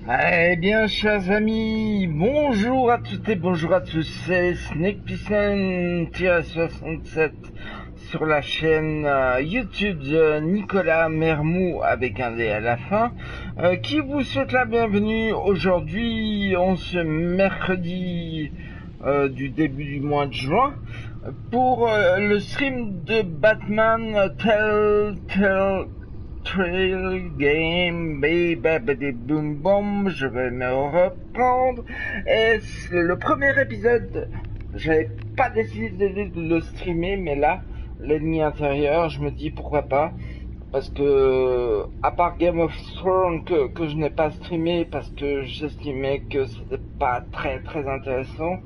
Eh bien, chers amis, bonjour à toutes et bonjour à tous, c'est SnakePleasken-67 sur la chaîne YouTube de Nicolas Mermou avec un D à la fin, qui vous souhaite la bienvenue aujourd'hui, en ce mercredi du début du mois de juin, pour le stream de Batman Telltale Trail Game, baby boom boom, je vais me reprendre. Et c'est le premier épisode, j'avais pas décidé de le streamer, mais là, l'ennemi intérieur, je me dis pourquoi pas. Parce que, à part Game of Thrones que je n'ai pas streamé parce que j'estimais que c'était pas très intéressant,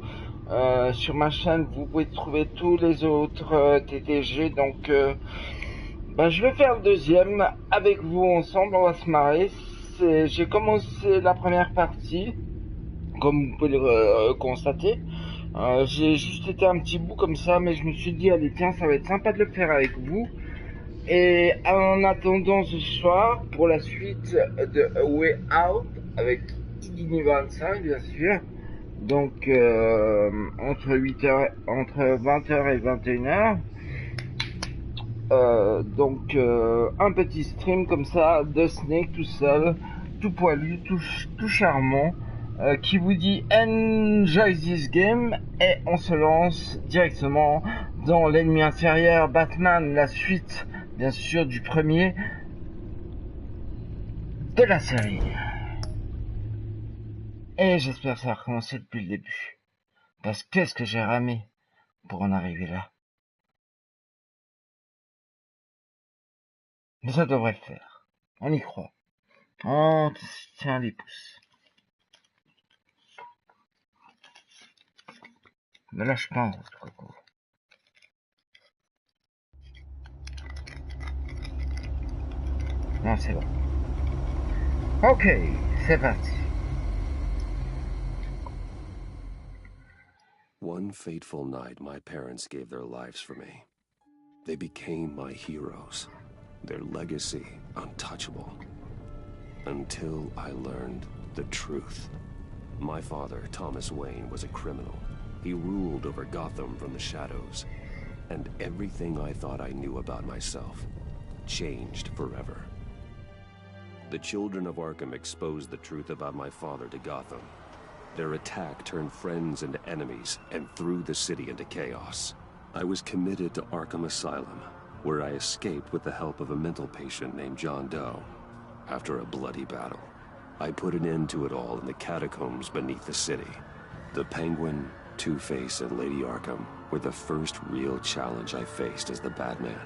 sur ma chaîne vous pouvez trouver tous les autres TTG, donc je vais faire le deuxième avec vous ensemble, on va se marrer. J'ai commencé la première partie, comme vous pouvez le constater. J'ai juste été un petit bout comme ça, mais je me suis dit, allez tiens, ça va être sympa de le faire avec vous. Et en attendant ce soir, pour la suite de A Way Out, avec HD-25 bien sûr, donc entre 20h et 21h, un petit stream comme ça de Snake tout seul, tout poilu, tout charmant, qui vous dit enjoy this game, et on se lance directement dans l'ennemi intérieur Batman, la suite bien sûr du premier de la série. Et j'espère que ça va recommencer depuis le début, parce que qu'est-ce que j'ai ramé pour en arriver là. Mais ça devrait le faire, on y croit. On tient les pouces. Ne lâche pas en route, Coco. Non, c'est bon. Ok, c'est parti. One fateful night, my parents gave their lives for me. They became my heroes, their legacy untouchable. Until I learned the truth. My father, Thomas Wayne, was a criminal. He ruled over Gotham from the shadows. And everything I thought I knew about myself changed forever. The children of Arkham exposed the truth about my father to Gotham. Their attack turned friends into enemies and threw the city into chaos. I was committed to Arkham Asylum, where I escaped with the help of a mental patient named John Doe. After a bloody battle, I put an end to it all in the catacombs beneath the city. The Penguin, Two-Face, and Lady Arkham were the first real challenge I faced as the Batman,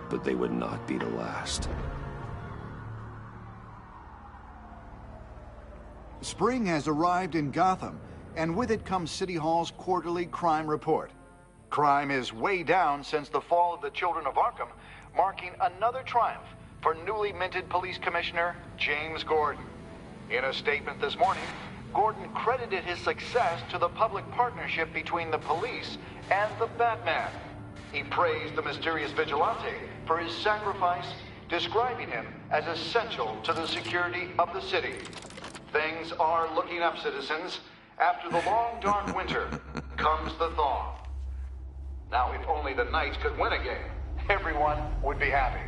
but they would not be the last. Spring has arrived in Gotham, and with it comes City Hall's quarterly crime report. Crime is way down since the fall of the Children of Arkham, marking another triumph for newly minted Police Commissioner James Gordon. In a statement this morning, Gordon credited his success to the public partnership between the police and the Batman. He praised the mysterious vigilante for his sacrifice, describing him as essential to the security of the city. Things are looking up, citizens. After the long, dark winter comes the thaw. Now, if only the Knights could win a game, everyone would be happy.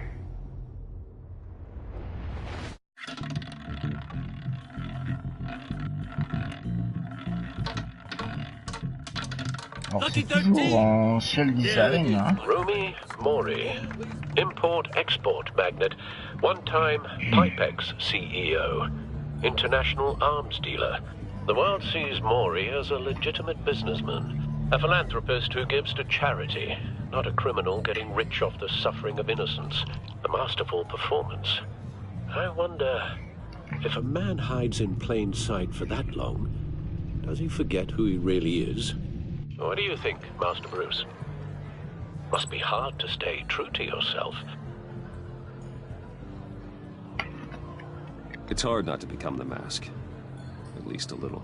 Alors c'est toujours en shell design, hein. Romy Mori, import-export magnate, one-time Pipex CEO, international arms dealer. The world sees Mori as a legitimate businessman, a philanthropist who gives to charity, not a criminal getting rich off the suffering of innocence. A masterful performance. I wonder, if a man hides in plain sight for that long, does he forget who he really is? What do you think, Master Bruce? Must be hard to stay true to yourself. It's hard not to become the mask. At least a little.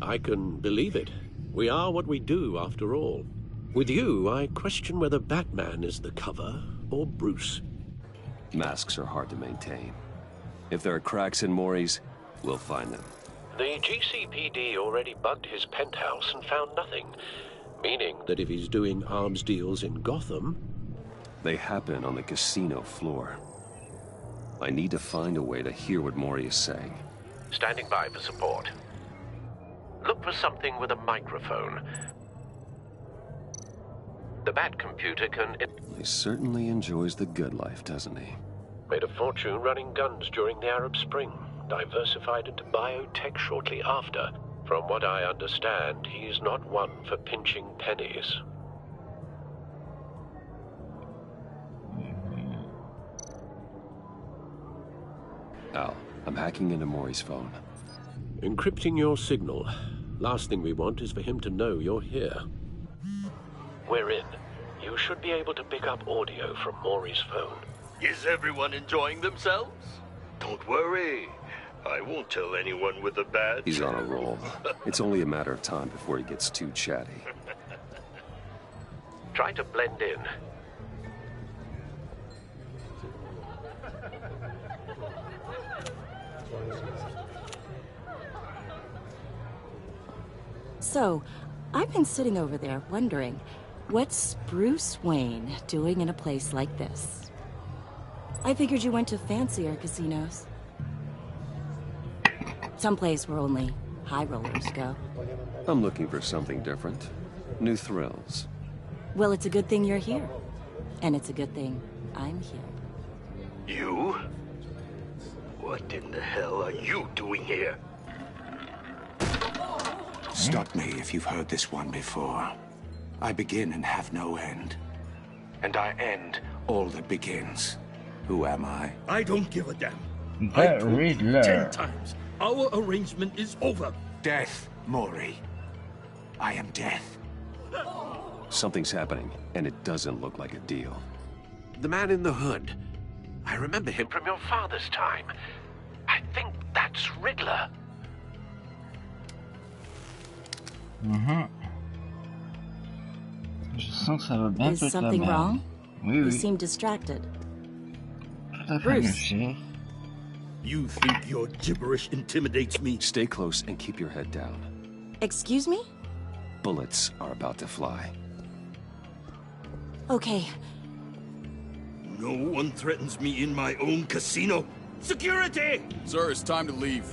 I can believe it. We are what we do, after all. With you, I question whether Batman is the cover or Bruce. Masks are hard to maintain. If there are cracks in Mori's, We'll find them. The GCPD already bugged his penthouse and found nothing, meaning that if he's doing arms deals in Gotham... They happen on the casino floor. I need to find a way to hear what Mori is saying. Standing by for support. Look for something with a microphone. The Bat computer can... He certainly enjoys the good life, doesn't he? Made a fortune running guns during the Arab Spring. Diversified into biotech shortly after. From what I understand, he's not one for pinching pennies. Al, I'm hacking into Mori's phone. Encrypting your signal. Last thing we want is for him to know you're here. We're in. You should be able to pick up audio from Mori's phone. Is everyone enjoying themselves? Don't worry. I won't tell anyone with a badge. He's on a roll. It's only a matter of time before he gets too chatty. Try to blend in. So, I've been sitting over there wondering, what's Bruce Wayne doing in a place like this? I figured you went to fancier casinos. Someplace where only high rollers go. I'm looking for something different. New thrills. Well, it's a good thing you're here. And it's a good thing I'm here. You? What in the hell are you doing here? Stop me if you've heard this one before. I begin and have no end. And I end all that begins. Who am I? I don't give a damn. The Riddler. 10 times. Our arrangement is over. Death, Mori. I am death. Something's happening, and it doesn't look like a deal. The man in the hood. I remember him from your father's time. I think that's Riddler. Je sens que ça va bien. Is something wrong? Oui, You oui. seem distracted. Tout à fait, Bruce. monsieur. You think your gibberish intimidates me? Stay close and keep your head down. Excuse me? Bullets are about to fly. Okay. No one threatens me in my own casino. Security! Sir, it's time to leave.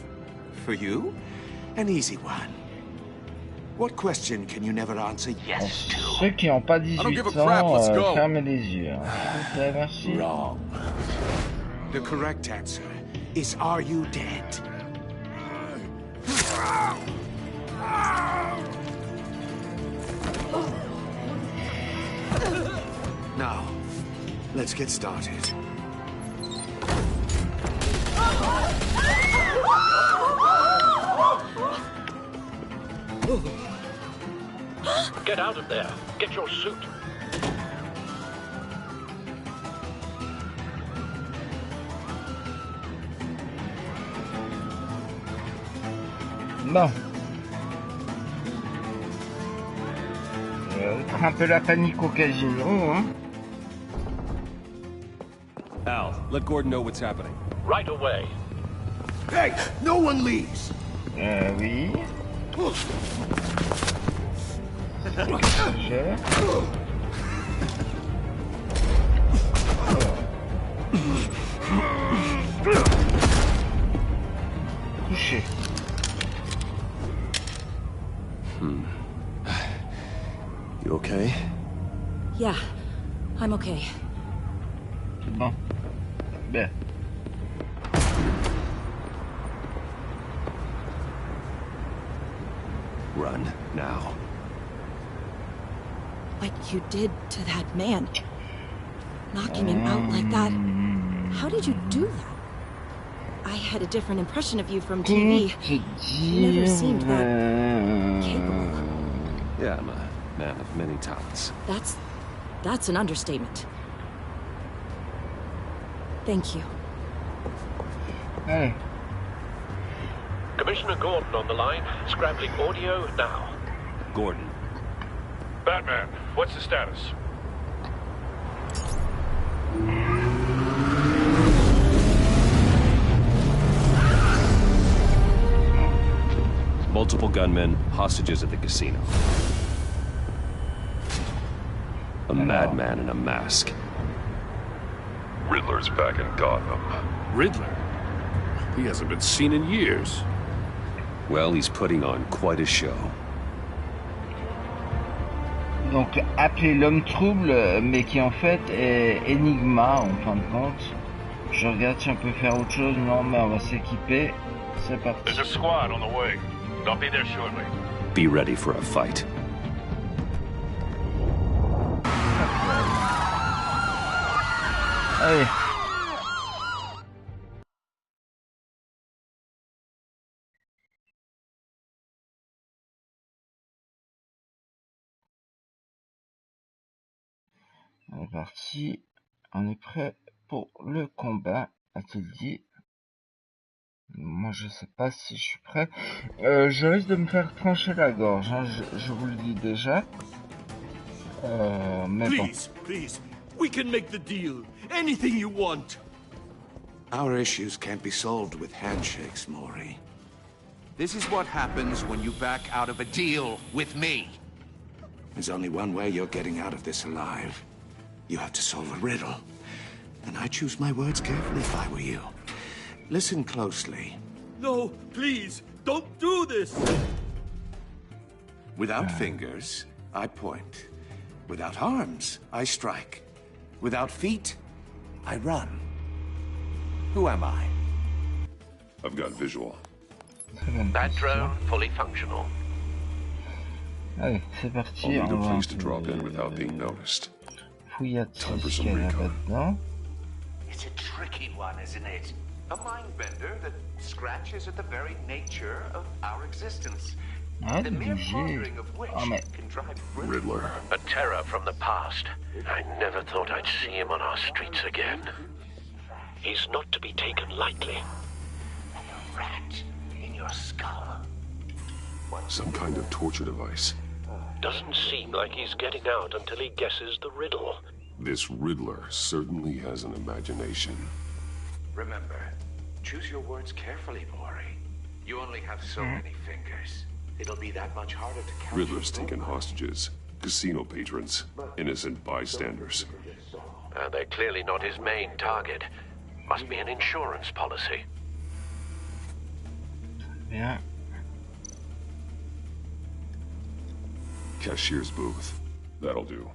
For you? An easy one. What question can you never answer yes to? Ceux qui n'ont pas don't 18 give a crap, let's ans, go. fermez les yeux. Ok, merci. Wrong. The correct answer is, are you dead? Now, let's get started. Get out of there. Get your suit. Bon. Un peu la panique au casino, hein. Al, let Gordon know what's happening. Right away. Hey, no one leaves. Oui. Je... Touché. You okay? Yeah, I'm okay. C'est bon. Bien. Run, now. What you did to that man, knocking him out like that, how did you do that? I had a different impression of you from TV. You never seemed that capable. Yeah, I'm a man of many talents. That's an understatement. Thank you. Allez. Commissioner Gordon on the line. Scrambling audio now. Gordon. Batman, what's the status? Multiple gunmen, hostages at the casino. A madman in a mask. Riddler's back in Gotham. Riddler? He hasn't been seen in years. Well, he's putting on quite a show. Donc appelé l'homme trouble, mais qui en fait est Enigma en fin de compte. Je regarde si on peut faire autre chose. Non, mais on va s'équiper. C'est parti. There's a squad on the way. They'll be there shortly. Be ready for a fight. Allez. On est parti. On est prêt pour le combat, a-t-il dit. Moi, je sais pas si je suis prêt. Je risque de me faire trancher la gorge, hein, je vous le dis déjà. Mais bon. Please, we can make the deal. Anything you want. Our issues can't be solved with handshakes, Maury. This is what happens when you back out of a deal with me. There's only one way you're getting out of this alive. You have to solve a riddle. And I choose my words carefully if I were you. Listen closely. No, please, don't do this. Without fingers, I point. Without arms, I strike. Without feet, I run. Who am I? I've got visual. That drone fully functional. Allez, c'est parti. I'll need On a va place to drop in without being noticed. fouiller Time for ce some qu'il y a recon. là-dedans. It's a tricky one, isn't it? A mind bender that scratches at the very nature of our existence. Arrête The de mere bouger. pondering of which Oh, mais... can drive Riddler. A terror from the past. I never thought I'd see him on our streets again. He's not to be taken lightly. And a rat in your skull. Some kind of torture device. Doesn't seem like he's getting out until he guesses the riddle. This Riddler certainly has an imagination. Remember, choose your words carefully, Maury. You only have so many fingers. It'll be that much harder to count. Riddler's taken hostages, casino patrons, innocent bystanders. And they're clearly not his main target. Must be an insurance policy. Bien. Cashier's booth. That'll do.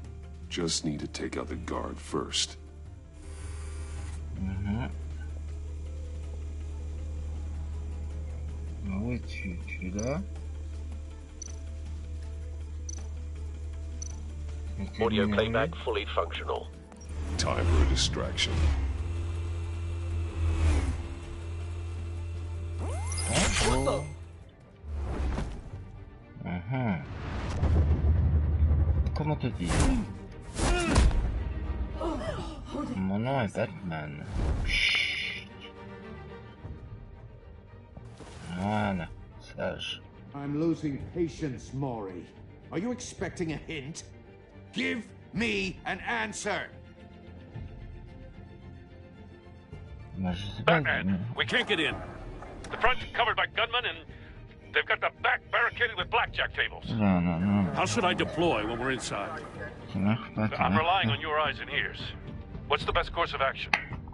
Just need to take out the guard first. Où es-tu? Tu es là? Audio playback fully functional. Time for a distraction. Bonjour. Comment te dire? Mon nom est Batman. Chut. Voilà, sage. I'm losing patience, Maury. Are you expecting a hint? Give me an answer! Moi, je sais pas. Batman, we can't get in. The front's covered by gunmen and they've got the back barricaded with blackjack tables. Non, non, non. How should I deploy when we're inside? Ça marche pas, ça I'm marche relying pas. on your eyes and ears. What's the best course of action?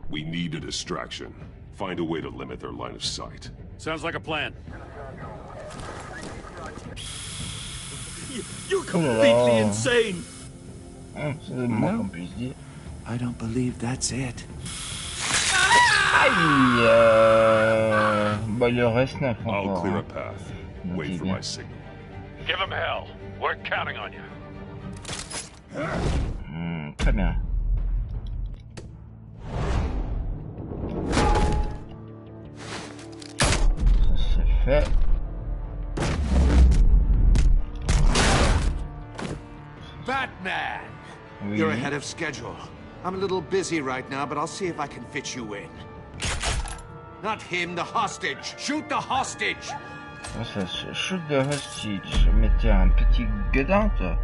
We need a distraction. Find a way to limit their line of sight. Sounds like a plan. You're completely insane. C'est le moins qu'on puisse dire. I don't believe that's it. Aïe bah, il en reste 9 I'll encore. clear a Hein. path. Donc, Wait il est for bien. my signal. Give them hell. We're counting on you. Très bien. Ça c'est fait. Batman! Oui. You're ahead of schedule. I'm a little busy right now, but I'll see if I can fit you in. Not him, the hostage! Shoot the hostage! Oh, ça se shoot de hostage. Mais t'es un petit gueudin, toi.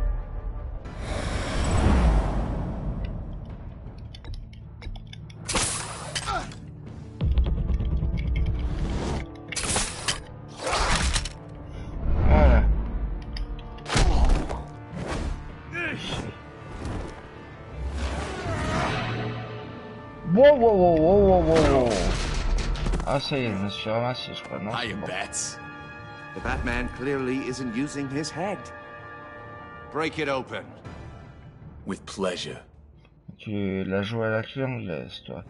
Wow, wow, wow, wow, wow, wow. Ah, ça y est, je me suis ramassé, je crois, non? Hiya, Bats. The Batman clearly isn't using his head. Break it open. With pleasure. Tu l'as joué à la clé anglaise, toi.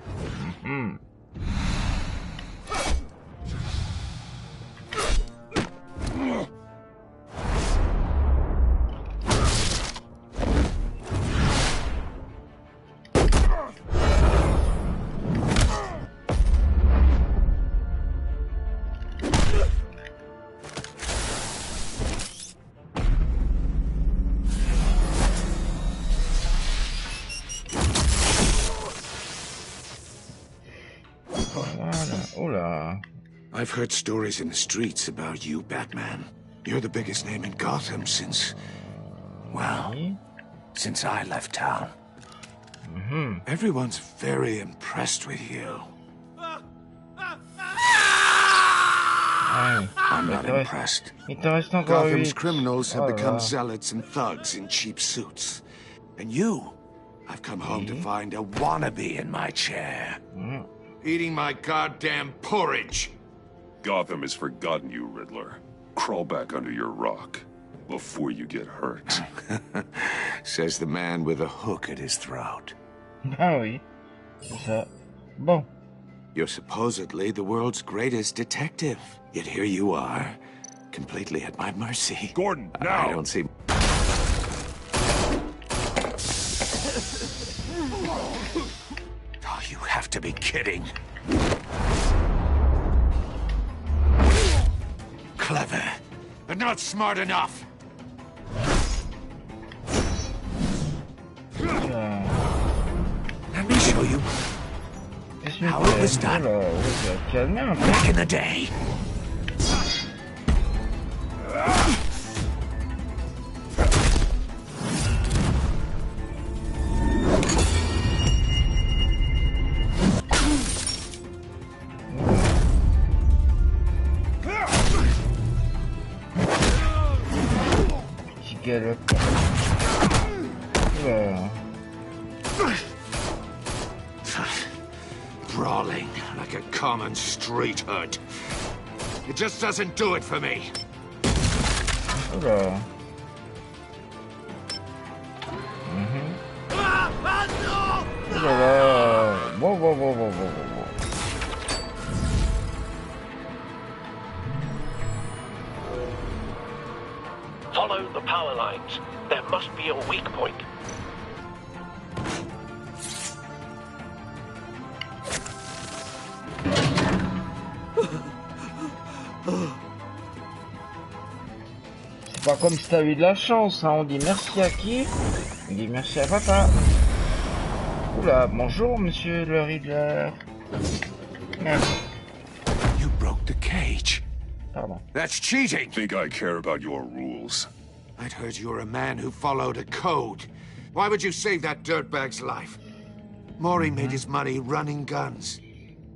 I've heard stories in the streets about you, Batman. You're the biggest name in Gotham since... well, since I left town. Everyone's very impressed with you. I'm not impressed. Gotham's criminals have become zealots and thugs in cheap suits. And you, I've come home to find a wannabe in my chair. Eating my goddamn porridge. Gotham has forgotten you, Riddler. Crawl back under your rock before you get hurt. Says the man with a hook at his throat. Ah oui, c'est ça. Bon. You're supposedly the world's greatest detective. Yet here you are, completely at my mercy. Gordon, now! I don't see... Oh, you have to be kidding. Clever, but not smart enough. Let me show you how it was done back in the day. Brawling like a common street hood. It just doesn't do it for me. Oula. Oula. Wow, wow, wow, wow, wow, wow. Follow the power lines. There must be a weak point. C'est pas comme si t'as eu de la chance, hein. On dit merci à qui? On dit merci à papa. Oula, bonjour monsieur le Riddler. Merde. You broke the cage. Pardon. That's cheating. Think I care about your rules? I'd heard you were a man who followed a code. Why would you save that dirtbag's life? Maury made his money running guns,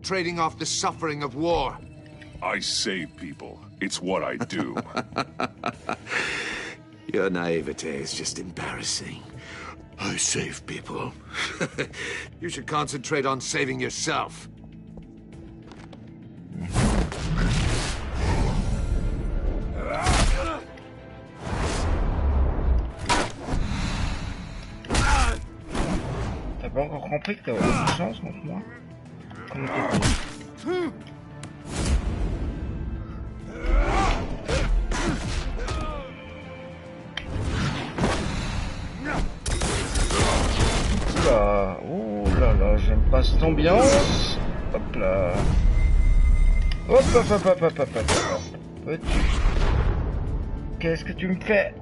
trading off the suffering of war. I save people. It's what I do. Your naivete is just embarrassing. I save people. You should concentrate on saving yourself. T'as pas encore compris que t'as aucune chance contre moi? Comment t'as fait? Oh là là, j'aime pas cette ambiance. Hop là. Hop hop hop hop hop hop hop hop. Petit. Qu'est-ce que tu me fais?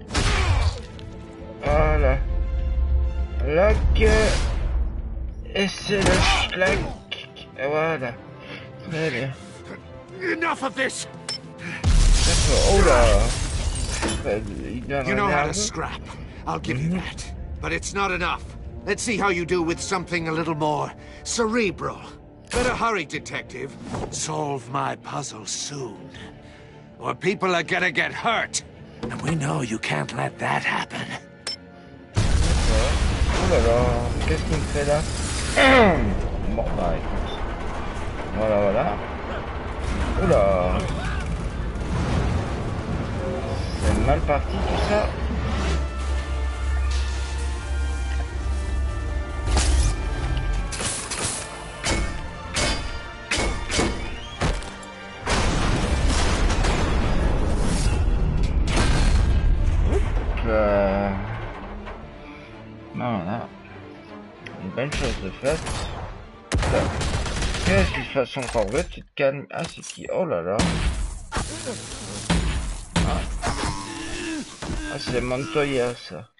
Voilà. Lock. Et c'est le schlag. Voilà. Très bien. Enough of this. D'accord. Oh là. You know how to scrap. I'll give you that. But it's not enough. Let's see how you do with something a little more cerebral. Better hurry, detective. Solve my puzzle soon. Or people are gonna get hurt. And we know you can't let that happen. Oh là là, qu'est-ce qu'il me fait là? Bon bah écoute. Voilà, voilà. Oula. C'est mal parti tout ça. Voilà. Une bonne chose de faite. Qu'est-ce qu'il fasse encore vrai, tu te calmes. Ah, c'est qui? Oh là là. Ah, c'est Montoya, ça.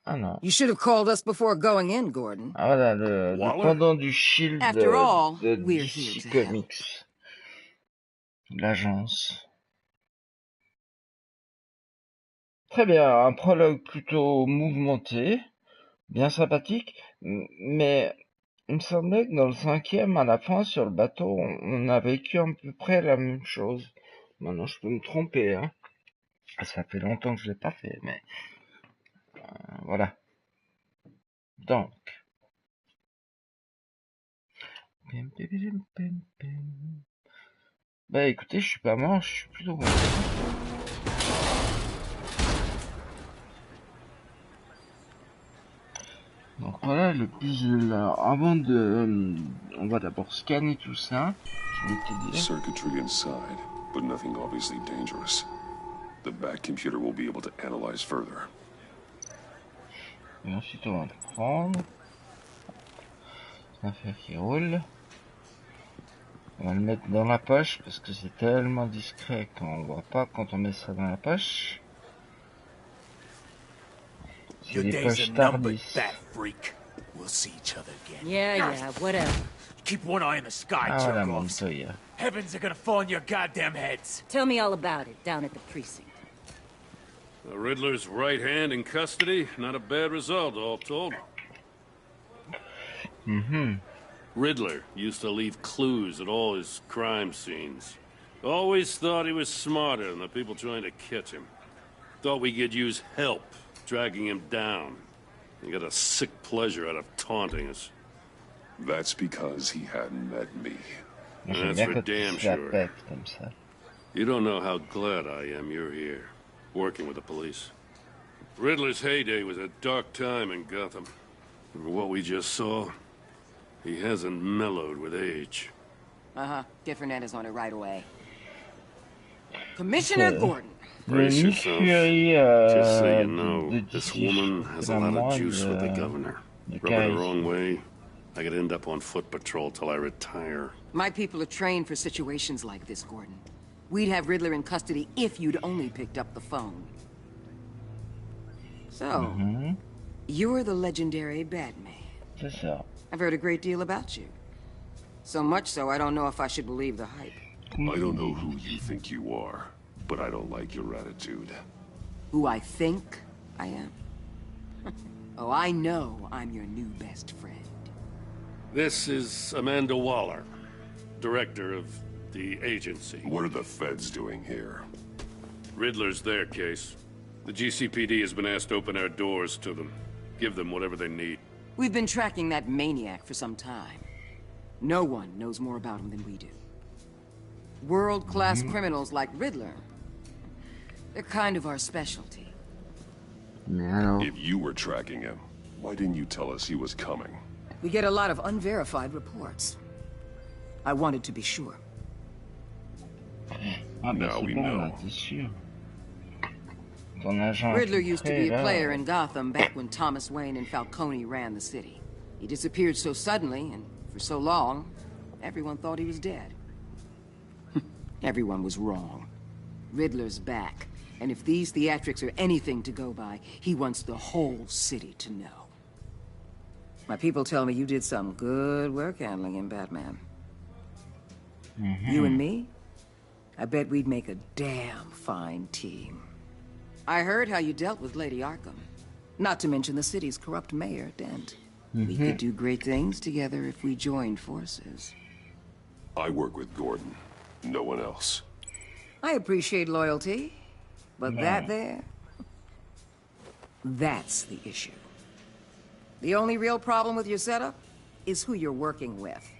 Ah non. You should have called us before going in, Gordon. Ah voilà, le pendant du Shield After all, de we're DC here to Comics. L'agence. Très bien, un prologue plutôt mouvementé, bien sympathique, mais il me semblait que dans le 5e, à la fin, sur le bateau, on a vécu à peu près la même chose. Maintenant, je peux me tromper, hein. Ça fait longtemps que je l'ai pas fait, mais voilà. Donc. Bah écoutez, je suis pas mort, je suis plutôt content. Donc voilà le puzzle. Avant de... on va d'abord scanner tout ça. Je vais te dire. Circuitry inside, but nothing obviously dangerous. The back computer will be able to analyze further. Et ensuite on va le prendre. C'est une affaire qui roule. On va le mettre dans la poche parce que c'est tellement discret qu'on voit pas quand on met ça dans la poche. Your days are numbered, fat freak. We'll see each other again. Yeah, whatever. Keep one eye in the sky, Ah voilà, jerk-offs. Montoya. Heavens are gonna fall on your goddamn heads. Tell me all about it down at the precinct. The Riddler's right hand in custody. Not a bad result, all told. Riddler used to leave clues at all his crime scenes. Always thought he was smarter than the people trying to catch him. Thought we could use help dragging him down. He got a sick pleasure out of taunting us. That's because he hadn't met me. That's for damn sure. You don't know how glad I am you're here, working with the police. Riddler's heyday was a dark time in Gotham. For what we just saw, he hasn't mellowed with age. Different is on it right away. Commissioner Gordon. Brace yourself. Just so you know, this woman has a lot of juice with the governor. Rub her the wrong way, I could end up on foot patrol till I retire. My people are trained for situations like this, Gordon. We'd have Riddler in custody if you'd only picked up the phone. So, you're the legendary Batman. I've heard a great deal about you. So much so, I don't know if I should believe the hype. I don't know who you think you are, but I don't like your attitude. Who I think I am? Oh, I know I'm your new best friend. This is Amanda Waller, director of the agency. What are the feds doing here? Riddler's their case. The GCPD has been asked to open our doors to them. Give them whatever they need. We've been tracking that maniac for some time. No one knows more about him than we do. World-class criminals like Riddler. They're kind of our specialty. If you were tracking him, why didn't you tell us he was coming? We get a lot of unverified reports. I wanted to be sure. Now we know. Riddler used to be a player in Gotham back when Thomas Wayne and Falcone ran the city. He disappeared so suddenly and for so long, everyone thought he was dead. Everyone was wrong. Riddler's back, and if these theatrics are anything to go by, he wants the whole city to know. My people tell me you did some good work handling him, Batman. You and me? I bet we'd make a damn fine team. I heard how you dealt with Lady Arkham. Not to mention the city's corrupt mayor, Dent. We could do great things together if we joined forces. I work with Gordon. No one else. I appreciate loyalty, but that there... that's the issue. The only real problem with your setup is who you're working with.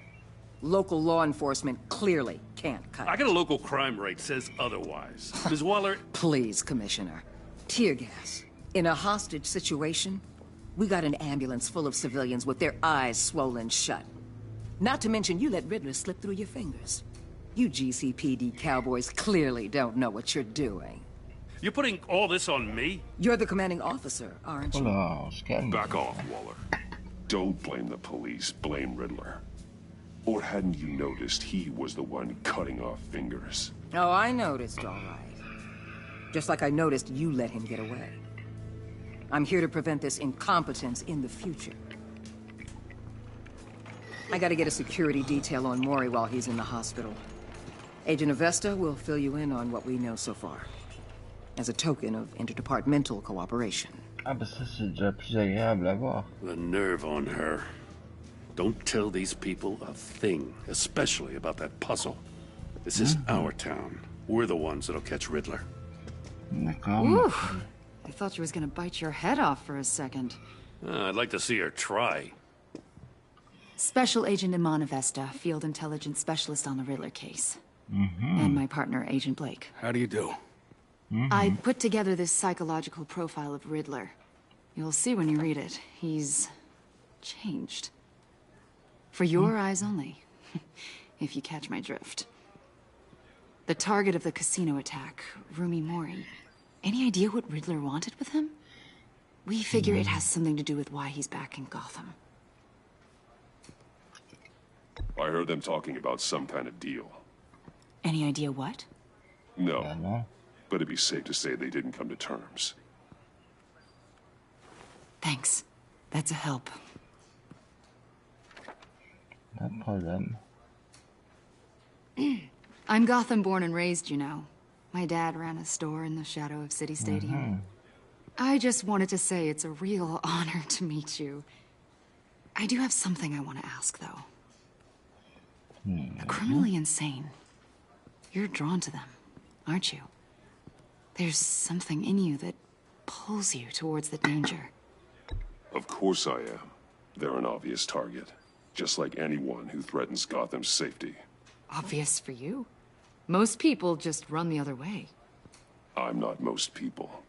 Local law enforcement clearly can't cut I got a local crime rate says otherwise. Ms. Waller... Please, Commissioner. Tear gas. In a hostage situation, we got an ambulance full of civilians with their eyes swollen shut. Not to mention you let Riddler slip through your fingers. You GCPD cowboys clearly don't know what you're doing. You're putting all this on me? You're the commanding officer, aren't you? Back off, Waller. Don't blame the police, blame Riddler. Or hadn't you noticed he was the one cutting off fingers? Oh, I noticed, all right. Just like I noticed you let him get away. I'm here to prevent this incompetence in the future. I gotta get a security detail on Mori while he's in the hospital. Agent Avesta will fill you in on what we know so far. As a token of interdepartmental cooperation. Ah bah ça c'est déjà plus agréable à voir. The nerve on her. Don't tell these people a thing, especially about that puzzle. This is our town. We're the ones that'll catch Riddler. Ooh, I thought you was gonna bite your head off for a second. I'd like to see her try. Special Agent Iman Avesta, Field Intelligence Specialist on the Riddler case. And my partner, Agent Blake. How do you do? I put together this psychological profile of Riddler. You'll see when you read it. He's changed. For your eyes only, if you catch my drift. The target of the casino attack, Rumi Mori. Any idea what Riddler wanted with him? We figure it has something to do with why he's back in Gotham. I heard them talking about some kind of deal. Any idea what? No. But it'd be safe to say they didn't come to terms. Thanks. That's a help. No problem. I'm Gotham born and raised, you know. My dad ran a store in the shadow of City Stadium. I just wanted to say it's a real honor to meet you. I do have something I want to ask, though. The criminally insane. You're drawn to them, aren't you? There's something in you that pulls you towards the danger. Of course I am. They're an obvious target. Just like anyone who threatens Gotham's safety. Obvious for you. Most people just run the other way. I'm not most people.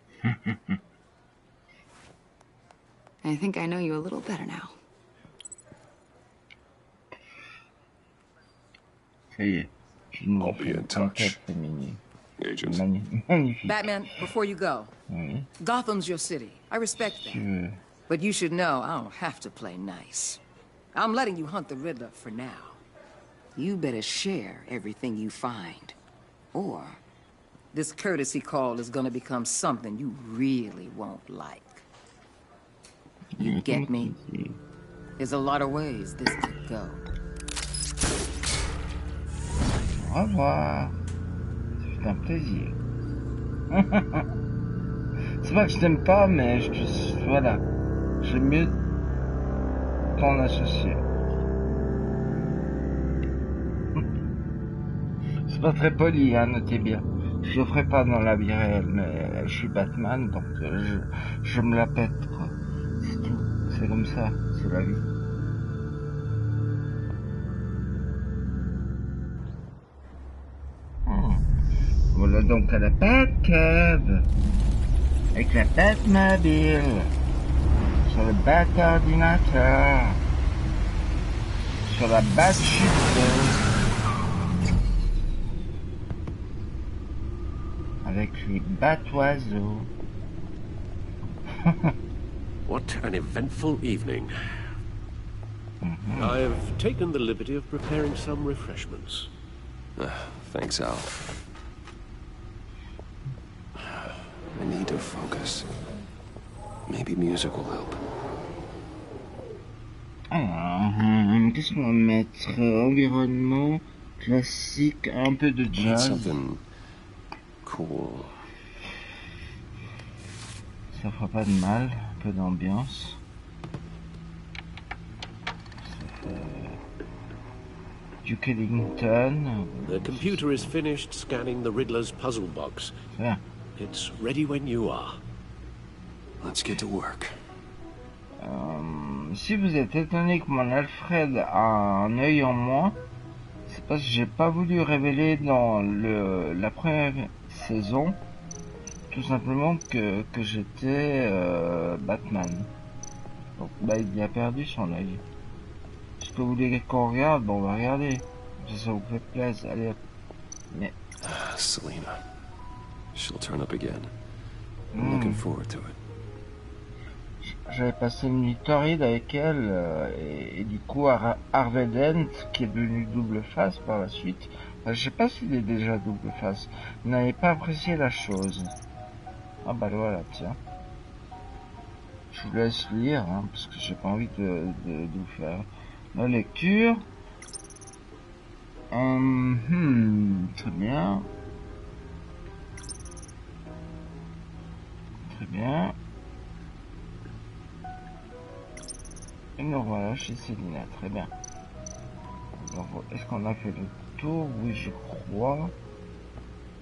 I think I know you a little better now. I'll be in touch. Agent. Batman, before you go, Gotham's your city. I respect that. But you should know I don't have to play nice. I'm letting you hunt the Riddler for now. You better share everything you find. Or this courtesy call is gonna become something you really won't like. You get me? There's a lot of ways this could go. Au revoir. C'est un plaisir. C'est pas que je t'aime pas, mais voilà. J'aime mieux t'en associer. C'est pas très poli, hein, notez bien. Je le ferai pas dans la vie réelle, mais je suis Batman, donc je me la pète, quoi. C'est tout. C'est comme ça, c'est la vie. Voilà donc à la Batcave, avec la Batmobile, sur le Bat-ordinateur, sur la Bat-chuteuse, avec les Bat-oiseaux. What an eventful evening. I've taken the liberty of preparing some refreshments. Thanks, Al. I need to focus. Maybe music will help. Alors, qu'est-ce qu'on va mettre? Environnement, classique, un peu de jazz. Something cool. Ça fera pas de mal, un peu d'ambiance. Duke Ellington. The computer is finished scanning the Riddler's puzzle box. Yeah. It's ready when you are. Let's get to work. Si vous êtes étonné que mon Alfred a un œil en moins, c'est parce que j'ai pas voulu révéler dans la première saison, tout simplement que j'étais Batman. Donc là, il a perdu son œil. Est-ce que vous voulez qu'on regarde? Bon, on va regarder. Ça vous fait plaisir. Allez hop. Mais... Selena. She'll turn up again. I'm looking forward to it. J'avais passé une nuit torride avec elle, et du coup, Harvey Dent, qui est devenu double face par la suite, je sais pas s'il est déjà double face, n'avait pas apprécié la chose. Ah bah voilà, tiens. Je vous laisse lire, hein, parce que j'ai pas envie de vous faire la lecture. Très bien. Très bien. Et nous voilà chez Selena, très bien. Est-ce qu'on a fait le tour? Oui, je crois.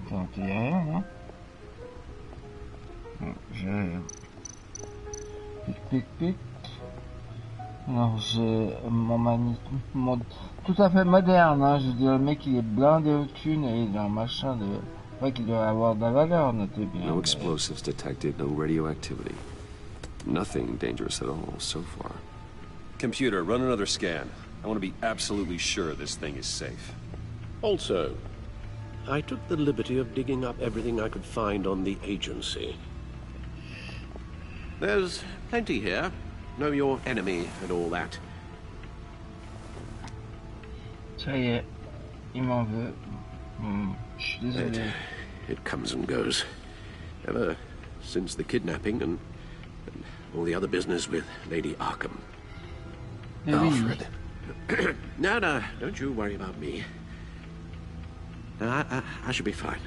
Attends, il n'y a rien, hein? Non, j'ai rien. Pic. Alors, j'ai mon tout à fait moderne, hein. Je veux dire, le mec, il est blindé au thune et il a un machin de... Ouais, qu'il doit avoir de la valeur, notez bien. No explosives detected, no radioactivity. Nothing dangerous at all so far. Computer, run another scan. I want to be absolutely sure this thing is safe. Also, I took the liberty of digging up everything I could find on the agency. There's plenty here. Know your enemy and all that. Ça y est, il m'en veut. Je suis désolé. It comes and goes. Ever since the kidnapping and all the other business with Lady Arkham. Alfred. No, don't you worry about me. I should be fine.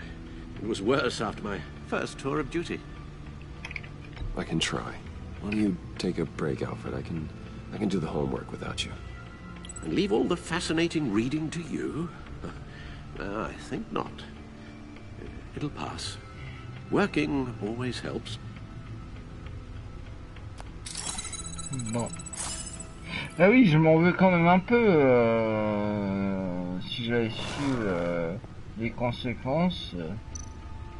It was worse after my first tour of duty. I can try. Why don't you take a break, Alfred? I can do the homework without you. And leave all the fascinating reading to you? I think not. It'll pass. Working always helps. Bon. Ah oui, je m'en veux quand même un peu. Si j'avais su les conséquences,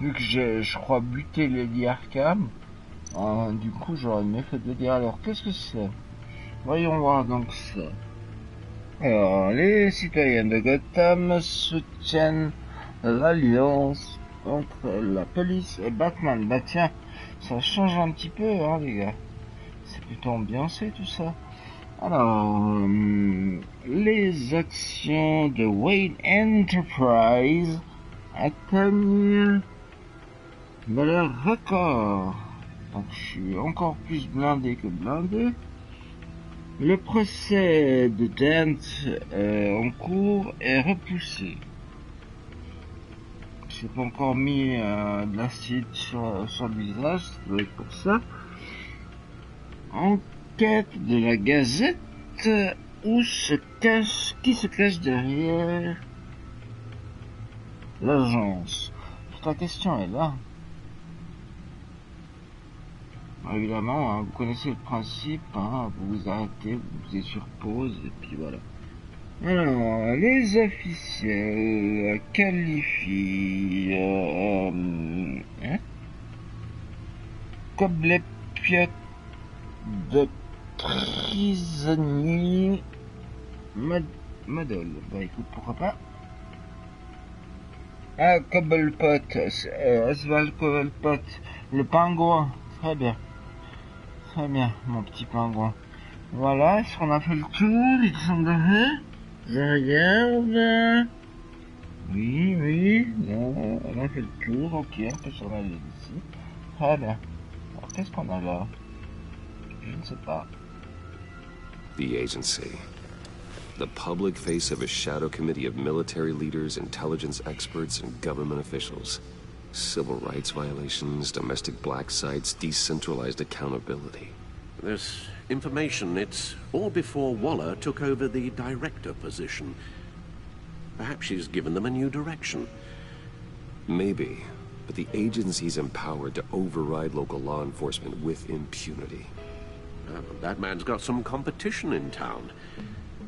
vu que je crois buter Lady Arkham, du coup j'aurais mieux fait de le dire. Alors qu'est-ce que c'est? Voyons voir donc ça. Alors, les citoyens de Gotham soutiennent l'alliance entre la police et Batman. Bah tiens, ça change un petit peu, hein les gars. C'est plutôt ambiancé tout ça. Alors, les actions de Wayne Enterprise atteignent leur record. Donc je suis encore plus blindé que blindé. Le procès de Dent en cours est repoussé. J'ai pas encore mis de l'acide sur le visage, ça doit être pour ça. Enquête de la Gazette, qui se cache derrière l'agence. Toute la question est là. Évidemment, hein, vous connaissez le principe, hein, vous vous arrêtez, vous êtes sur pause, et puis voilà. Alors, les officiels qualifient Cobblepot de prisonnier modèle. Bah écoute, pourquoi pas. Ah, Cobblepot, Oswald Cobblepot, le pingouin, très bien. Très bien, mon petit pingouin. Voilà, est-ce qu'on a fait le tour, il semblerait? Je regarde. Oui, non, on a fait le tour, ok, on peut s'en aller ici. Très bien. Alors, qu'est-ce qu'on a là? Je ne sais pas. The agency. The public face of a shadow committee of military leaders, intelligence experts, and government officials. Civil rights violations, domestic black sites, decentralized accountability. This information, it's all before Waller took over the director position. Perhaps she's given them a new direction. Maybe, but the agency's empowered to override local law enforcement with impunity. Batman's got some competition in town.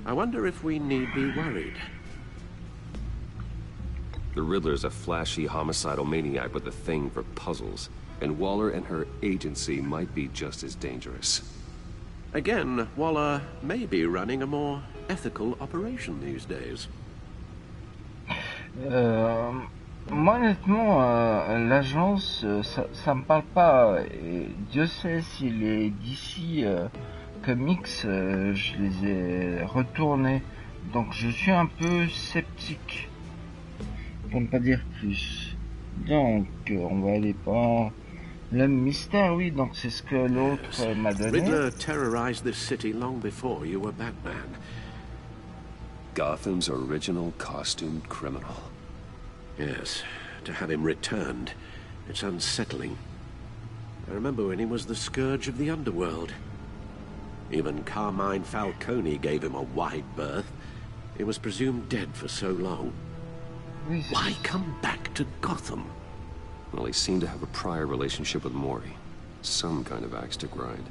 I wonder if we need be worried. The Riddler's a flashy, homicidal maniac with a thing for puzzles. And Waller and her agency might be just as dangerous. Again, Waller may be running a more ethical operation these days. Moi, honnêtement, l'agence, ça me parle pas. Et Dieu sait si les DC Comics, je les ai retournés. Donc, je suis un peu sceptique. Pour ne pas dire plus. Donc, on va aller par le mystère, oui. Donc, c'est ce que l'autre m'a donné. Riddler terrorized this city long before you were Batman. Gotham's original costumed criminal. Yes, to have him returned, it's unsettling. I remember when he was the scourge of the underworld. Even Carmine Falcone gave him a wide berth. He was presumed dead for so long. Why come back to Gotham? Well, he seemed to have a prior relationship with Mori. Some kind of axe to grind.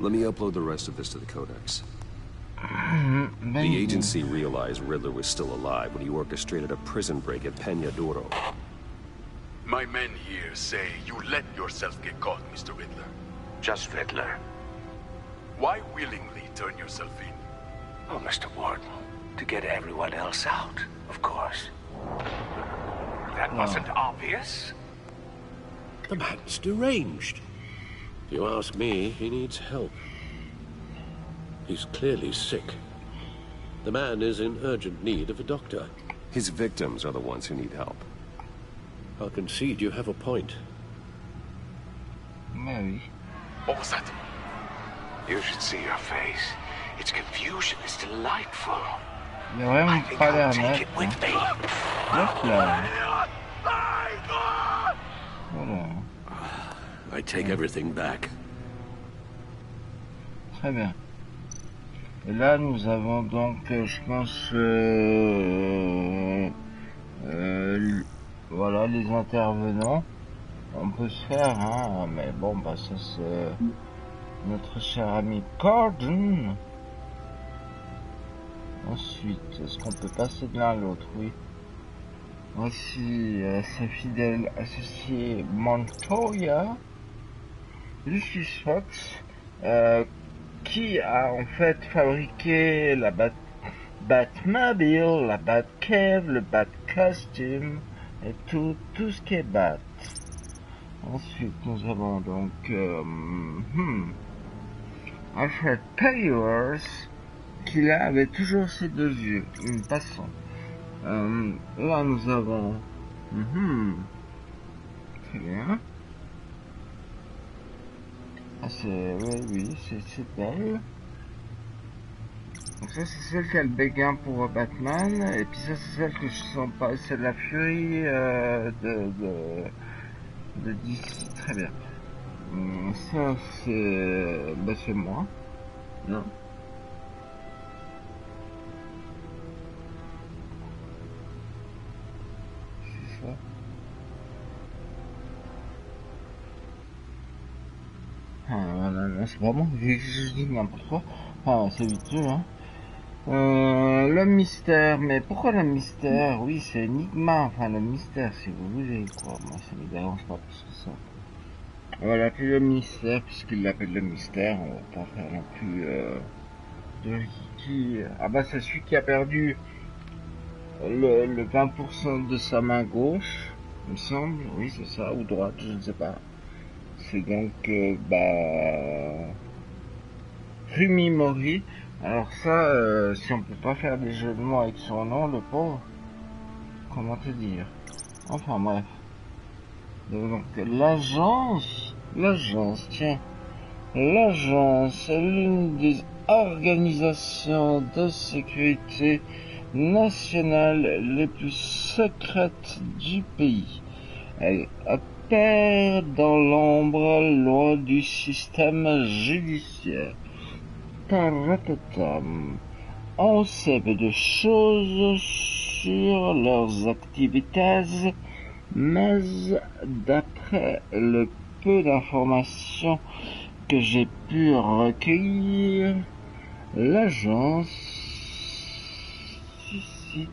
Let me upload the rest of this to the Codex. The agency realized Riddler was still alive when he orchestrated a prison break at Peña Duro. My men here say you let yourself get caught, Mr. Riddler. Just Riddler. Why willingly turn yourself in? Oh, Mr. Warden, to get everyone else out, of course. That wasn't obvious. The man's deranged. If you ask me, he needs help. He's clearly sick. The man is in urgent need of a doctor. His victims are the ones who need help. I'll concede you have a point. Mary. What was that? You should see your face. Its confusion is delightful. Il y a vraiment pas l'air net. Hop là. Voilà. I take everything back. Très bien. Et là, nous avons donc, je pense, voilà, les intervenants. On peut se faire, hein, mais bon, bah ça c'est notre cher ami Gordon. Ensuite, est-ce qu'on peut passer de l'un à l'autre? Oui. Voici sa fidèle associée Montoya, Lucius Fox, qui a en fait fabriqué la Batmobile, la Batcave, le Batcostume et tout ce qui est Bat. Ensuite, nous avons donc Alfred Pennyworth, qui là avait toujours ses deux yeux, passant. Là nous avons très bien. Ah c'est oui c'est belle. Donc ça c'est celle qui a le béguin pour Batman, et puis ça c'est celle que je sens pas, c'est la furie de DC. Très bien. Ça c'est c'est moi, non? Voilà, c'est vraiment, je dis n'importe quoi. Ah, c'est vite vu, hein. Le mystère, mais pourquoi le mystère? Oui, c'est Enigma, enfin le mystère, si vous voulez, quoi. Moi, ça me dérange pas plus que ça. On va l'appeler le mystère, puisqu'il l'appelle le mystère, on va pas faire non plus, de qui. Ah bah, c'est celui qui a perdu le 20% de sa main gauche, il me semble, oui, c'est ça, ou droite, je ne sais pas. C'est donc Rumi Mori. Alors ça, si on peut pas faire des jeux de mots avec son nom, le pauvre, comment te dire? Enfin bref. Donc l'agence, tiens, l'agence est l'une des organisations de sécurité nationale les plus secrètes du pays. Elle dans l'ombre, loin du système judiciaire. Taratatam. On sait peu de choses sur leurs activités, mais d'après le peu d'informations que j'ai pu recueillir, l'agence suscite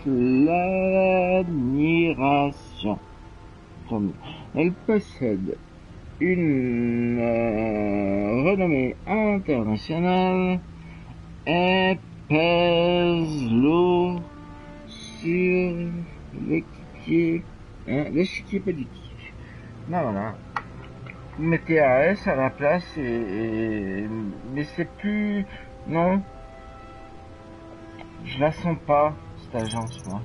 l'admiration. Elle possède une renommée internationale et pèse lourd sur l'échiquier politique. Non, voilà. Vous mettez AS à la place mais c'est plus... Non. Je la sens pas, cette agence, moi.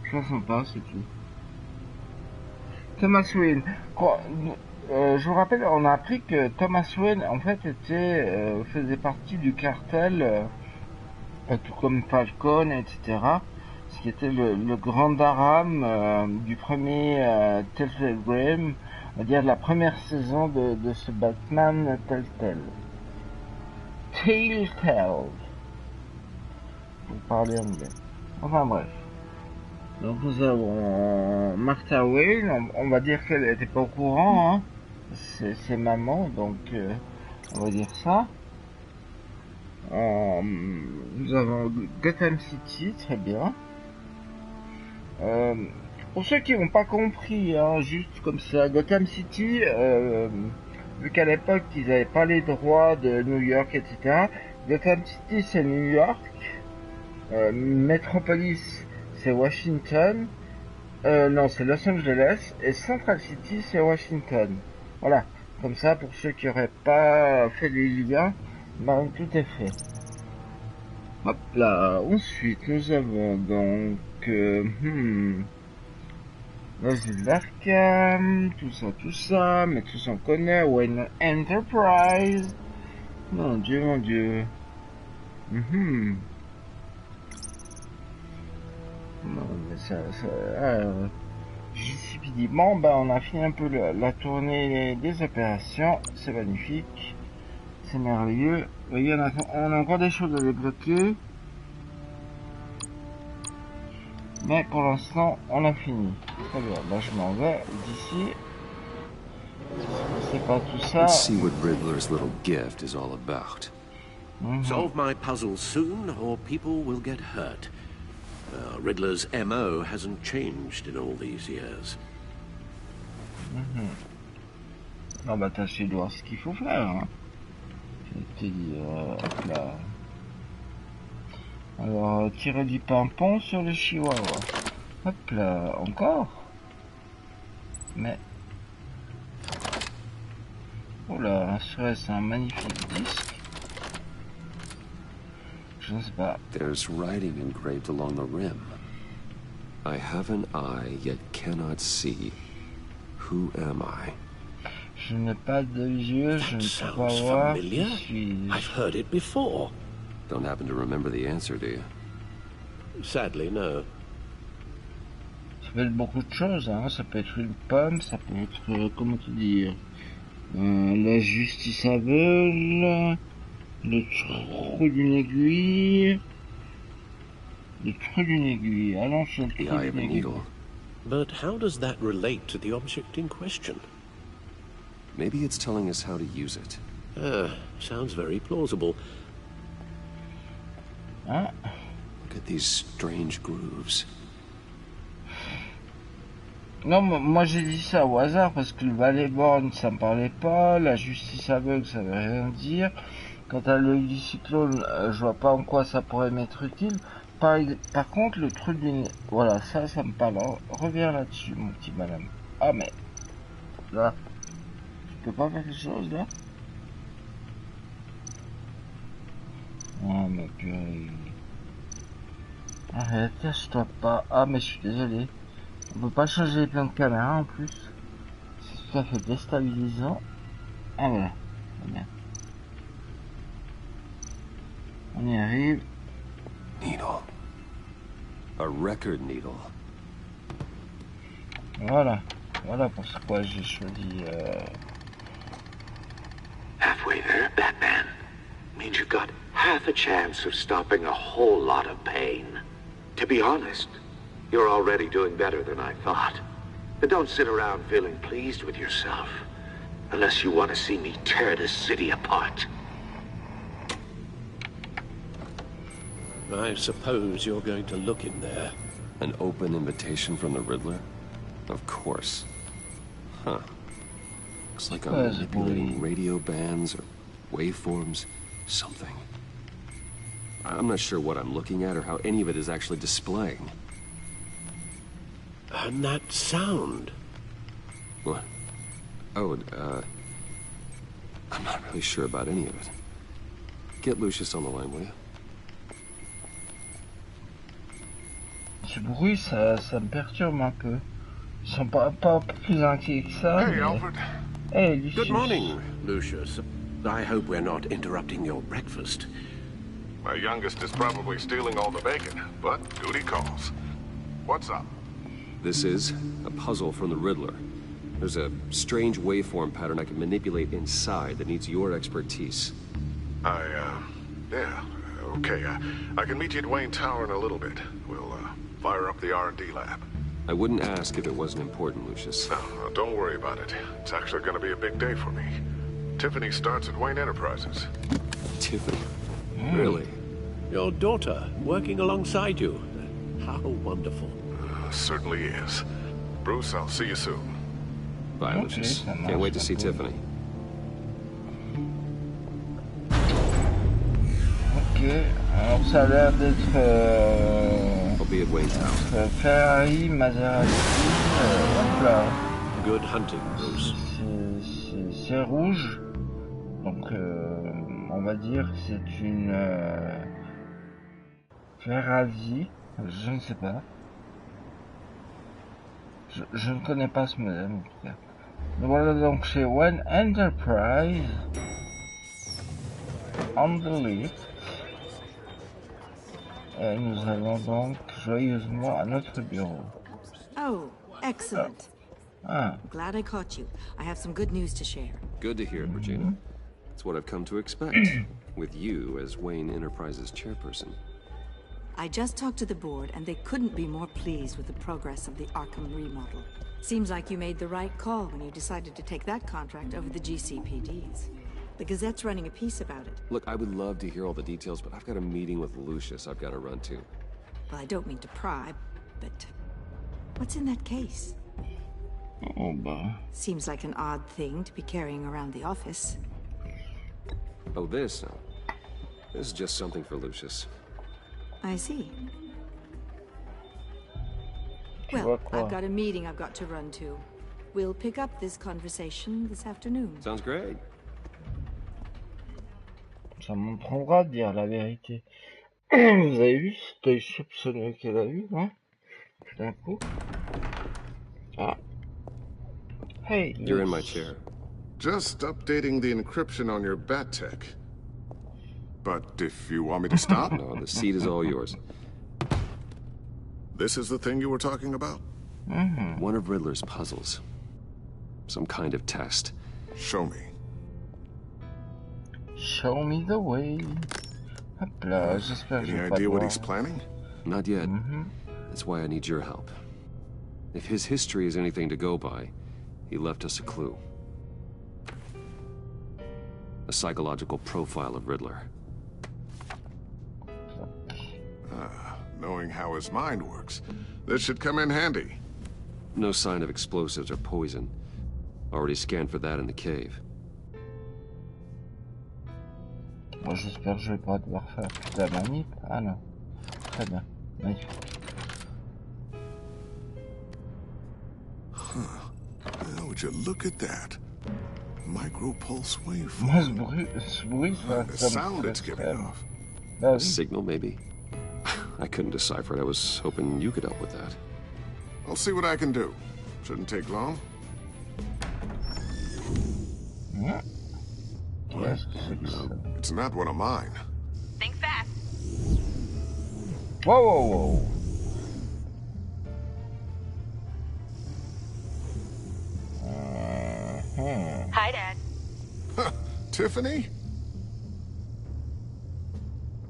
Je la sens pas, c'est tout. Thomas Wayne. Je vous rappelle, on a appris que Thomas Wayne, en fait, faisait partie du cartel, tout comme Falcon, etc. Ce qui était le grand daram du premier Telltale Game, on va dire de la première saison de ce Batman Telltale. Telltale. Pour parler anglais. Enfin bref. Donc nous avons Martha Wayne, on va dire qu'elle n'était pas au courant, hein. C'est maman, donc on va dire ça. Nous avons Gotham City, très bien. Pour ceux qui n'ont pas compris, hein, juste comme ça, Gotham City, vu qu'à l'époque ils n'avaient pas les droits de New York, etc. Gotham City c'est New York, Metropolis c'est Washington, non c'est Los Angeles, et Central City c'est Washington. Voilà, comme ça pour ceux qui n'auraient pas fait les liens, ben, tout est fait. Hop là, ensuite nous avons donc l'asile d'Arkham, tout ça, mais tout ça on connaît, Wayne Enterprise, mon dieu. Non, mais bon, ben on a fini un peu la tournée des opérations, c'est magnifique, c'est merveilleux. Vous voyez, on a encore des choses à débloquer, mais pour l'instant on a fini. Très bien, là je m'en vais d'ici. C'est pas tout ça. Let's see what Riddler's little gift is all about. Solve my puzzle soon, or people will get hurt. Riddler's MO hasn't changed in all these years. Non, bah tâchez de voir ce qu'il faut faire. Hein. Je te dis, hop là. Alors, tirer du pimpon sur le chihuahua. Hop là, encore. Mais... Oh là, serait-ce un magnifique disque? Je ne sais pas. There's writing engraved along the rim. I have an eye, yet cannot see. Who am I? Je n'ai pas de yeux, je ne peux pas voir. I've heard it before. Don't happen to remember the answer, do you? Sadly, no. Ça peut être beaucoup de choses, hein. Ça peut être une pomme, ça peut être, comment te dire, la justice aveugle, le trou d'une aiguille, allons sur le trou d'une aiguille. But how does that relate to the object in question? Maybe it's telling us how to use it. Sounds very plausible. Hein? Look at these strange grooves. Non, moi j'ai dit ça au hasard parce que le valet borgne ça me parlait pas, la justice aveugle ça veut rien dire. Quant à l'œil du cyclone, je vois pas en quoi ça pourrait m'être utile. Par contre, le truc d'une... Voilà, ça me parle. Reviens là-dessus, mon petit madame. Ah, mais... Là. Tu peux pas faire quelque chose, là? Ah, mais purée. Arrête, cache-toi pas. Ah, mais je suis désolé. On peut pas changer les plans de caméra, en plus. C'est tout à fait déstabilisant. Ah, voilà. Bien. On y arrive. Needle. A record needle. Voilà. Voilà pourquoi j'ai choisi... Halfway there, Batman. Means you've got half a chance of stopping a whole lot of pain. To be honest, you're already doing better than I thought. But don't sit around feeling pleased with yourself. Unless you want to see me tear this city apart. I suppose you're going to look in there. An open invitation from the Riddler? Of course. Huh. Looks like I'm manipulating radio bands or waveforms, something. I'm not sure what I'm looking at or how any of it is actually displaying. And that sound. What? Oh, I'm not really sure about any of it. Get Lucius on the line, will you? Ce bruit, ça me perturbe un peu. Ils sont pas plus inquiets que ça. Hey, mais... Alfred. Hey, Lucius. Good morning, Lucius. I hope we're not interrupting your breakfast. My youngest is probably stealing all the bacon, but duty calls. What's up? This is a puzzle from the Riddler. There's a strange waveform pattern I can manipulate inside that needs your expertise. Yeah, okay. I can meet you at Wayne Tower in a little bit. We'll, fire up the R&D lab. I wouldn't ask if it wasn't important, Lucius. No, don't worry about it. It's actually gonna be a big day for me. Tiffany starts at Wayne Enterprises. Tiffany? Really? Your daughter, working alongside you. How wonderful. Certainly is. Bruce, I'll see you soon. Bye, Lucius. Can't wait to see Tiffany. Ok, alors ça a l'air d'être... I'll be at Wayne Tower. Ferrari, Maserati... hop là. Good hunting, Bruce. C'est rouge. Donc, on va dire que c'est une... Ferrari. Je ne sais pas. Je ne connais pas ce modèle en tout cas. Voilà donc chez Wayne Enterprise. On the lift. Et nous allons donc joyeusement à notre bureau. Oh, excellent. Ah. Glad I caught you. I have some good news to share. Good to hear it, Regina. It's what I've come to expect, with you as Wayne Enterprises chairperson. I just talked to the board, and they couldn't be more pleased with the progress of the Arkham remodel. Seems like you made the right call when you decided to take that contract over the GCPD's. The Gazette's running a piece about it. Look, I would love to hear all the details, but I've got a meeting with Lucius I've got to run to. Well, I don't mean to pry, but what's in that case? Oh, bah. Seems like an odd thing to be carrying around the office. Oh, this? No. This is just something for Lucius. I see. Well, I've got a meeting I've got to run to. We'll pick up this conversation this afternoon. Sounds great. Ça m'apprendra de dire la vérité. Vous avez vu cet œil soupçonneux qu'elle a eu, hein? Tout d'un coup. Ah. Hey. You're in my chair. Just updating the encryption on your Bat-Tech. But if you want me to stop... No, the seat is all yours. This is the thing you were talking about? Mm-hmm. One of Riddler's puzzles. Some kind of test. Show me. Show me the way. Hop là, j'espère que je vais pas idea what devoir. he's planning? Not yet. That's why I need your help. If his history is anything to go by, he left us a clue. A psychological profile of Riddler. Knowing how his mind works, this should come in handy. No sign of explosives or poison. Already scanned for that in the cave. Moi j'espère que je vais pas devoir faire toute la manip. Ah non. Très bien. Magnifique. Now, would you look at that? Micro-pulse waveform. Moi ce bruit The sound it's giving off. A signal, maybe? I couldn't decipher it. I was hoping you could help with that. I'll see what I can do. Shouldn't take long. Yeah. Yes, it's not one of mine. Think fast. Whoa, whoa, whoa. Hi, Dad. Tiffany?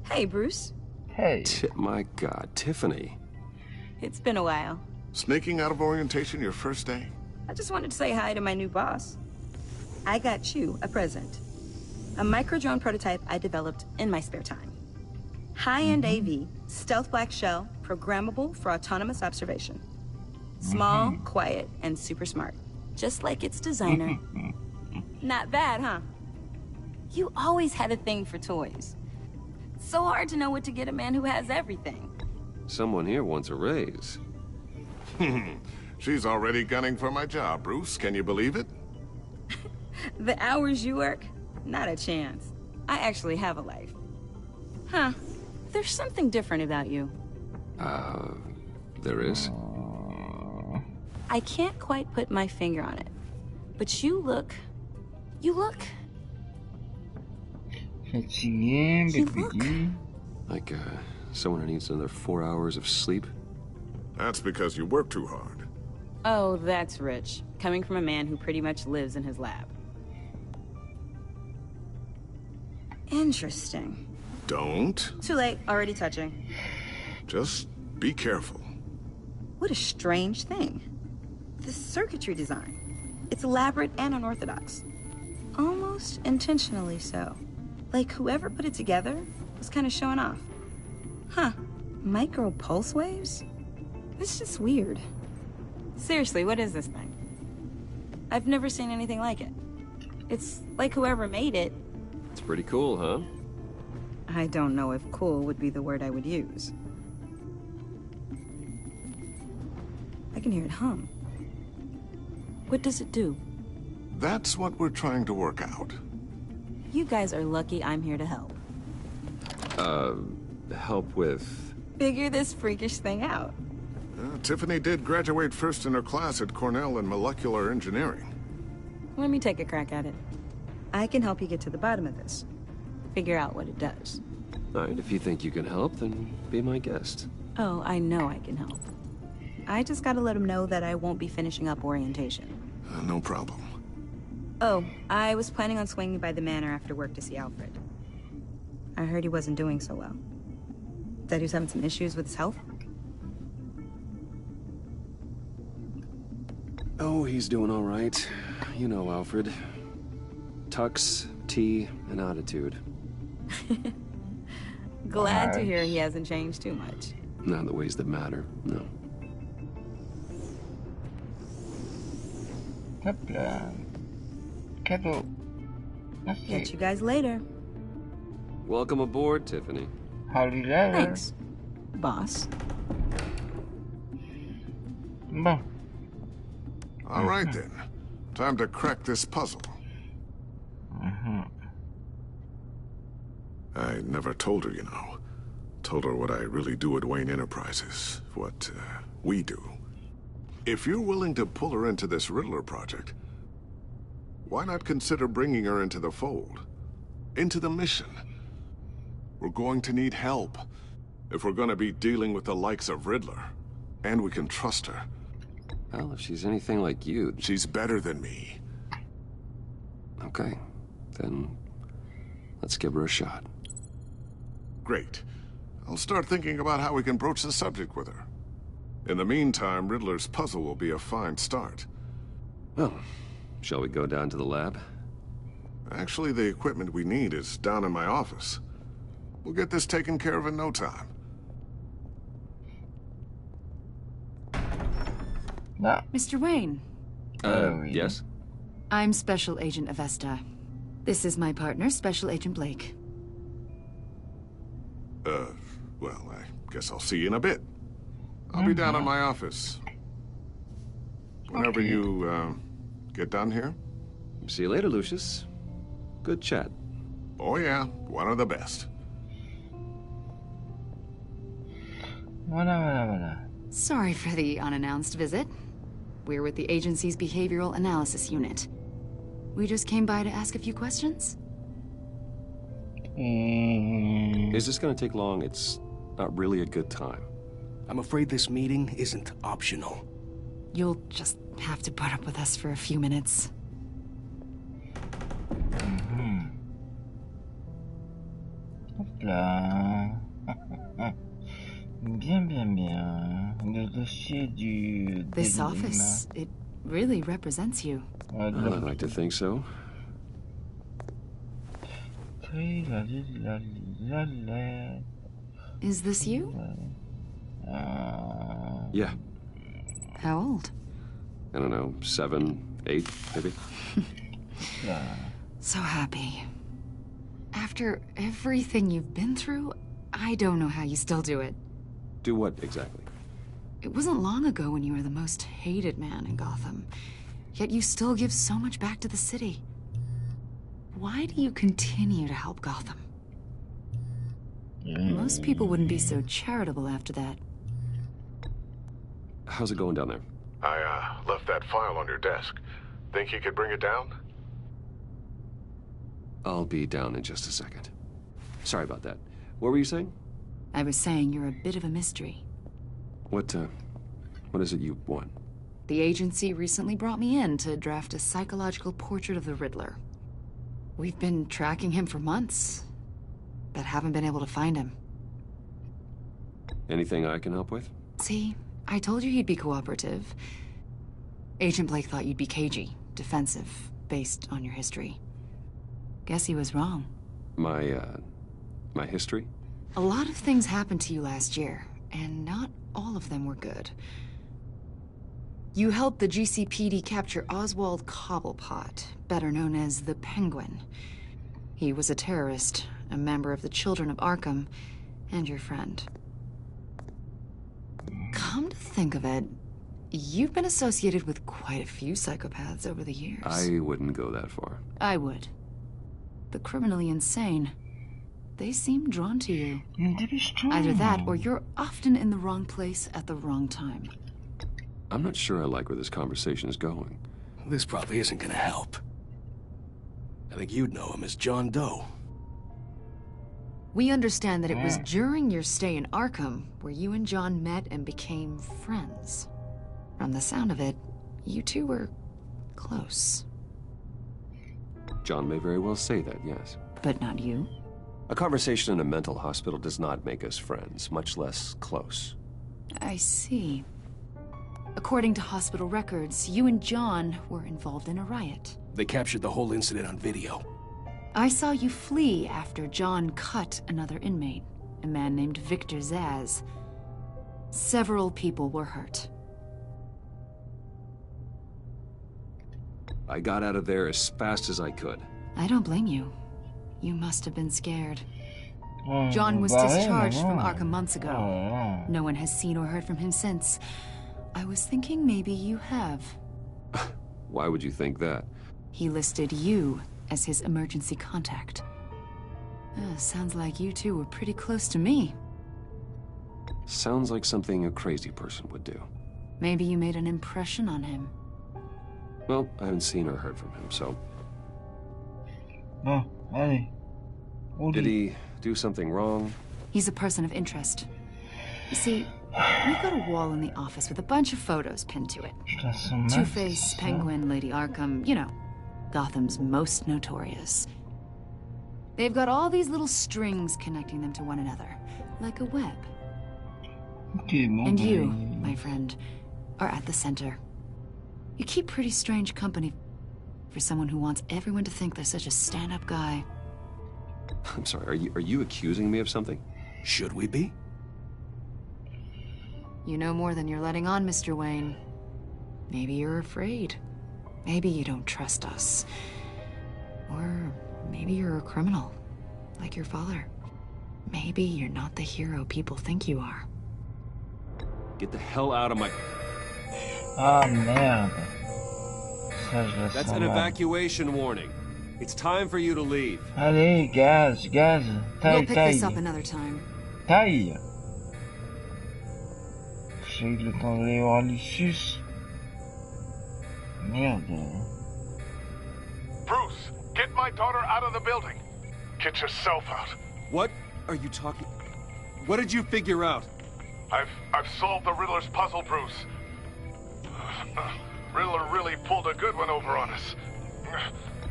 Hey, Bruce. Hey. My God, Tiffany. It's been a while. Sneaking out of orientation your first day? I just wanted to say hi to my new boss. I got you a present. A micro-drone prototype I developed in my spare time. High-end AV, stealth black shell, programmable for autonomous observation. Small, quiet, and super smart. Just like its designer. Not bad, huh? You always had a thing for toys. So hard to know what to get a man who has everything. Someone here wants a raise. She's already gunning for my job, Bruce. Can you believe it? The hours you work? Not a chance. I actually have a life. Huh. There's something different about you. There is? I can't quite put my finger on it. But you look... Like, someone who needs another 4 hours of sleep? That's because you work too hard. Oh, that's rich. Coming from a man who pretty much lives in his lab. Interesting. Don't. Too late. Already touching. Just be careful. What a strange thing. The circuitry design. It's elaborate and unorthodox. Almost intentionally so. Like whoever put it together was kind of showing off. Huh. Micro pulse waves? It's just weird. Seriously, what is this thing? I've never seen anything like it. It's like whoever made it. It's pretty cool, huh? I don't know if cool would be the word I would use. I can hear it hum. What does it do? That's what we're trying to work out. You guys are lucky I'm here to help. Help with... Figure this freakish thing out. Tiffany did graduate first in her class at Cornell in molecular engineering. Let me take a crack at it. I can help you get to the bottom of this. Figure out what it does. All right, if you think you can help, then be my guest. Oh, I know I can help. I just gotta let him know that I won't be finishing up orientation. No problem. Oh, I was planning on swinging by the manor after work to see Alfred. I heard he wasn't doing so well. That he was having some issues with his health? Oh, he's doing all right. You know Alfred. Tux, tea, and attitude. Glad to hear he hasn't changed too much. Not in the ways that matter, no. Cadeau. Merci. Catch you guys later. Welcome aboard, Tiffany. Howdy there. Thanks, boss. Bon. All right then. Time to crack this puzzle. I never told her, you know. Told her what I really do at Wayne Enterprises. What we do. If you're willing to pull her into this Riddler project, why not consider bringing her into the fold? Into the mission? We're going to need help. If we're going to be dealing with the likes of Riddler. And we can trust her. Well, if she's anything like you... She's better than me. Okay. Then let's give her a shot. Great. I'll start thinking about how we can broach the subject with her. In the meantime, Riddler's puzzle will be a fine start. Well, shall we go down to the lab? Actually, the equipment we need is down in my office. We'll get this taken care of in no time. No. Mr. Wayne. Yes? I'm Special Agent Avesta. This is my partner, Special Agent Blake. Well, I guess I'll see you in a bit. I'll be down in my office. Whenever you, get done here. See you later, Lucius. Good chat. Oh yeah, one of the best. Voilà. Sorry for the unannounced visit. We're with the agency's behavioral analysis unit. We just came by to ask a few questions. Is this gonna take long? It's not really a good time. I'm afraid this meeting isn't optional. You'll just have to put up with us for a few minutes. Hop là. Bien. Le dossier du... This office, it really represents you. I'd like to think so. Is this you? Yeah. How old? I don't know, 7, 8, maybe? So happy. After everything you've been through, I don't know how you still do it. Do what, exactly? It wasn't long ago when you were the most hated man in Gotham, yet you still give so much back to the city. Why do you continue to help Gotham? Most people wouldn't be so charitable after that. How's it going down there? I, left that file on your desk. Think you could bring it down? I'll be down in just a second. Sorry about that. What were you saying? I was saying you're a bit of a mystery. What is it you want? The agency recently brought me in to draft a psychological portrait of the Riddler. We've been tracking him for months, but haven't been able to find him. Anything I can help with? See, I told you he'd be cooperative. Agent Blake thought you'd be cagey, defensive, based on your history. Guess he was wrong. My history? A lot of things happened to you last year, and not all of them were good. You helped the GCPD capture Oswald Cobblepot, better known as the Penguin. He was a terrorist, a member of the Children of Arkham, and your friend. Come to think of it, you've been associated with quite a few psychopaths over the years. I wouldn't go that far. I would. The criminally insane. They seem drawn to you. Either that, or you're often in the wrong place at the wrong time. I'm not sure I like where this conversation is going. This probably isn't gonna help. I think you'd know him as John Doe. We understand that it was during your stay in Arkham where you and John met and became friends. From the sound of it, you two were close. John may very well say that, yes. But not you? A conversation in a mental hospital does not make us friends, much less close. I see. According to hospital records, you and John were involved in a riot. They captured the whole incident on video. I saw you flee after John cut another inmate, a man named Victor Zsasz. Several people were hurt. I got out of there as fast as I could. I don't blame you. You must have been scared. John was discharged from Arkham months ago. No one has seen or heard from him since. I was thinking maybe you have. Why would you think that? He listed you as his emergency contact. Sounds like you two were pretty close to me. Sounds like something a crazy person would do. Maybe you made an impression on him. Well, I haven't seen or heard from him, so... Did he do something wrong? He's a person of interest. You see, we've got a wall in the office with a bunch of photos pinned to it. Two-Face, Penguin, Lady Arkham, you know, Gotham's most notorious. They've got all these little strings connecting them to one another, like a web. And you, my friend, are at the center. You keep pretty strange company for someone who wants everyone to think they're such a stand-up guy. I'm sorry, are you accusing me of something? Should we be? You know more than you're letting on, Mr. Wayne. Maybe you're afraid. Maybe you don't trust us. Or maybe you're a criminal, like your father. Maybe you're not the hero people think you are. Get the hell out of my... Ah, merde. Ça, je le That's sens an mal. evacuation warning. It's time for you to leave. Allez, gaz, gaz. We'll Taille, pick this up taille. another time. Taille. J'ai eu le temps d'aller voir Lucius. Merde. Bruce, get my daughter out of the building. Get yourself out. What are you talking... What did you figure out? I've solved the Riddler's puzzle, Bruce. Riddler really pulled a good one over on us.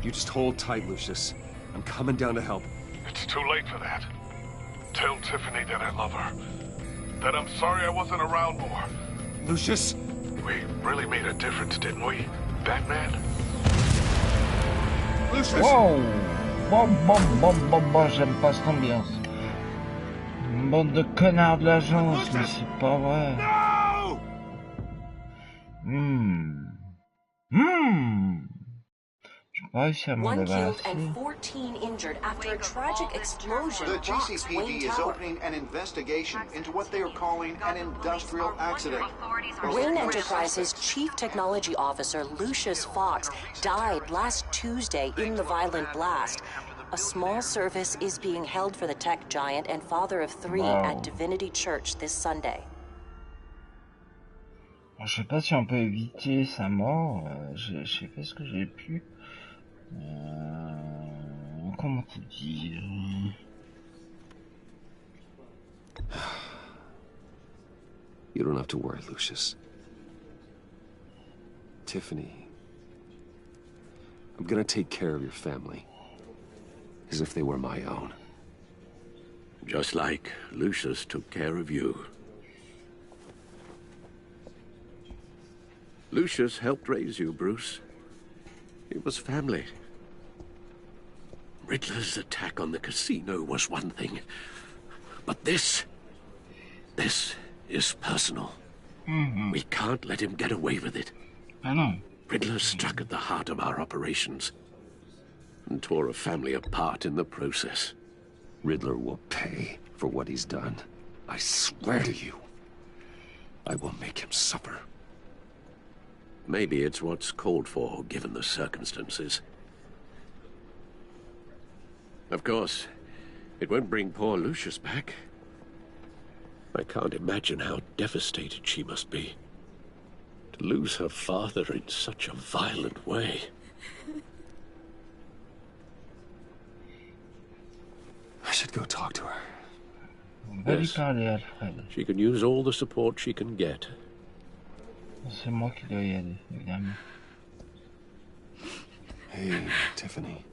You just hold tight, Lucius. I'm coming down to help. It's too late for that. Tell Tiffany that I love her. That I'm sorry I wasn't around more. Lucius! We really made a difference, didn't we, Batman? Lucius! Wow! Bon, j'aime pas cette ambiance. Une bande de connards de l'agence, mais c'est pas vrai. One killed and 14 injured after a tragic explosion. The GCPD is opening an investigation into what they are calling an industrial accident. Wayne Enterprises' Chief Technology Officer Lucius Fox died last Tuesday in the violent blast. A small service is being held for the tech giant and father of 3 at Divinity Church this Sunday. Je sais pas si on peut éviter sa mort. J'ai fait ce que j'ai pu. Comment te dire? You don't have to worry, Lucius. Tiffany, I'm gonna take care of your family as if they were my own. Just like Lucius took care of you. Lucius helped raise you, Bruce. It was family. Riddler's attack on the casino was one thing, but this is personal. We can't let him get away with it. I know. Riddler struck at the heart of our operations and tore a family apart in the process. Riddler will pay for what he's done. I swear to you, I will make him suffer. Maybe it's what's called for, given the circumstances. Of course, it won't bring poor Lucius back. I can't imagine how devastated she must be. To lose her father in such a violent way. I should go talk to her. Yes. She can use all the support she can get. C'est moi qui dois y aller, évidemment. Hey, Tiffany.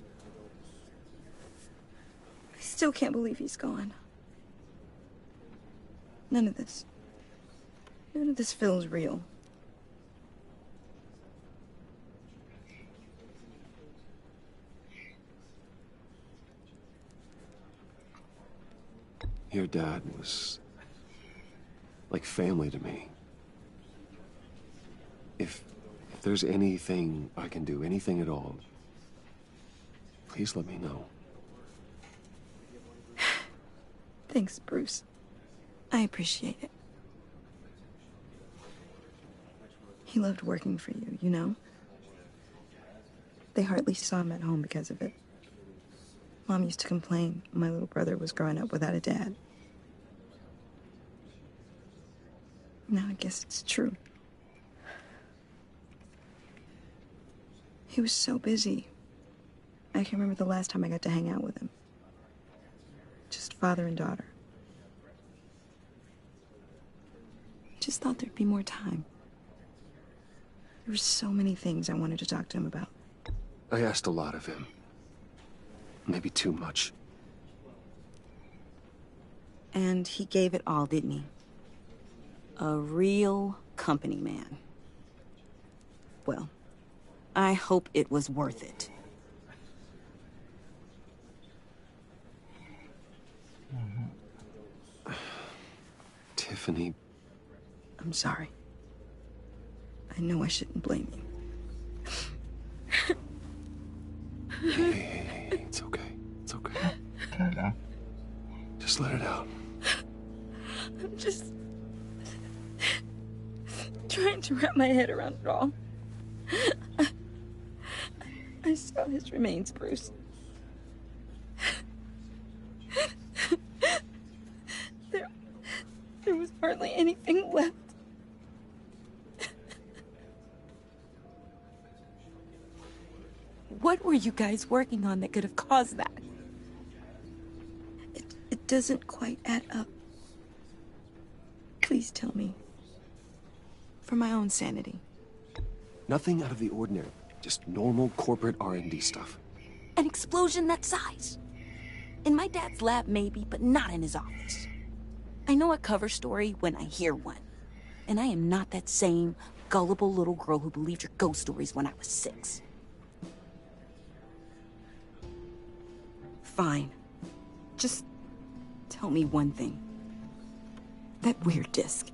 I still can't believe he's gone. None of this feels real. Your dad was like family to me. If there's anything I can do, anything at all, please let me know. Thanks, Bruce. I appreciate it. He loved working for you, you know? They hardly saw him at home because of it. Mom used to complain my little brother was growing up without a dad. Now I guess it's true. He was so busy. I can remember the last time I got to hang out with him. Just father and daughter. Just thought there'd be more time. There were so many things I wanted to talk to him about. I asked a lot of him. Maybe too much. And he gave it all, didn't he? A real company man. Well, I hope it was worth it. Tiffany. I'm sorry. I know I shouldn't blame you. Hey, it's okay. It's okay. Just let it out. I'm just trying to wrap my head around it all. I saw his remains, Bruce. There was hardly anything left. What were you guys working on that could have caused that? It doesn't quite add up. Please tell me. For my own sanity. Nothing out of the ordinary. Just normal corporate R&D stuff. An explosion that size. In my dad's lab, maybe, but not in his office. I know a cover story when I hear one. And I am not that same gullible little girl who believed your ghost stories when I was 6. Fine. Just tell me one thing. That weird disc.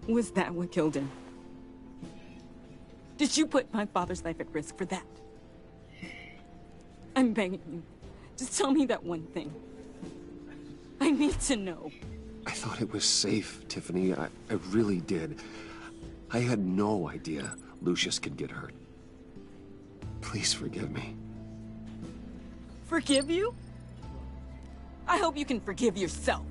Was that what killed him? Did you put my father's life at risk for that? I'm begging you. Just tell me that one thing. I need to know. I thought it was safe, Tiffany. I really did. I had no idea Lucius could get hurt. Please forgive me. Forgive you? I hope you can forgive yourself.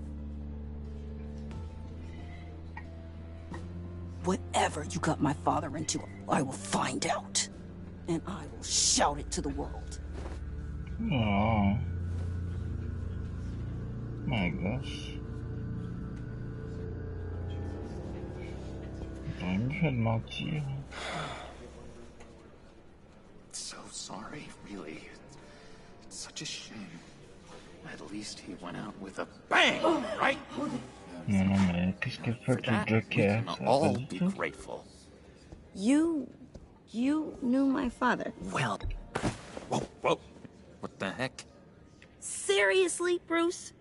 Whatever you got my father into, I will find out. And I will shout it to the world. Oh. My gosh. T'aurais mieux fait de mentir. So sorry, really. It's such a shame. At least he went out with a bang, right? Non, non, mais qu'est-ce qu'elle fait le Joker? We can all be grateful. You knew my father. Well, whoa. What the heck? Seriously, Bruce?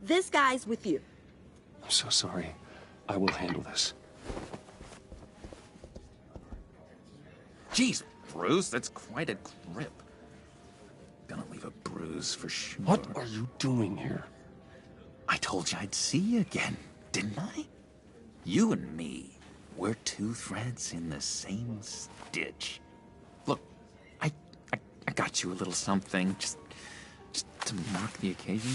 This guy's with you. I'm so sorry. I will handle this. Jeez, Bruce, that's quite a grip. Gonna leave a bruise for sure. What are you doing here? I told you I'd see you again, didn't I? You and me, we're two threads in the same stitch. Look, I got you a little something, just to mark the occasion.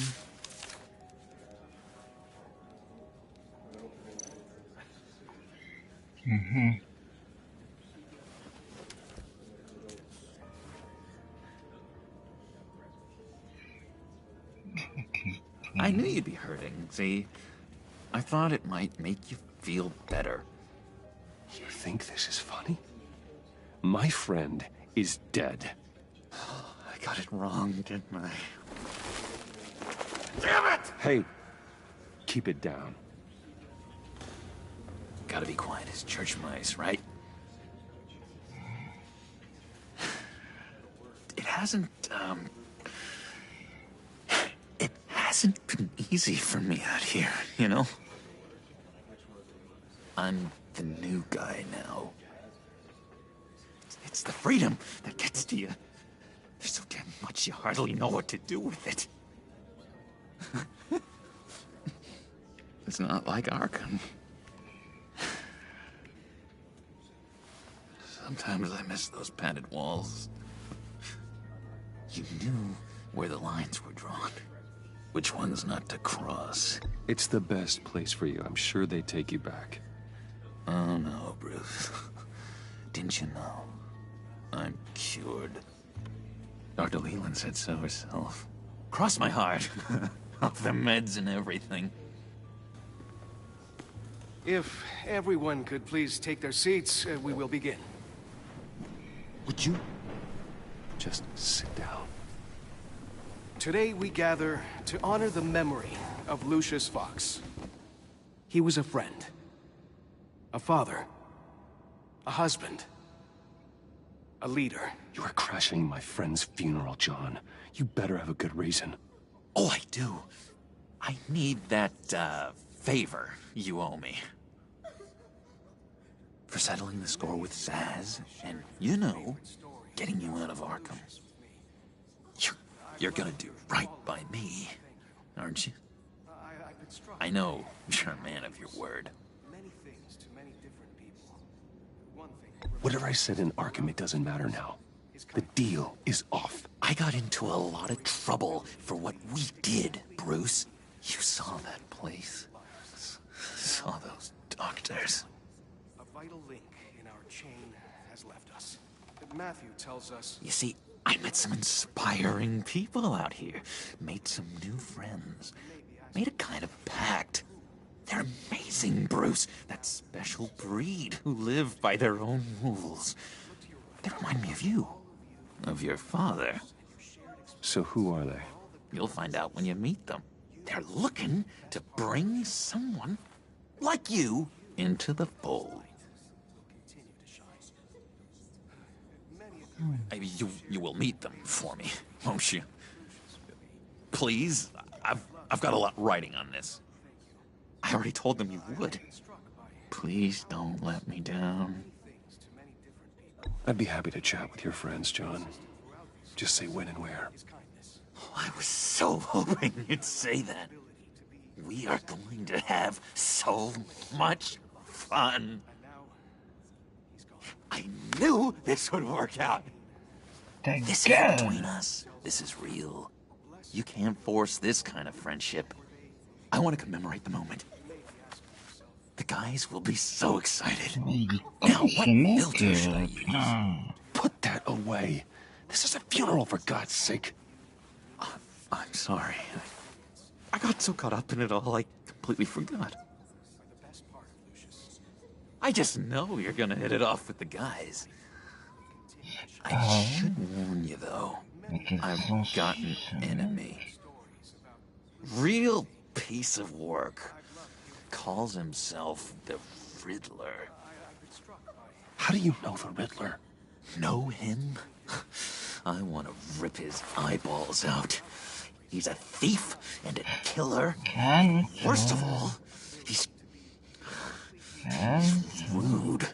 Mm-hmm. I knew you'd be hurting, see? I thought it might make you feel better. You think this is funny? My friend is dead. I got it wrong, didn't I? Damn it! Hey, keep it down. Gotta be quiet as church mice, right? It hasn't been easy for me out here, you know? I'm the new guy now. It's the freedom that gets to you. There's so damn much you hardly know what to do with it. It's not like Arkham. Sometimes I miss those padded walls. You knew where the lines were drawn. Which ones not to cross. It's the best place for you. I'm sure they take you back. Oh no, Bruce. Didn't you know? I'm cured. Dr. Leland said so herself. Cross my heart. Off the meds and everything. If everyone could please take their seats, we will begin. Would you just sit down? Today we gather to honor the memory of Lucius Fox. He was a friend, a father, a husband, a leader. You are crashing my friend's funeral, John. You better have a good reason. Oh, I do. I need that, favor you owe me. For settling the score with Zaz, and, you know, getting you out of Arkham. You're gonna do right by me, aren't you? I know you're a man of your word. Whatever I said in Arkham, it doesn't matter now. The deal is off. I got into a lot of trouble for what we did, Bruce. You saw that place. Saw those doctors. A vital link in our chain has left us. Matthew tells us... You see, I met some inspiring people out here. Made some new friends. Made a kind of pact. They're amazing, Bruce. That special breed who live by their own rules. They remind me of you. Of your father. So who are they? You'll find out when you meet them. They're looking to bring someone like you into the fold. You will meet them for me, won't you? please. I've got a lot riding on this. I already told them you would. Please don't let me down. I'd be happy to chat with your friends, John. Just say when and where. Oh, I was so hoping you'd say that. We are going to have so much fun. I knew this would work out. This is between us. This is real. You can't force this kind of friendship. I want to commemorate the moment. The guys will be so excited. Now, what filter should I use? Put that away. This is a funeral, for God's sake. I'm sorry. I got so caught up in it all, I completely forgot. I just know you're gonna hit it off with the guys. I should warn you, though. I've got an enemy. Real piece of work. Calls himself the Riddler. How do you know the Riddler? Know him? I want to rip his eyeballs out. He's a thief and a killer. Worst of all, he's rude.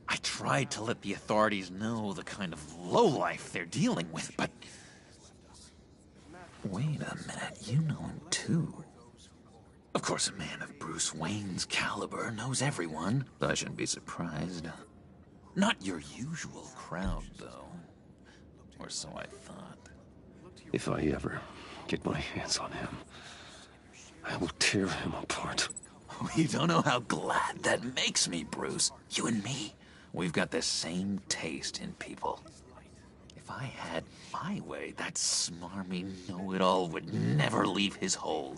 I tried to let the authorities know the kind of lowlife they're dealing with, but... Wait a minute, you know him too. Of course, a man of Bruce Wayne's caliber knows everyone. I shouldn't be surprised. Not your usual crowd, though. Or so I thought. If I ever get my hands on him, I will tear him apart. You don't know how glad that makes me, Bruce. You and me, we've got the same taste in people. If I had my way, that smarmy know-it-all would never leave his hole.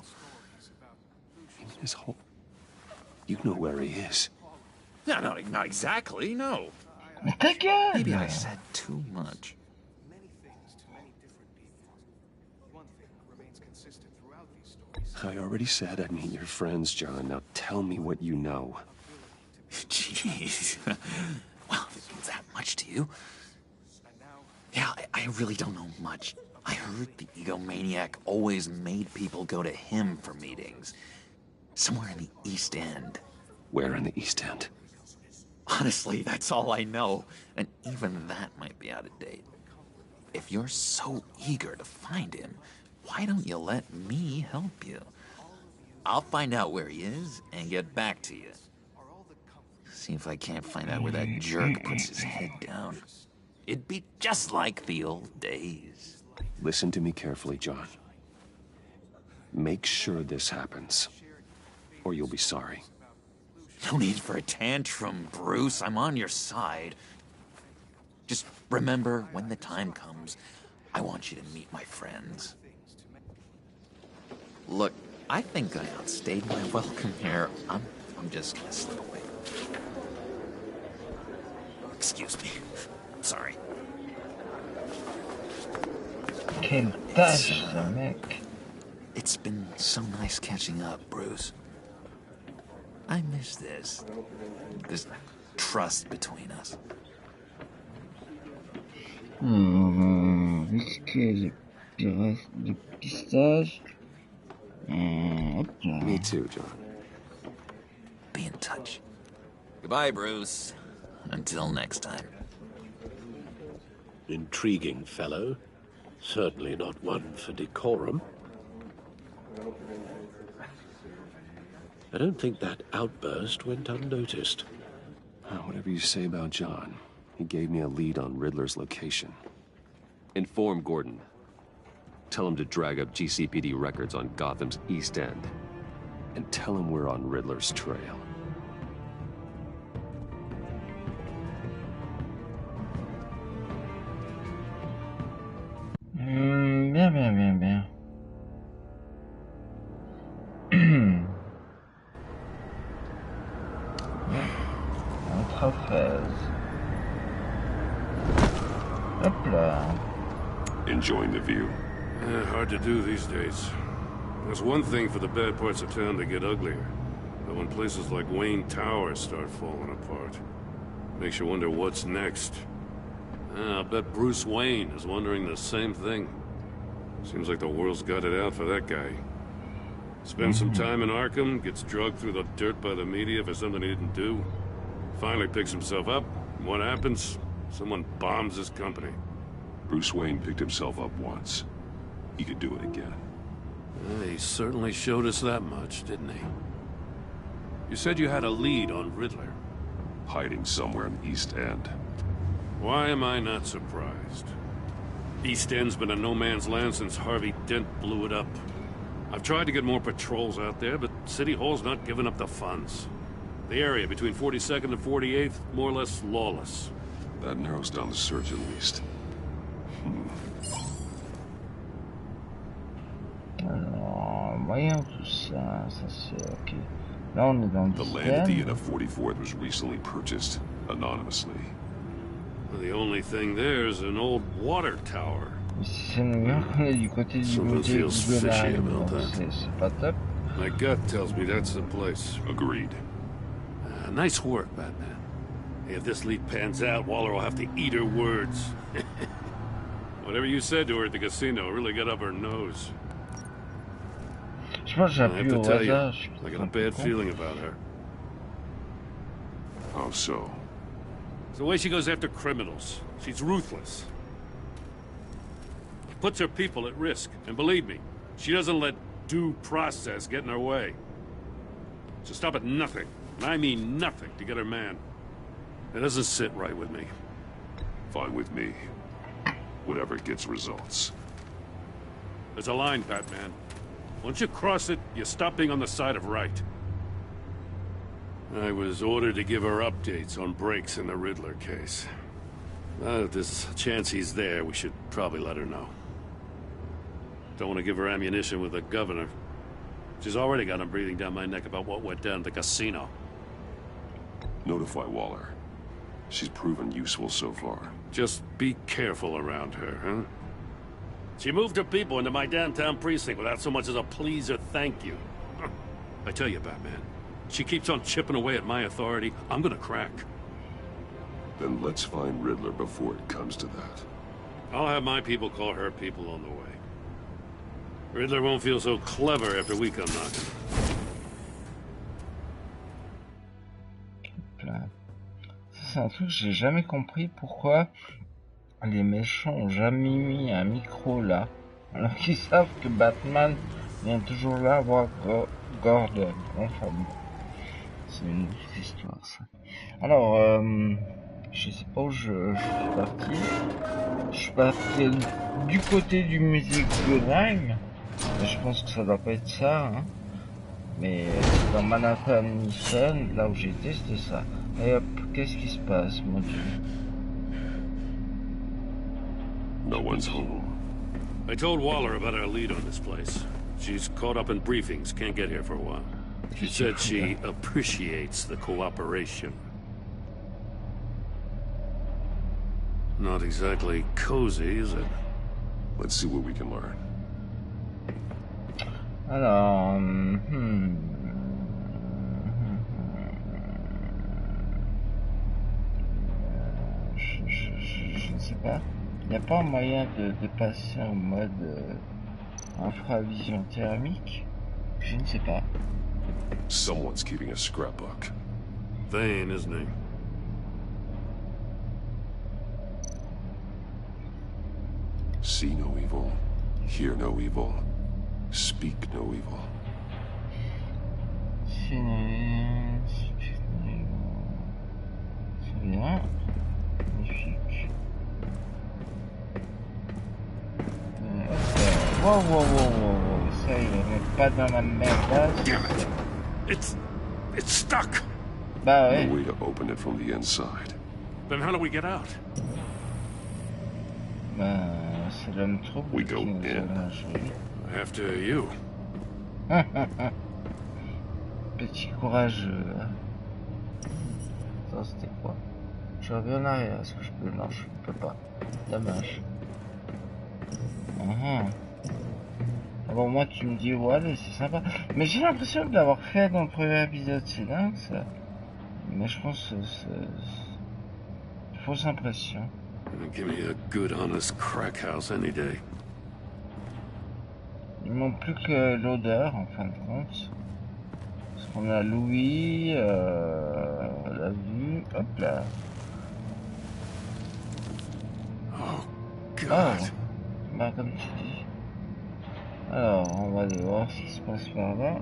His hole? You know where he is. No, not exactly, no. Maybe I said too much. I already said I'd meet your friends, John. Now tell me what you know. Jeez. Well, if it means that much to you. Yeah, I really don't know much. I heard the egomaniac always made people go to him for meetings. Somewhere in the East End. Where in the East End? Honestly, that's all I know. And even that might be out of date. If you're so eager to find him, why don't you let me help you? I'll find out where he is and get back to you. See if I can't find out where that jerk puts his head down. It'd be just like the old days. Listen to me carefully, John. Make sure this happens, or you'll be sorry. No need for a tantrum, Bruce. I'm on your side. Just remember, when the time comes, I want you to meet my friends. Look, I think I outstayed my welcome here. I'm just gonna slip away. Excuse me. I'm sorry. Quelle tâche, ce mec. It's been so nice catching up, Bruce. I miss this trust between us. Risquer le pistage. Me too, John. Be in touch. Goodbye, Bruce. Until next time. Intriguing fellow. Certainly not one for decorum. I don't think that outburst went unnoticed. Whatever you say about John, he gave me a lead on Riddler's location. Inform Gordon. Tell him to drag up GCPD records on Gotham's East End. And tell him we're on Riddler's trail. Bien. Entre fraises. Hop là. Enjoying the view? Hard to do these days. There's one thing for the bad parts of town to get uglier. But when places like Wayne Tower start falling apart, makes you wonder what's next. I bet Bruce Wayne is wondering the same thing. Seems like the world's got it out for that guy. Spends some time in Arkham, gets drugged through the dirt by the media for something he didn't do. Finally picks himself up. What happens? Someone bombs his company. Bruce Wayne picked himself up once. He could do it again. He certainly showed us that much, didn't he? You said you had a lead on Riddler. Hiding somewhere in the East End. Why am I not surprised? East End's been a no-man's land since Harvey Dent blew it up. I've tried to get more patrols out there, but City Hall's not giving up the funds. The area between 42nd and 48th, more or less lawless. That narrows down the search at least. Alors, voyons tout ça, ça c'est ok. Là on est dans le The land at the end of 44th was recently purchased, anonymously. Well, the only thing there is an old water tower. C'est New York, on est du côté du Something musée feels fishy about that. C'est pas top. My gut tells me that's the place. Agreed. Nice work, Batman. If this lead pans out, Waller will have to eat her words. Whatever you said to her at the casino really got up her nose. Je pense que I have to tell you, I got a bad con. feeling about her. How so? It's the way she goes after criminals. She's ruthless. Puts her people at risk. And believe me, she doesn't let due process get in her way. She'll stop at nothing, and I mean nothing, to get her man. It doesn't sit right with me. Fine with me. Whatever gets results. There's a line, Batman. Once you cross it, you stop being on the side of right. I was ordered to give her updates on breaks in the Riddler case. If there's a chance he's there, we should probably let her know. Don't want to give her ammunition with the governor. She's already got him breathing down my neck about what went down at the casino. Notify Waller. She's proven useful so far. Just be careful around her, huh? She moved her people into my downtown precinct without so much as a please or thank you. I tell you, Batman, she keeps on chipping away at my authority, I'm gonna crack. Then let's find Riddler before it comes to that. I'll have my people call her people on the way. Riddler won't feel so clever after we come knocking. C'est un truc que j'ai jamais compris pourquoi les méchants ont jamais mis un micro là, alors qu'ils savent que Batman vient toujours là voir Gordon. Enfin bon, c'est une autre histoire ça. Alors, je sais pas où je suis parti. Je suis parti du côté du musée Guggenheim. Je pense que ça doit pas être ça, hein. Mais dans Manhattan Mission, là où j'étais, c'était ça. Et hop, qu'est-ce qui se passe, mon Dieu? No one's home. I told Waller about our lead on this place. She's caught up in briefings, can't get here for a while. She said she appreciates the cooperation. Not exactly cozy, is it? Let's see what we can learn. Alors, je ne sais pas. Il n'y a pas un moyen de passer en mode infravision thermique? Je ne sais pas. Someone's keeping a scrapbook. Thane, isn't he? See no evil, hear no evil, speak no evil. C'est bien. Magnifique. Wow. Ça, il n'est pas dans la merde. Damn it! It's stuck! Bah ouais. No way to open it from the inside. Then how do we get out? Bah, c'est l'homme trouble. We go in. After you. Petit courageux. Ça, c'était quoi? Je reviens en arrière. Est-ce que je peux? Non, je ne peux pas. Dommage. Alors moi tu me dis ouais c'est sympa, mais j'ai l'impression de l'avoir fait dans le premier épisode, c'est dingue ça. Mais je pense que c'est une fausse impression. Give me a good honest crack house any day. Il manque plus que l'odeur en fin de compte. Parce qu'on a Louis, on l'a vu, hop là. Oh, God. Oh, bah comme tu dis. Alors, on va aller voir ce qui se passe par là.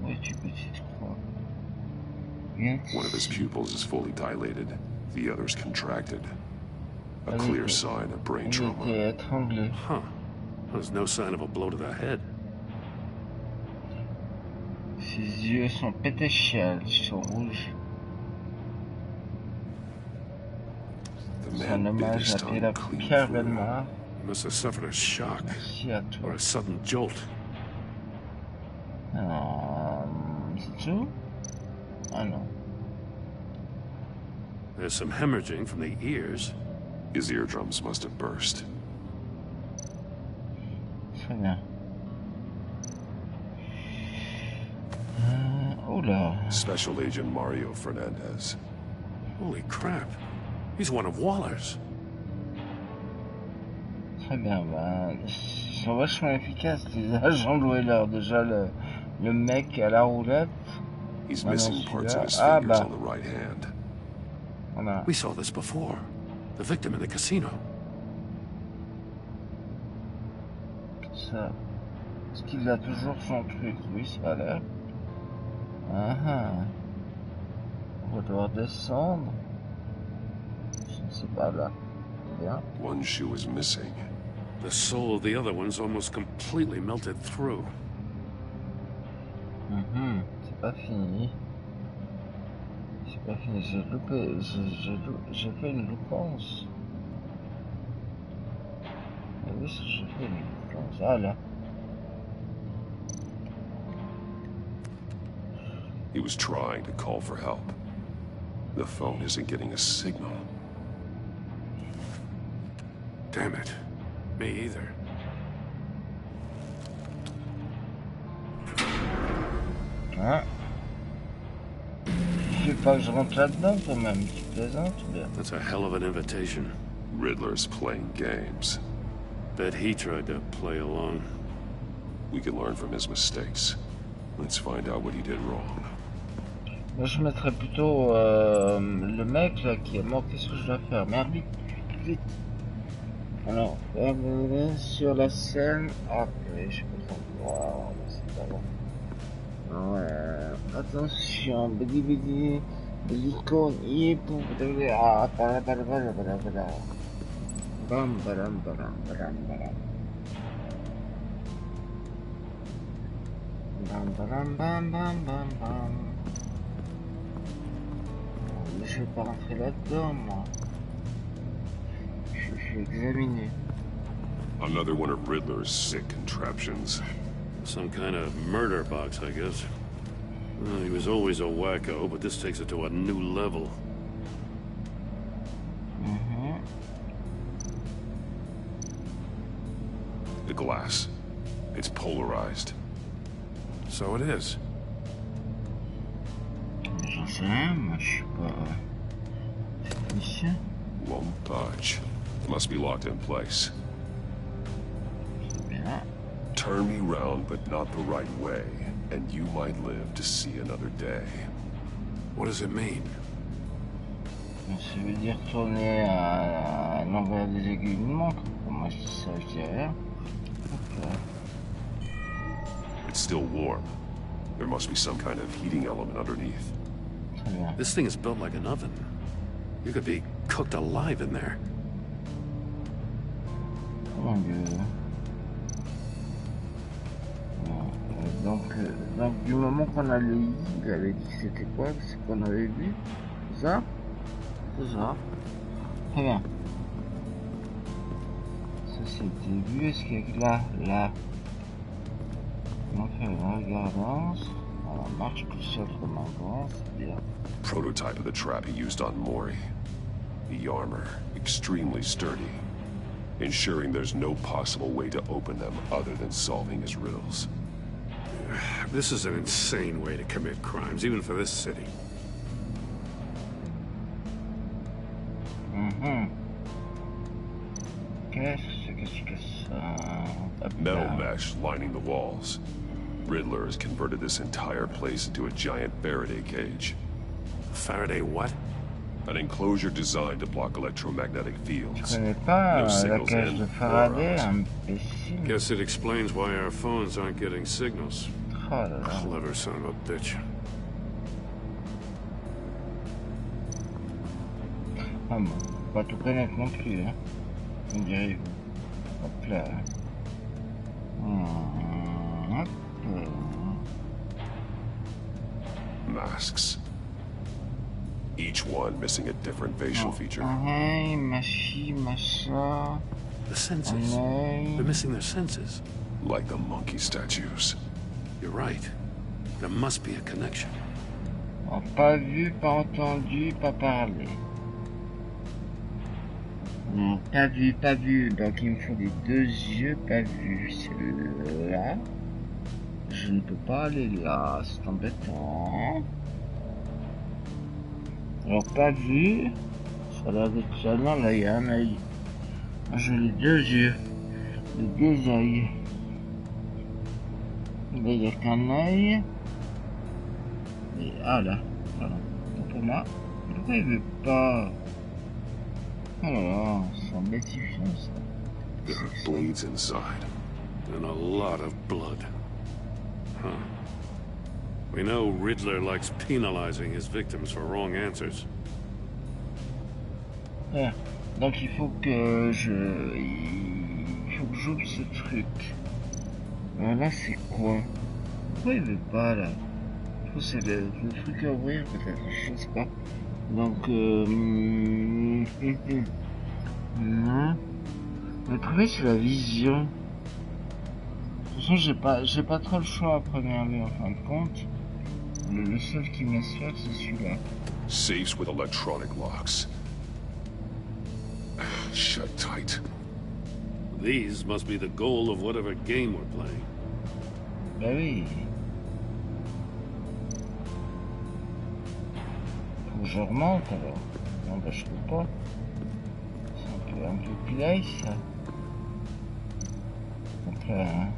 Où es-tu, petite croix? One of his pupils is fully dilated. The other's contracted. A clear sign of brain trauma. Étranglé. Huh. There's no sign of a blow to the head. Ses yeux sont pétéchiales, ils sont rouges. C'est un hommage à Pierre Bellemare. He must have suffered a shock. Or a sudden jolt. C'est tout? Ah non. There's some hemorrhaging from the ears. His eardrums must have burst. Très bien. Oh là. Special Agent Mario Fernandez. Holy crap. He's one of Waller's. Très bien, ben, ils sont vachement efficaces, les agents de Weller. Déjà, le mec à la roulette. He's missing parts of his fingers on the right hand. Voilà. We saw this before. The victim in the casino. Ça. Est-ce qu'il a toujours son truc? Oui, ça a l'air. On va devoir descendre. Je ne sais pas là. Bien. One shoe is missing. The sole of the other one's almost completely melted through. C'est pas fini. C'est pas fini. J'ai loupé. J'ai fait une loupance. Oui, j'ai fait une loupance. Ah là. He was trying to call for help. The phone isn't getting a signal. Damn it. Me either. Ah. Je sais pas que je rentre là-dedans quand même. Tu plaisantes ou bien? That's a hell of an invitation. Riddler's playing games. Bet he tried to play along. We can learn from his mistakes. Let's find out what he did wrong. Moi je mettrais plutôt le mec là qui est mort. Qu'est-ce que je dois faire? Merde, vite, vite. Alors, sur la scène. Ah, oui, je peux comprendre. C'est pas bon. Ouais, attention, bidi bidi, l'icône y est pour. Ah, bam, bam, bam, bam, bam, bam, bam, bam, bam, bam. Je vais pas rentrer là-dedans, moi. Je vais examiner. Another one of Riddler's sick contraptions. Some kind of murder box, I guess. Well, he was always a wacko, but this takes it to a new level. The glass. It's polarized. So it is. J'en sais rien, moi je suis pas technicien. Won't budge. Must be locked in place. Bien. Turn me round, but not the right way, and you might live to see another day. What does it mean? Ça veut dire tourner à l'envers des aiguilles de montre. Pour moi je dis ça, je dis rien. It's still warm. There must be some kind of heating element underneath. This thing is built like an oven. You could be cooked alive in there. Oh mon Dieu. Donc du moment qu'on a le i, il avait dit que c'était quoi? C'est qu'on avait vu? Ça? C'est ça. Très bien. Ça c'était vu. Est-ce qu'il y a là? On fait une regardance. On marche tout seul comme un grand, c'est bien. Prototype of the trap he used on Mori. The armor, extremely sturdy, ensuring there's no possible way to open them other than solving his riddles. This is an insane way to commit crimes, even for this city. Qu'est-ce que ça? Metal mesh lining the walls. Riddler has converted this entire place into a giant Faraday cage. Faraday what? An enclosure designed to block electromagnetic fields. Je connais pas No la signals cage in de or Faraday, out. imbécile. Guess it explains why our phones aren't getting signals. Oh là là. Clever son of a bitch. Ah bon, pas tout connaître non plus, hein. On dirait vous. Hop là. Hop. Masks. Each one missing a different facial feature. Hey, machi, macha. The senses. They're missing their senses. Like the monkey statues. You're right. There must be a connection. Oh, pas vu, pas entendu, pas parlé. Non, pas vu, pas vu. Donc il me faut les deux yeux, pas vu. C'est là. Je ne peux pas aller là, c'est embêtant. Alors pas vu. Ça a l'air d'être ça. Non, là il y a un œil. J'ai les deux yeux. Les deux œils. Là il n'y a qu'un œil. Et ah là. Voilà. Donc pour moi. Pourquoi il veut pas? Oh là là, c'est embêtifiant ça. There are blades inside. And a lot of blood. Huh. We know Riddler likes penalizing his victims for wrong answers. Ouais. Donc il faut que j'ouvre ce truc. Alors là c'est quoi? Pourquoi il veut pas là? Je trouve que c'est le truc à ouvrir peut-être, je sais pas. Donc non. Le premier c'est la vision. De toute façon j'ai pas trop le choix à première vue en fin de compte. Le seul qui me sert c'est celui-là. Safes with electronic locks. Shut tight. These must be the goal of whatever game we're playing. Bah oui. Faut que je remonte alors. Non bah je peux pas. C'est un peu play ça. Donc là, hein.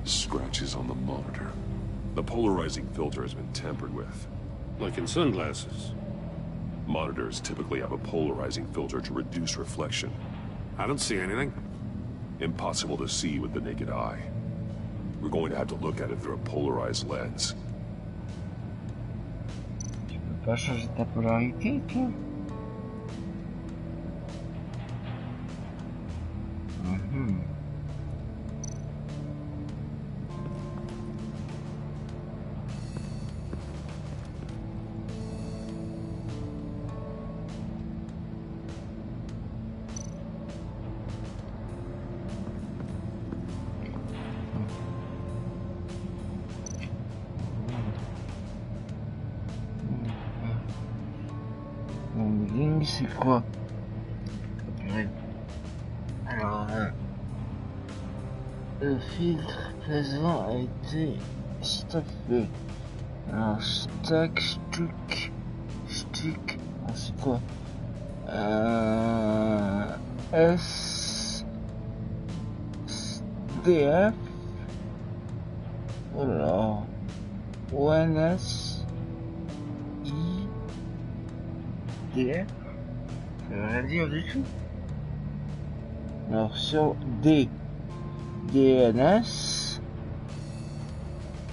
Scratches on the monitor. The polarizing filter has been tampered with. Like in sunglasses. Monitors typically have a polarizing filter to reduce reflection. I don't see anything. Impossible to see with the naked eye. We're going to have to look at it through a polarized lens. Tu peux pas changer ta polarité, toi? C'est quoi? Alors, le filtre présent a été stoppé. Alors, stick, c'est quoi? SDF. Oh là là. ONS IDF. Ça veut rien dire du tout. Alors sur DNS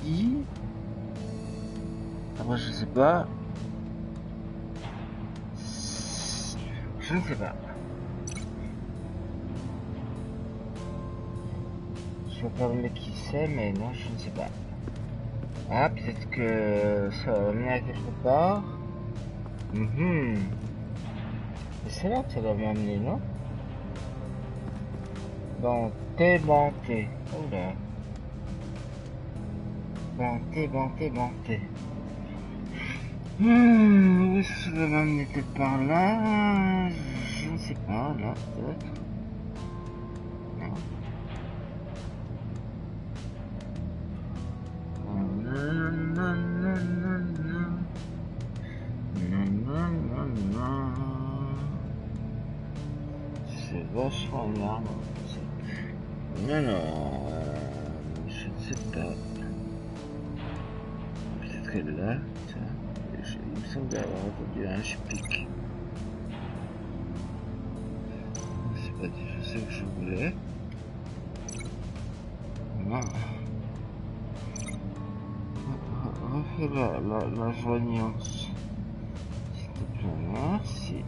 I. Après je sais pas. Je ne sais pas. Je vais pas le mec qui sait, mais non, je ne sais pas. Ah, peut-être que ça va m'amener à quelque part. Et c'est là que ça doit m'amener, non? Banté. Oh là. Banté. Où est-ce que ça doit m'amener? Peut-être par là? Je ne sais pas, là, peut-être. Non. vachement énorme. Non, non, je ne sais pas. Peut-être qu'elle là, tiens. Il me semble avoir entendu un HPIC. C'est pas du tout ça que je voulais. Non. Refais la joignance. S'il te plaît, merci.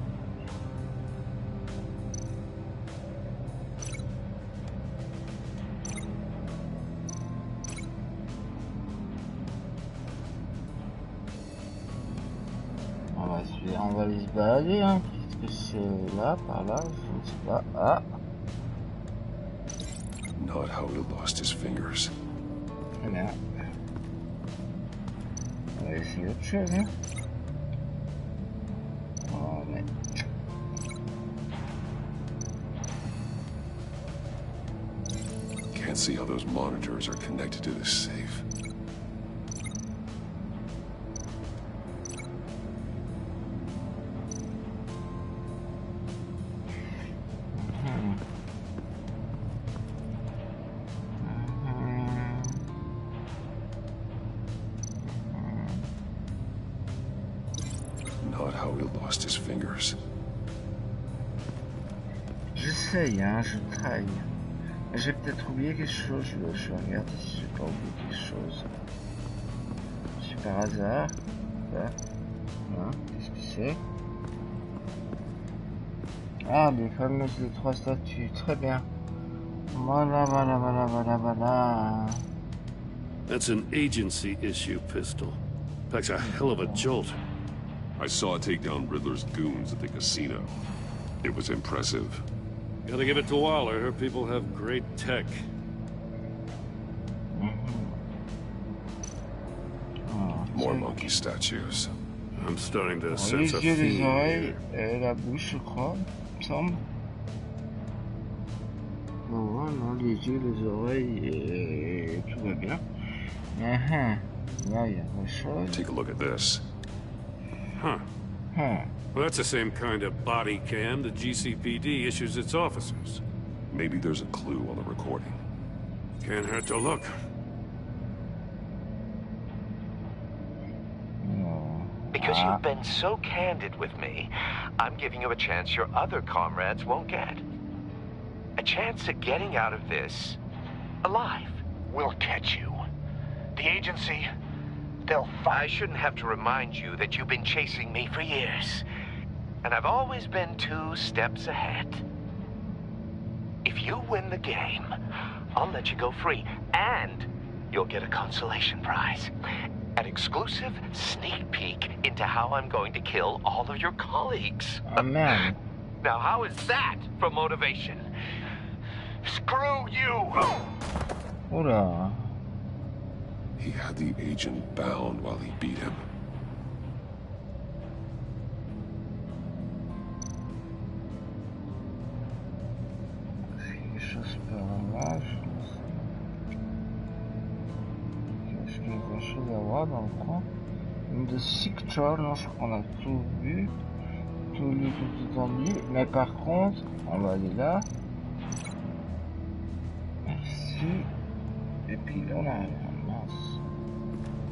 On va aller se balader, hein. Qu'est-ce que c'est là, par là, je ne sais pas. Ah. Not how he lost his fingers. Très bien. On va essayer autre chose, hein. Oh, mais... Can't see how those monitors are connected to this safe. Not how he lost his fingers. J'essaye, hein, je travaille. J'ai peut-être oublié quelque chose, je vais regarder si j'ai pas oublié quelque chose. Si par hasard. Là. Hein, qu'est-ce que c'est? Ah, les fameuses les 3 statues, très bien. Voilà. That's an agency issue pistol. Packs a hell of a jolt. I saw it take down Riddler's goons at the casino. It was impressive. Gotta give it to Waller. Her people have great tech. More monkey statues. I'm starting to Les sense a yeux, les theme oreilles here. et la bouche, je crois, il me semble. Oh, non, les yeux, les oreilles et tout va bien. Là, il y a autre chose. Take a look at this. Huh. Well, that's the same kind of body cam the GCPD issues its officers. Maybe there's a clue on the recording. Can't hurt to look. Because you've been so candid with me, I'm giving you a chance your other comrades won't get. A chance at getting out of this alive. We'll catch you. The agency, they'll find... I shouldn't have to remind you that you've been chasing me for years. And I've always been 2 steps ahead. If you win the game, I'll let you go free. And you'll get a consolation prize. An exclusive sneak peek into how I'm going to kill all of your colleagues. Oh, man. Now, how is that for motivation? Screw you! Oula. He had the agent bound while he beat him. Quelque chose par là, je pense. Est-ce qu'il y a quelque chose à voir dans le coin? Une de Sictor, non, je crois qu'on a tout vu. Tout lu, tout entendu. Mais par contre, on va aller là. Merci. Et puis là, on a rien. Mince.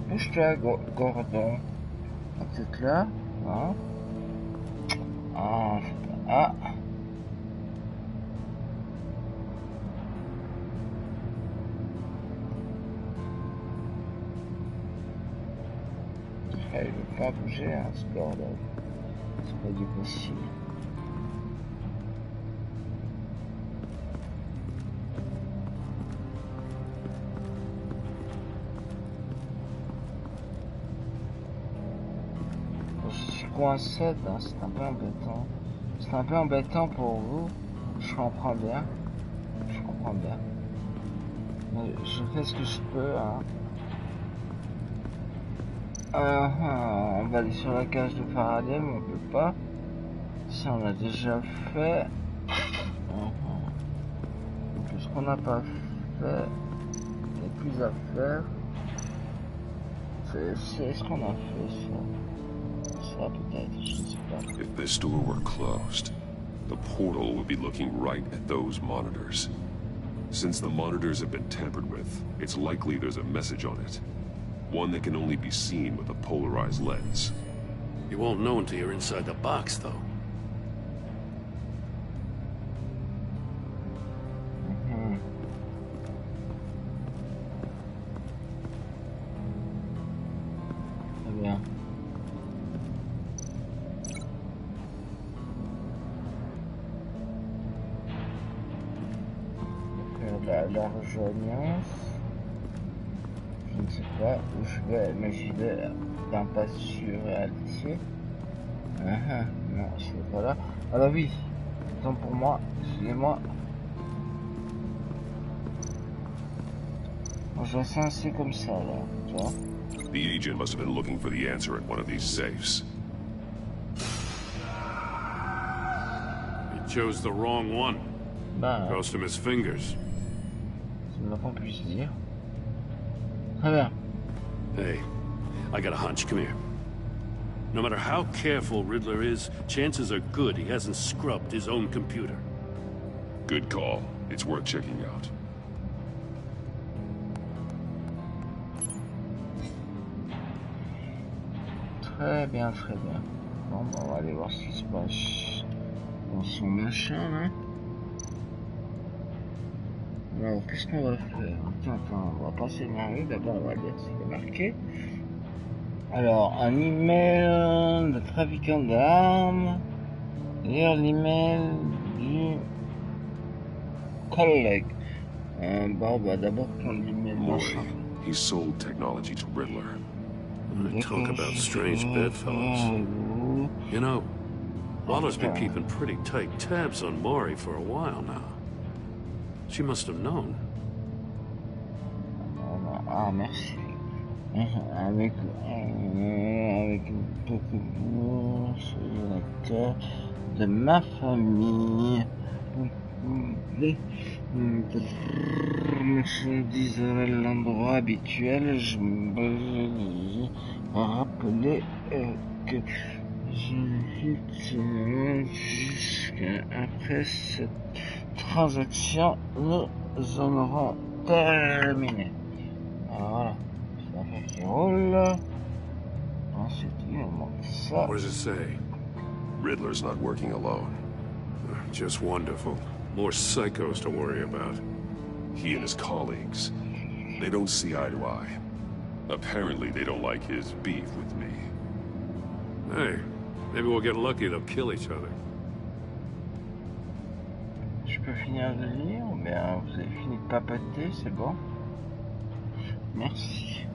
Bouge-toi, Gordon. Peut-être là. Hein? Ah, ah. Il veut pas bouger, hein, ce Gordon. C'est pas du possible. Je suis coincé, hein, c'est un peu embêtant. C'est un peu embêtant pour vous. Je comprends bien. Je comprends bien. Mais je fais ce que je peux, hein. On va aller sur la cage de Faraday, mais on peut pas. Si on l'a déjà fait. Ce qu'on n'a pas fait, il y a plus à faire. C'est ce qu'on a fait, ça. Ça peut-être, je sais pas. If this door were closed, The portal would be looking right at those monitors. Since the monitors have been tampered with, it's likely there's a message on it. One that can only be seen with a polarized lens. You won't know until you're inside the box, though. Très bien. La rejoignance. Je ne sais pas où je vais, mais j'y vais d'un pas sûr et altier. Non, je suis pas là. Ah bah oui, tant pour moi, excusez-moi. Je vais s'inscrire comme ça là, tu vois. The agent must have been looking for the answer in one of these safes. He chose the wrong one. Cost him his fingers. C'est le moins qu'on puisse dire. Très bien. Hey, I got a hunch. Come here. No matter how careful Riddler is, chances are good he hasn't scrubbed his own computer. Good call. It's worth checking out. Très bien, très bien. Bon, bah, on va aller voir ce qui se passe dans son machin, là. Alors, qu'est-ce qu'on va faire? Attends, on va pas s'énerver. D'abord, on va lire ce qui est marqué. Alors, un email de trafiquant d'armes. Lire l'email du collègue. Bon, bah, d'abord, prendre l'email machin. He sold technology to Riddler. Talk about strange bedfellows. You know, Waller's been keeping pretty tight tabs on Maury for a while now. She must have known. Ah, merci. Avec un peu de ma famille. Marchandises à l'endroit habituel, je me rappelais que jusqu'après cette transaction, nous en aurons terminé. Alors voilà, c'est l'affaire qui roule. Ensuite, il manque ça. What does it say? Riddler's not working alone. Just wonderful. More psychos to worry about. He and his colleagues, they don't see eye to eye. Apparently, they don't like his beef with me. Hey, maybe we'll get lucky they'll kill each other. Je peux finir de lire, mais vous avez fini de papoter, c'est bon. Merci.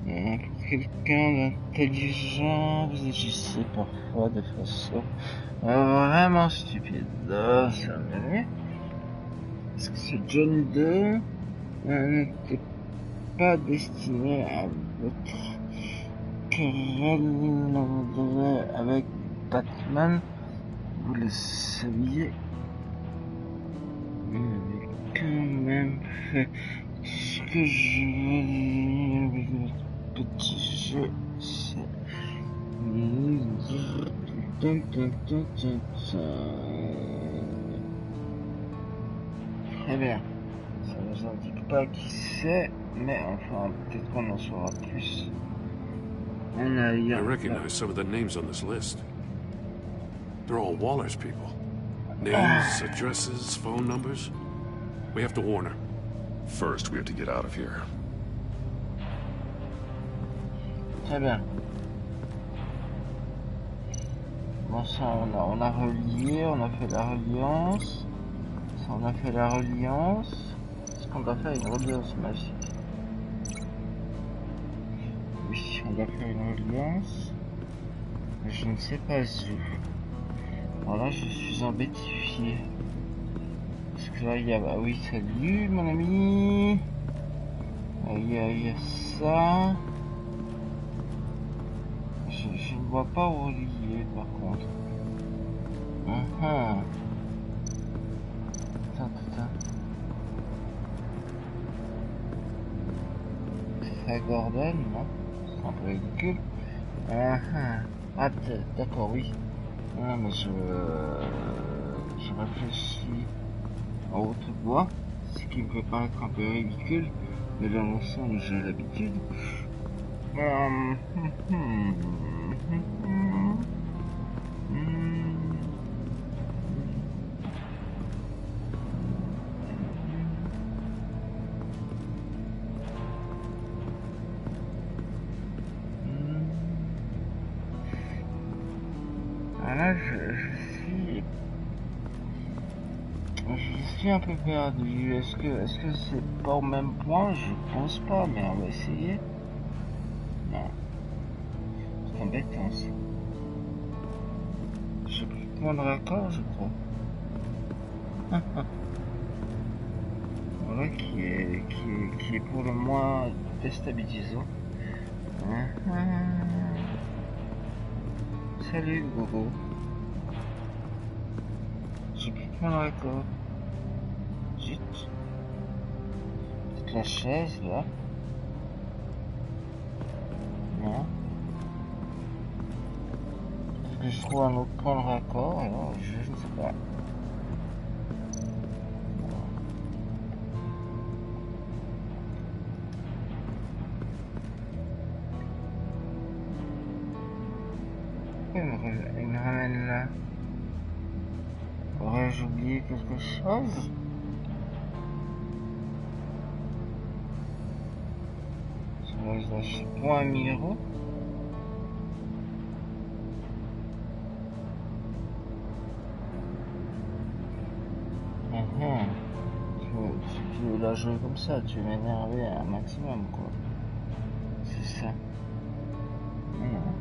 Pour quelqu'un d'intelligent, vous agissez parfois de façon vraiment stupide. Ça me... Est-ce que ce John Doe n'était pas destiné à votre querelle avec Batman? Vous le saviez? Il avait quand même fait ce que je veux avec notre petit jeu. Très bien. Ça nous indique pas qui c'est, mais enfin, peut-être qu'on en saura plus. On a I recognize some of the names on this list. They're all Waller's people. Names, addresses, phone numbers. We have to warn her. First, we have to get out of here. Très bien. Bon, ça, on a relié, on a fait la reliance. Ça, on a fait la reliance. Est-ce qu'on doit faire une reliance magique? Oui, on doit faire une reliance. Mais je ne sais pas où. Alors là, je suis embêtifié. Parce que là, il y a... Bah oui, salut, mon ami. Il y a ça. Je ne vois pas où relier, par contre. Attends. Ça Gordon, non? C'est un peu ridicule. Ah, d'accord, oui. Non, mais je réfléchis à autre voie, ce qui me peut paraître un peu ridicule, mais dans l'ensemble j'ai l'habitude. Là, je suis un peu perdu. Est-ce que c'est pas au même point? Je pense pas, mais on va essayer. Non. C'est embêtant ça. J'ai plus de point de raccord, je crois. Voilà qui est pour le moins déstabilisant. Salut Gogo. J'ai plus de point de raccord. Zut. Peut-être la chaise là. Non. Peut-être que je trouve un autre point de raccord, alors je ne sais pas. Il me ramène là. Aurais-je oublié quelque chose? Je suis point à 1000 €. Tu veux la jouer comme ça, tu veux m'énerver un maximum quoi. C'est ça. Non.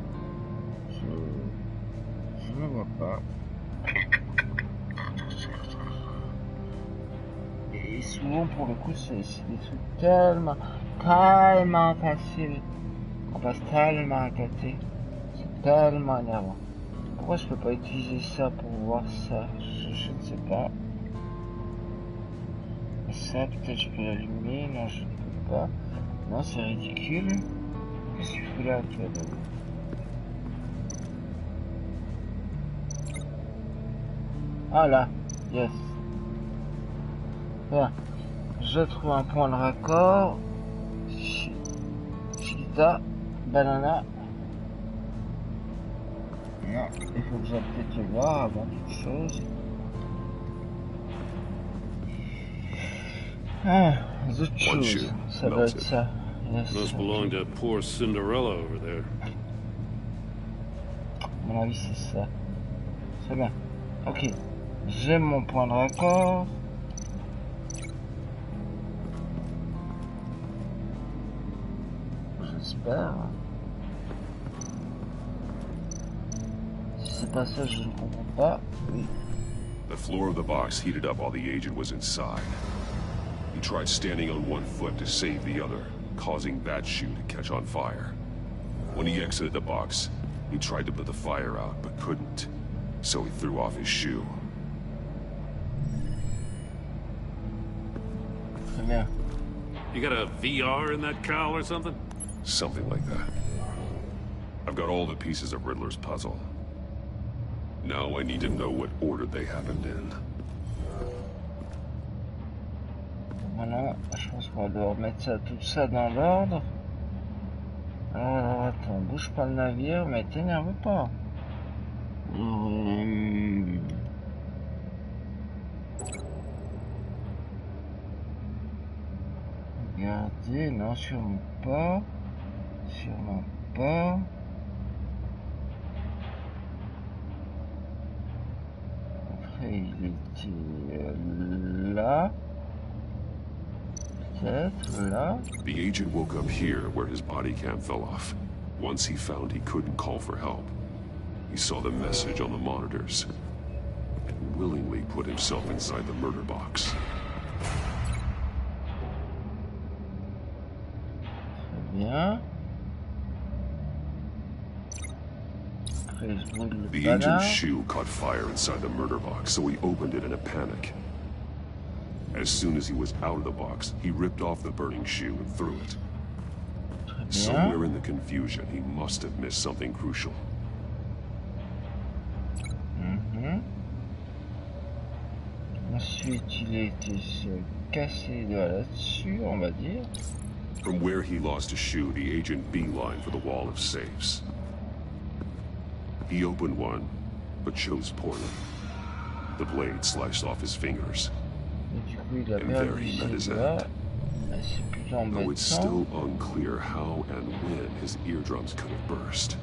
Je ne vois pas. Et souvent pour le coup c'est des trucs tellement faciles. On passe tellement à côté. C'est tellement énervant. Pourquoi je peux pas utiliser ça pour voir ça? Je ne sais pas. Et ça peut-être je peux l'allumer. Non je ne peux pas. Non c'est ridicule. Qu'est-ce que tu fais là toi? Ah là, yes. Bien. Je trouve un point de raccord. Chita, banana. Non, il faut que j'aille peut-être le voir avant toute chose. Ah, the shoes. Ça doit être ça. Yes, must belong to poor Cinderella over there. À mon avis, c'est ça. C'est bien. Ok. J'ai mon point de raccord. J'espère. Si c'est pas ça, je ne comprends pas. Oui. The floor of the box heated up while the agent was inside. He tried standing on one foot to save the other, causing that shoe to catch on fire. When he exited the box, he tried to put the fire out, but couldn't. So he threw off his shoe. Yeah. You got a VR in that cowl or something? Something like that. I've got all the pieces of Riddler's puzzle. Now I need to know what order they happened in. Voilà, je pense qu'on doit remettre tout ça dans l'ordre. Alors attends, bouge pas le navire, mais t'énerve pas. Regardez, non, sûrement pas. Sûrement pas. Après, il était là. Peut-être là. The agent woke up here where his body cam fell off. Once he found he couldn't call for help, he saw the message on the monitors and willingly put himself inside the murder box. Bien. The agent's shoe caught fire inside the murder box, so he opened it in a panic. As soon as he was out of the box, he ripped off the burning shoe and threw it. Somewhere in the confusion, he must have missed something crucial. Ensuite, il a été se casser les doigts là-dessus, on va dire. From where he lost a shoe, the agent beelined for the wall of safes. He opened one, but chose poorly. The blade sliced off his fingers. Et du coup, il a And there perdu he met his ses doigts. end. C'est plutôt Though it's embêtant. still unclear how and when his eardrums could have burst.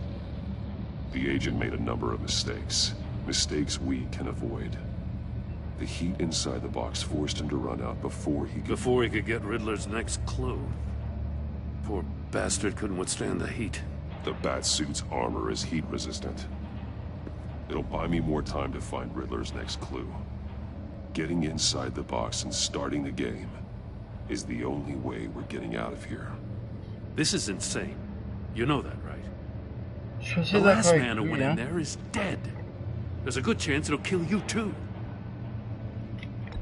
The agent made a number of mistakes. Mistakes we can avoid. The heat inside the box forced him to run out before he could get Riddler's next clue. Poor bastard couldn't withstand the heat. The Batsuit's armor is heat resistant. It'll buy me more time to find Riddler's next clue. Getting inside the box and starting the game is the only way we're getting out of here. This is insane. You know that, right? Je suis assez The last d'accord man who avec went lui, in hein. there is dead. There's a good chance it'll kill you too.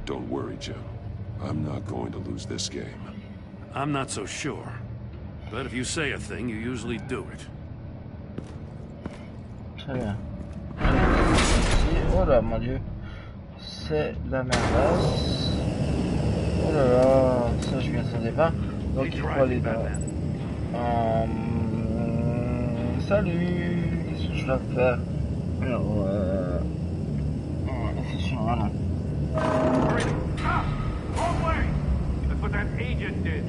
Don't worry, Jim. I'm not going to lose this game. I'm not so sure. But if you say a thing, you usually do it. Très bien. Ici. Oh là, mon dieu. C'est la merdasse. Oh là là, ça je m'y attendais pas. Donc il faut aller dans... Salut. Qu'est-ce que je dois faire? Alors, c'est sur voilà. Wrong way! That's what that agent did.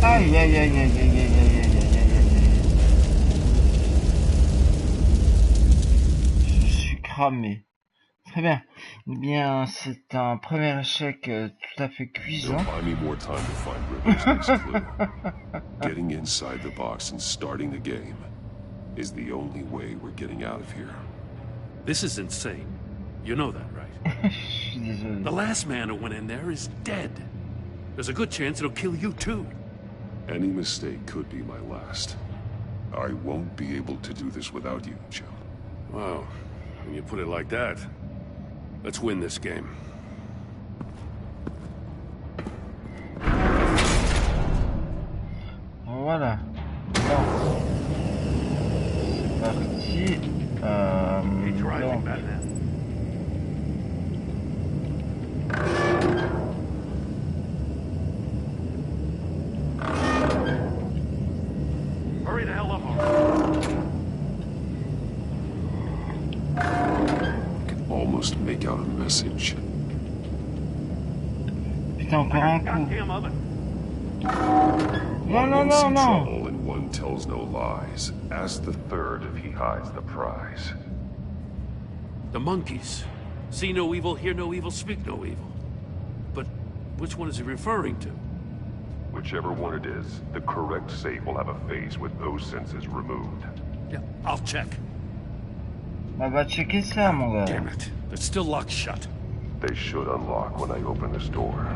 Aïe aïe aïe aïe aïe aïe aïe aïe aïe aïe aïe. Je suis cramé. Très bien. Eh bien, c'est un premier échec tout à fait cuisant. It'll buy me more time to find Riddler's next clue. Getting inside the box and starting the game is the only way we're getting out of here. This is insane. You know that, right? Je suis désolé. The last man who went in there is dead. There's a good chance it'll kill you too. Any mistake could be my last. I won't be able to do this without you, Jim. Wow. When you put it like that, let's win this game. Voilà. Bon. C'est parti. Donc. Hurry the hell up. I can almost make out a message. Putain, encore un coup. One non, won't non, see non. trouble and one tells no lies. Ask the third if he hides the prize. The monkeys. See no evil, hear no evil, speak no evil. But which one is he referring to? Whichever one it is, the correct safe will have a face with those senses removed. Yeah, I'll check. On va checker ça, mon gars. Damn it. They're still locked shut. They should unlock when I open this door.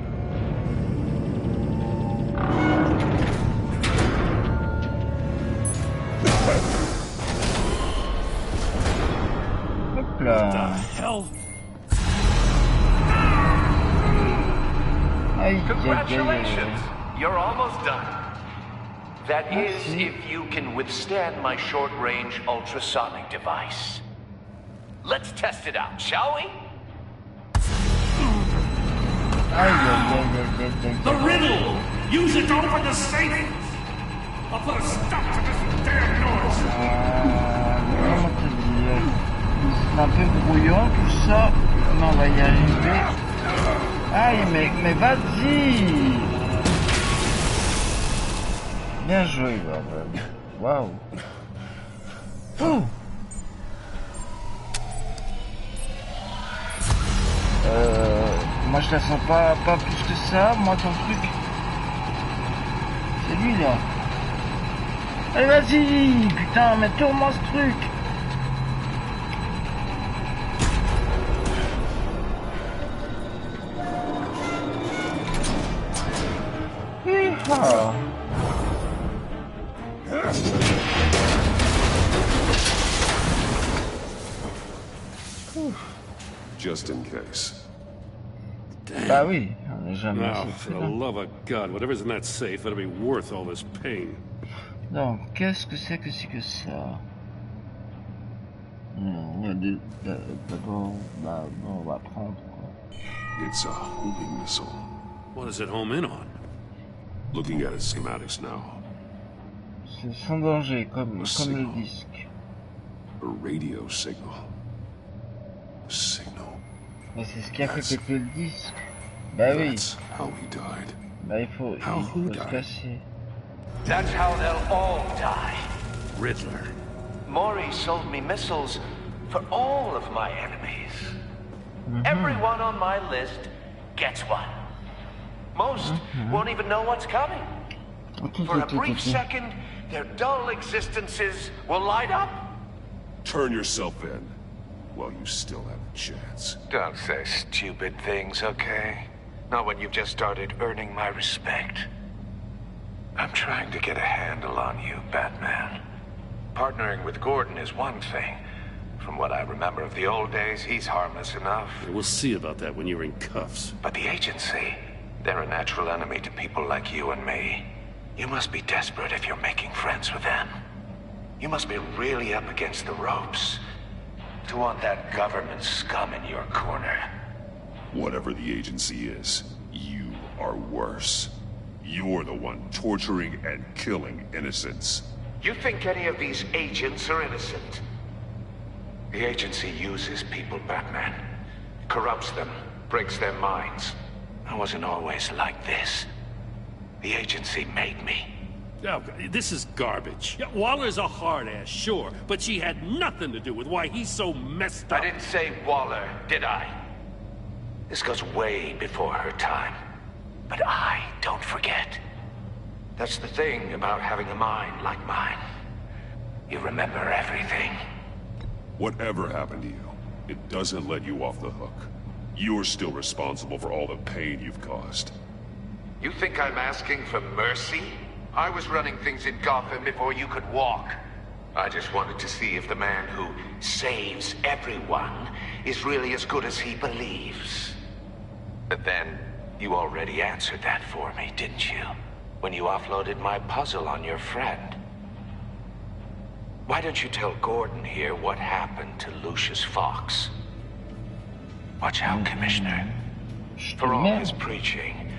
Hop là. What the hell? Aïe, Congratulations! You're almost done. That is, if you can withstand my short-range ultrasonic device. Let's test it out, shall we? The riddle! Use it to open the safe! I'll put a stop to this damn noise! Comment te dire? C'est un peu brouillon tout ça, mais on va y arriver. Aïe, mais vas-y! Bien joué, bordel. Waouh! Ouh! Moi je la sens pas plus que ça, moi ton truc. C'est lui là. Allez vas-y, putain, mais tourne-moi ce truc. Hi-ha. Just in case. Bah oui, on est jamais Now, assez for the prudent. love of God, whatever's in that safe better be worth all this pain. Donc, qu'est-ce que c'est que ça? D'abord, on va prendre quoi. It's a homing missile. What does it home in on? Looking at its schematics now. C'est sans danger, comme le disque. A radio signal. A signal. Mais c'est ce qui a fait péter le disque. Bah oui. That's how he died. Bah il faut se casser. That's how they'll all die. Riddler. Maury sold me missiles for all of my enemies. Everyone on my list gets one. Most won't even know what's coming. For a brief second, their dull existences will light up. Turn yourself in while you still have a chance. Don't say stupid things, okay? Not when you've just started earning my respect. I'm trying to get a handle on you, Batman. Partnering with Gordon is one thing. From what I remember of the old days, he's harmless enough. We'll see about that when you're in cuffs. But the agency, they're a natural enemy to people like you and me. You must be desperate if you're making friends with them. You must be really up against the ropes to want that government scum in your corner. Whatever the agency is, you are worse. You're the one torturing and killing innocents. You think any of these agents are innocent? The agency uses people, Batman. Corrupts them, breaks their minds. I wasn't always like this. The agency made me. Oh, this is garbage. Yeah, Waller's a hard-ass, sure, but she had nothing to do with why he's so messed up. I didn't say Waller, did I? This goes way before her time. But I don't forget. That's the thing about having a mind like mine. You remember everything. Whatever happened to you, it doesn't let you off the hook. You're still responsible for all the pain you've caused. You think I'm asking for mercy? I was running things in Gotham before you could walk. I just wanted to see if the man who saves everyone is really as good as he believes. But then, you already answered that for me, didn't you? When you offloaded my puzzle on your friend. Why don't you tell Gordon here what happened to Lucius Fox? Watch out, Commissioner. For all his preaching,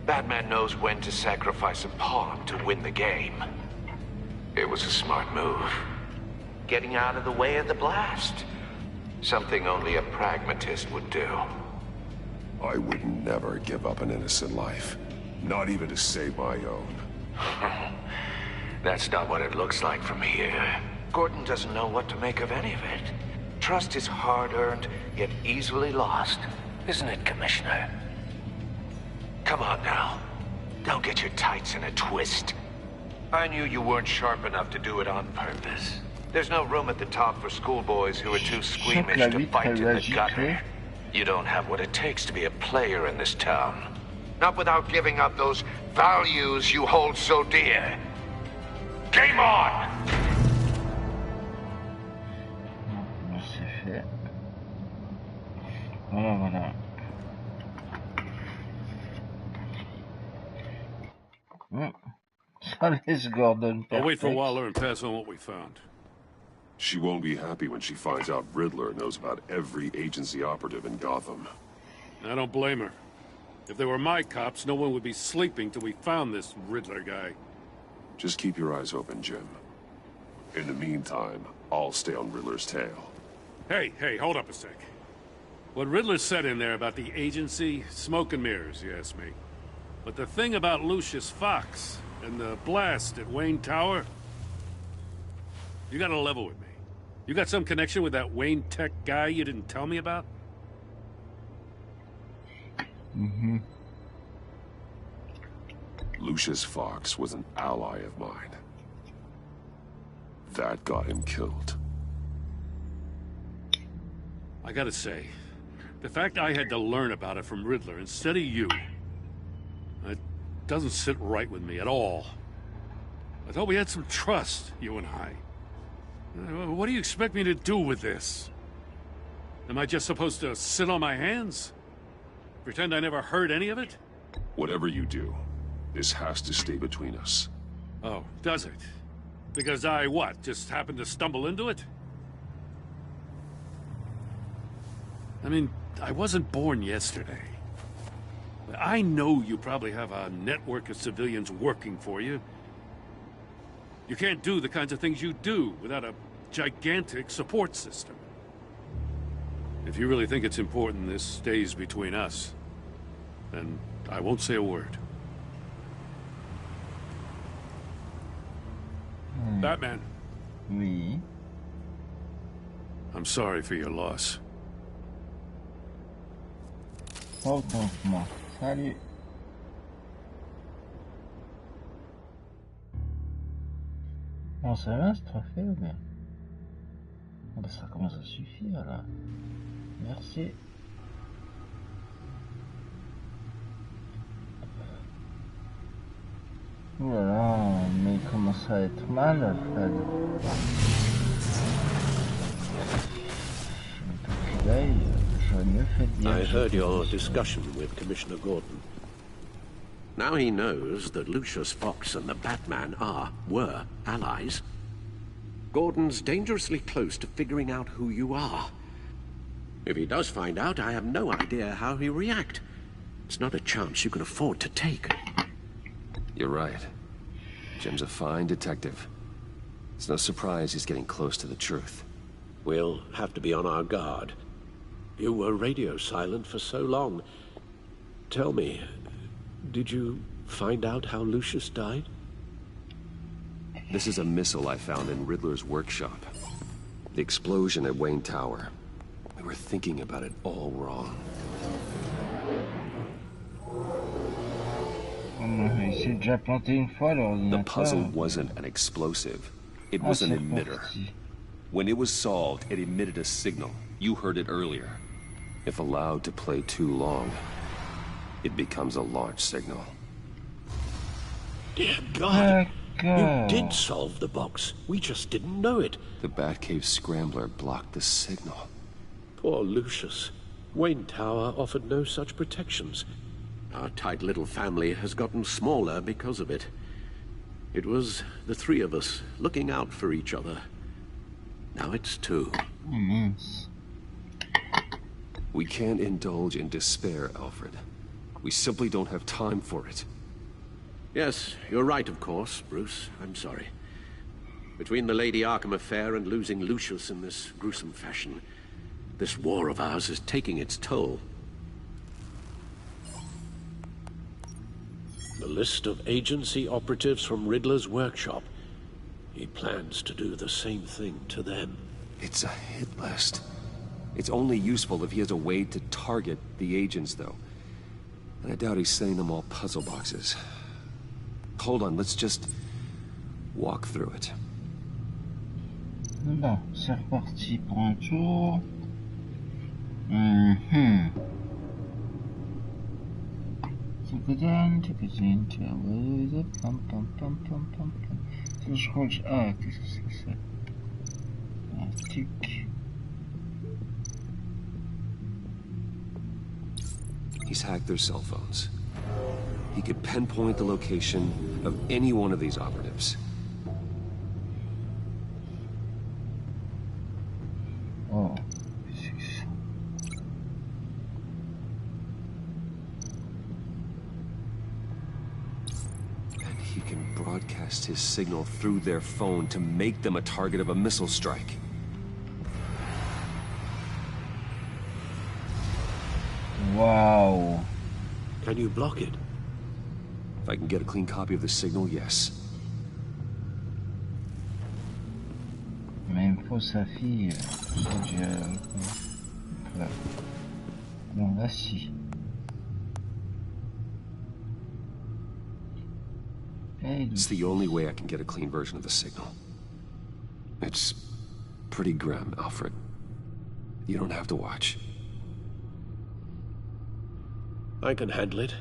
Batman knows when to sacrifice a pawn to win the game. It was a smart move. Getting out of the way of the blast. Something only a pragmatist would do. I would never give up an innocent life. Not even to save my own. That's not what it looks like from here. Gordon doesn't know what to make of any of it. Trust is hard-earned, yet easily lost. Isn't it, Commissioner? Come on now. Don't get your tights in a twist. I knew you weren't sharp enough to do it on purpose. There's no room at the top for schoolboys who are too squeamish to fight in the gutter. You don't have what it takes to be a player in this town. Not without giving up those values you hold so dear. Game on! C'est fait. Voilà. Ça laisse Gordon I'll wait for Waller and pass on what we found. She won't be happy when she finds out Riddler knows about every agency operative in Gotham. I don't blame her. If they were my cops, no one would be sleeping till we found this Riddler guy. Just keep your eyes open, Jim. In the meantime, I'll stay on Riddler's tail. Hey, hold up a sec. What Riddler said in there about the agency, smoke and mirrors, you ask me. But the thing about Lucius Fox and the blast at Wayne Tower, you gotta level with me. You got some connection with that Wayne Tech guy you didn't tell me about? Lucius Fox was an ally of mine. That got him killed. I gotta say, the fact I had to learn about it from Riddler instead of you, it doesn't sit right with me at all. I thought we had some trust, you and I. What do you expect me to do with this? Am I just supposed to sit on my hands? Pretend I never heard any of it? Whatever you do, this has to stay between us. Oh, does it? Because I, what, just happened to stumble into it? I mean, I wasn't born yesterday. I know you probably have a network of civilians working for you. You can't do the kinds of things you do without a gigantic support system. If you really think it's important this stays between us, then I won't say a word. Batman. Oui. I'm sorry for your loss. Pas autant que moi. Salut. Bon, ça va ce trophée ou bien? Ah bah ça commence à suffire là. Merci. Ouh là là, mais il commence à être mal, Alfred. I heard your discussion with Commissioner Gordon. Now he knows that Lucius Fox and the Batman were allies. Gordon's dangerously close to figuring out who you are. If he does find out, I have no idea how he'll react. It's not a chance you can afford to take. You're right. Jim's a fine detective. It's no surprise he's getting close to the truth. We'll have to be on our guard. You were radio silent for so long. Tell me, did you find out how Lucius died? This is a missile I found in Riddler's workshop. The explosion at Wayne Tower. We were thinking about it all wrong. The puzzle wasn't an explosive. It was an emitter. When it was solved, it emitted a signal. You heard it earlier. If allowed to play too long, it becomes a launch signal. Dear God! You did solve the box. We just didn't know it. The Batcave Scrambler blocked the signal. Poor Lucius. Wayne Tower offered no such protections. Our tight little family has gotten smaller because of it. It was the three of us looking out for each other. Now it's two. We can't indulge in despair, Alfred. We simply don't have time for it. Yes, you're right, of course, Bruce. I'm sorry. Between the Lady Arkham affair and losing Lucius in this gruesome fashion, this war of ours is taking its toll. The list of agency operatives from Riddler's workshop. He plans to do the same thing to them. It's a hit list. It's only useful if he has a way to target the agents, though. And I doubt he's sending them all puzzle boxes. Hold on, let's just walk through it. Bon, c'est reparti pour un tour. Je crois que ah, qu'est-ce que c'est? Un tic. He's hacked their cell phones. He could pinpoint the location of any one of these operatives. Oh. And he can broadcast his signal through their phone to make them a target of a missile strike. Wow. Can you block it? If I can get a clean copy of the signal, yes. Mais il me faut sa fille. Non, là si. It's the only way I can get a clean version of the signal. It's pretty grim, Alfred. You don't have to watch. I can handle it.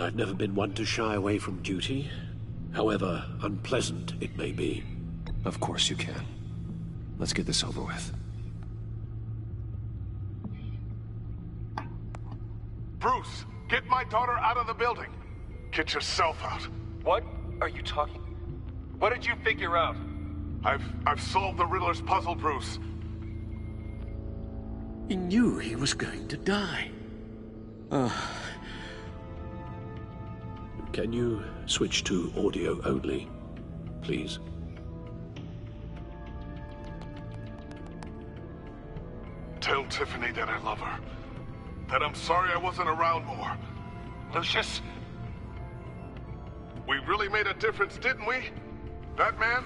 I've never been one to shy away from duty, however unpleasant it may be. Of course you can. Let's get this over with. Bruce, get my daughter out of the building. Get yourself out. What are you talking? What did you figure out? I've solved the Riddler's puzzle, Bruce. He knew he was going to die. Can you switch to audio only, please? Tell Tiffany that I love her. That I'm sorry I wasn't around more. Lucius? We really made a difference, didn't we? Batman?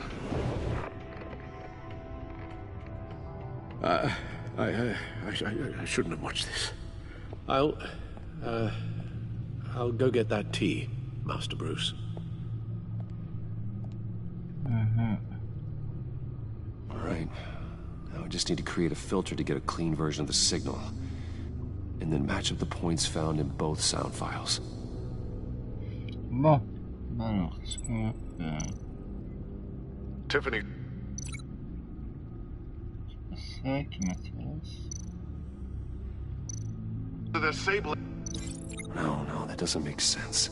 I shouldn't have watched this. I'll go get that tea, Master Bruce. All right. Now I just need to create a filter to get a clean version of the signal. And then match up the points found in both sound files. Bon. Alors, qu'est-ce qu'on va faire? Tiffany. C'est ça qui m'intéresse. No, that doesn't make sense.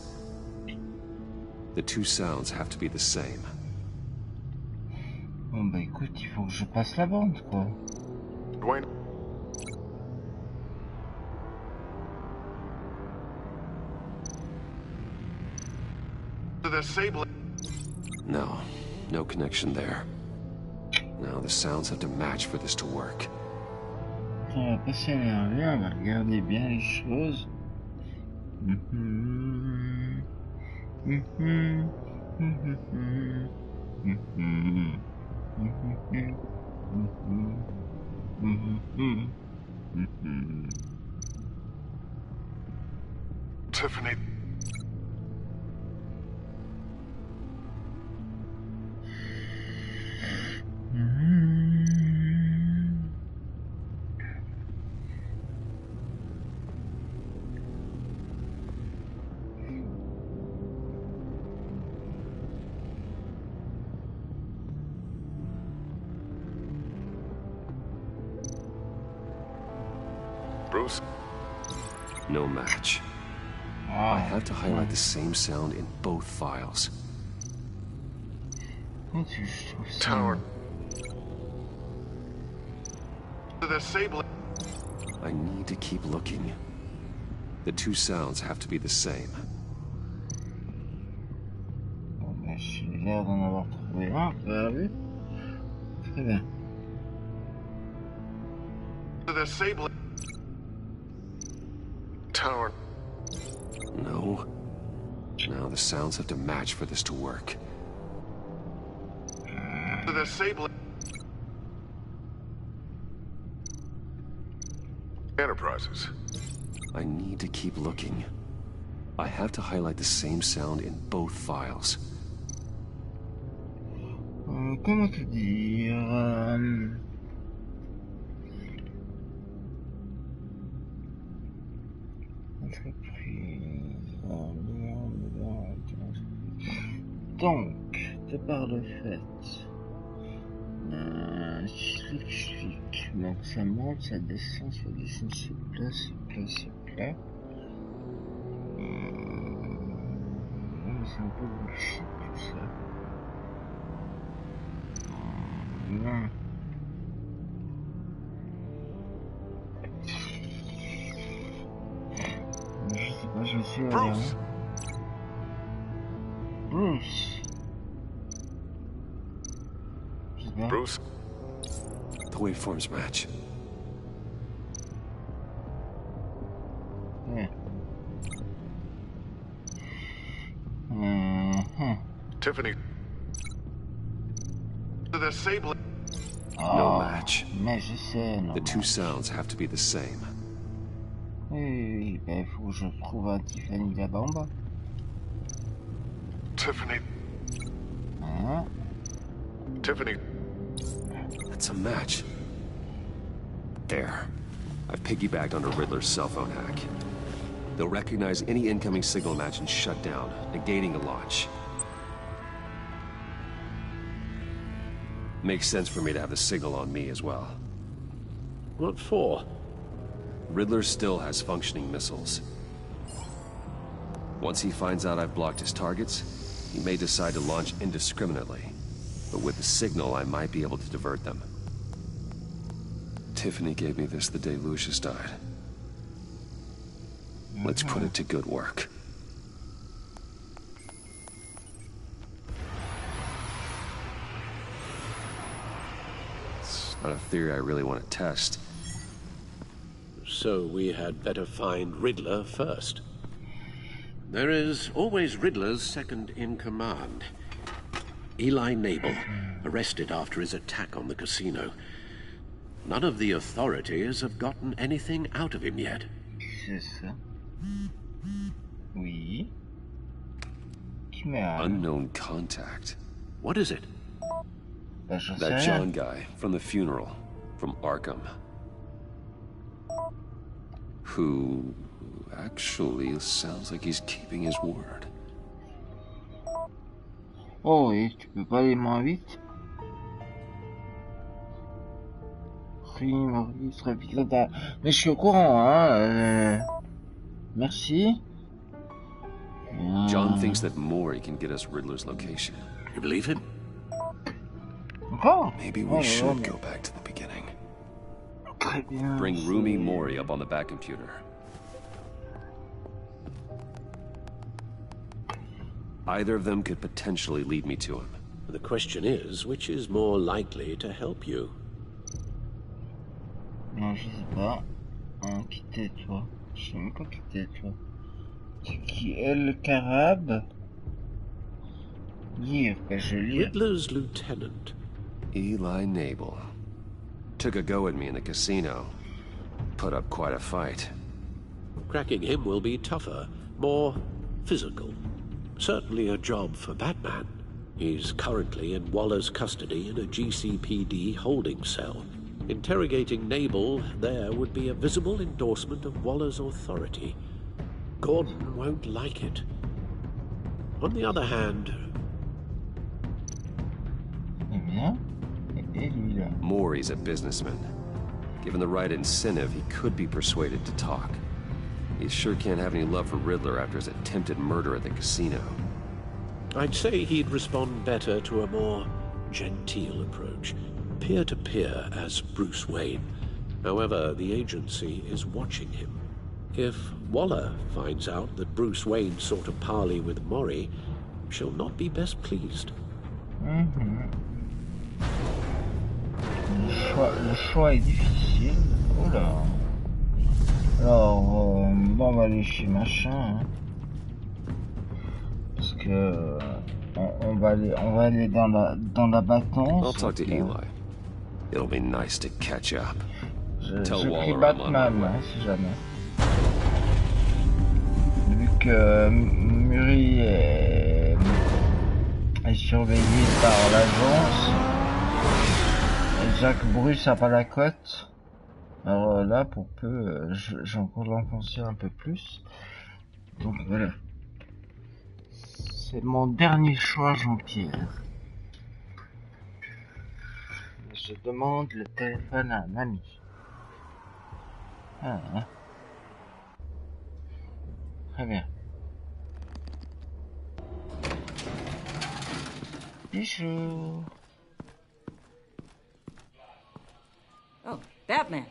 The two sounds have to be the same. Bon bah écoute, il faut que je passe la bande, quoi. Dwayne. No connection there. Now the sounds have to match for this to work. On va pas s'énerver, on va regarder bien les choses. Tiffany. Bruce? No match. I have to highlight the same sound in both files. Tower. I need to keep looking. The two sounds have to be the same. Bon, ben, j'ai l'air d'en avoir trouvé un, vous avez vu? Très bien. Tower. No. Now the sounds have to match for this to work. Enterprises. I need to keep looking. I have to highlight the same sound in both files. Comment te dire Donc, de par le fait, donc ça monte, ça descend, c'est plat, c'est plat, c'est plat. C'est un peu bullshit tout ça. Non. Je sais pas, je suis Bruce. Bruce. Bruce. The waveforms match. Yeah. Tiffany. No match. Mais je sais, non. The two sounds have to be the same. Oui, ben il faut que je trouve un Tiffany là-bas en bas. Tiffany. Tiffany. That's a match. There. I've piggybacked onto Riddler's cell phone hack. They'll recognize any incoming signal match and shut down, negating a launch. Makes sense for me to have the signal on me as well. What for? Riddler still has functioning missiles. Once he finds out I've blocked his targets, he may decide to launch indiscriminately. But with the signal, I might be able to divert them. Tiffany gave me this the day Lucius died. Let's put it to good work. It's not a theory I really want to test. So we had better find Riddler first. There is always Riddler's second in command. Eli Nabel, arrested after his attack on the casino. None of the authorities have gotten anything out of him yet. C'est ça. Oui. Qui m'a... Unknown contact. What is it? Bah, j'en sais That rien. John guy from the funeral, from Arkham. Who actually sounds like he's keeping his word. Oh oui, tu peux pas aller moins vite. Maurice, épisode. Mais je suis au courant, hein. Merci. John thinks that Maury can get us Riddler's location. You believe him? Encore? Maybe we should go back to the beginning. Très bien. Bring Rumi Mori up on the back computer. Either of them could potentially lead me to him. The question is, which is more likely to help you? Non, je sais pas. Hein, quittez-toi. Je sais même pas quitter-toi. C'est qui El Karab? Lire, que je lis. Riddler's lieutenant. Eli Nabel. Took a go at me in the casino. Put up quite a fight. Cracking him will be tougher, more physical. Certainly a job for Batman. He's currently in Waller's custody in a GCPD holding cell. Interrogating Nabel there would be a visible endorsement of Waller's authority. Gordon won't like it. On the other hand... Maury's a businessman. Given the right incentive, he could be persuaded to talk. He sure can't have any love for Riddler after his attempted murder at the casino. I'd say he'd respond better to a more genteel approach. Peer-to-peer as Bruce Wayne. However, the agency is watching him. If Waller finds out that Bruce Wayne sought a parley with Maury, she'll not be best pleased. Le choix est difficile. Oula. Alors, bon, on va aller chez machin. Hein. Parce que on va aller dans la bâton. I'll talk to Eli. It'll be nice to catch up. Tell Waller Batman, hein, si jamais. Vu que Murray est surveillé par l'agence, et Jack Bruce a pas la cote. Alors là, pour peu, j'ai encore l'enfoncer un peu plus. Donc voilà. C'est mon dernier choix, Jean-Pierre. Je demande le téléphone à un ami. Ah, hein. Très bien. Bisous. Oh, Batman.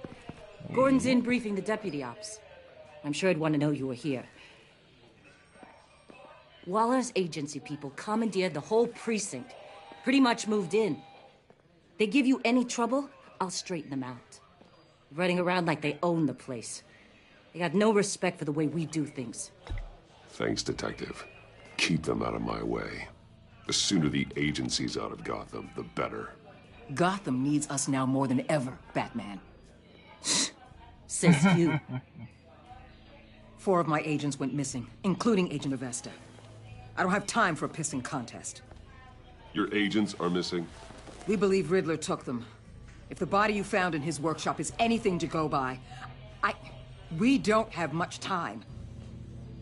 Gordon's in briefing the deputy ops. I'm sure I'd want to know you were here. Waller's agency people commandeered the whole precinct. Pretty much moved in. They give you any trouble, I'll straighten them out. Running around like they own the place. They got no respect for the way we do things. Thanks, Detective. Keep them out of my way. The sooner the agency's out of Gotham, the better. Gotham needs us now more than ever, Batman. Says you. 4 of my agents went missing, including Agent Avesta. I don't have time for a pissing contest. Your agents are missing? We believe Riddler took them. If the body you found in his workshop is anything to go by, we don't have much time.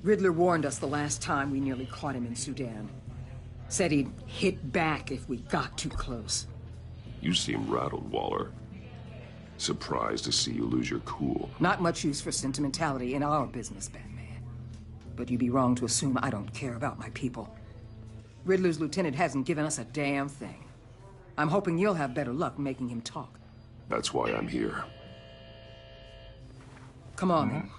Riddler warned us the last time we nearly caught him in Sudan. Said he'd hit back if we got too close. You seem rattled, Waller. Surprised to see you lose your cool. Not much use for sentimentality in our business, Batman. But you'd be wrong to assume I don't care about my people. Riddler's lieutenant hasn't given us a damn thing. I'm hoping you'll have better luck making him talk. That's why I'm here. Come on, then.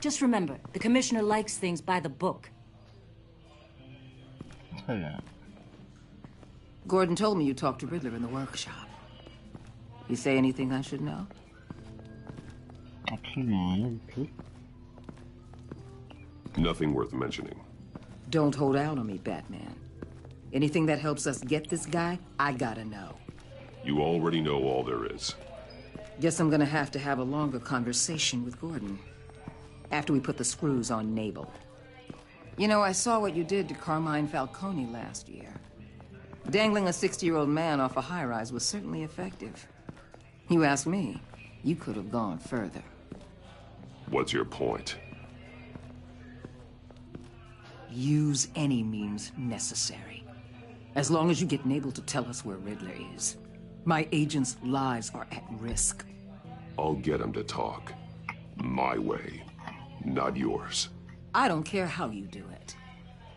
Just remember, the commissioner likes things by the book. Très bien. Gordon told me you talked to Riddler in the workshop. You say anything I should know? Absolument rien du tout. Nothing worth mentioning. Don't hold out on me, Batman. Anything that helps us get this guy, I gotta know. You already know all there is. Guess I'm gonna have to have a longer conversation with Gordon. After we put the screws on Nabel. You know, I saw what you did to Carmine Falcone last year. Dangling a 60-year-old man off a high-rise was certainly effective. You ask me, you could have gone further. What's your point? Use any means necessary. As long as you get Nabel to tell us where Riddler is. My agents' lives are at risk. I'll get him to talk. My way, not yours. I don't care how you do it.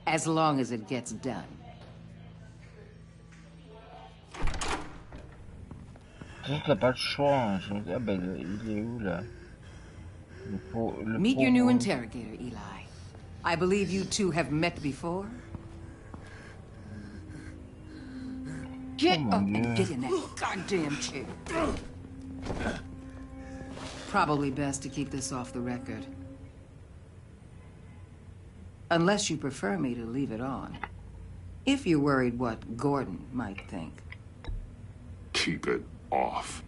As long as it gets done. T'as pas le choix. Ah ben, il est où là? Meet your new interrogator, Eli. I believe you two have met before. Get up and get in that goddamn chair. Probably best to keep this off the record. Unless you prefer me to leave it on. If you're worried what Gordon might think. Keep it off.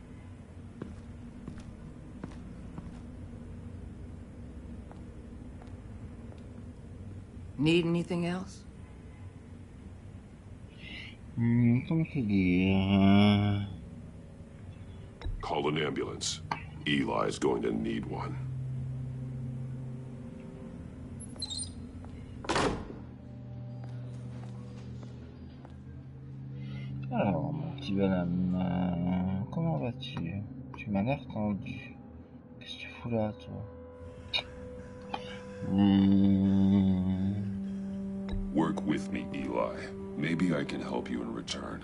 Need anything else? Comment te dire? Call an ambulance. Eli's going to need one. Alors, mon petit bonhomme, comment vas-tu? Tu m'as l'air tendu. Qu'est-ce que tu fous là, toi? Work with me, Eli. Maybe I can help you in return.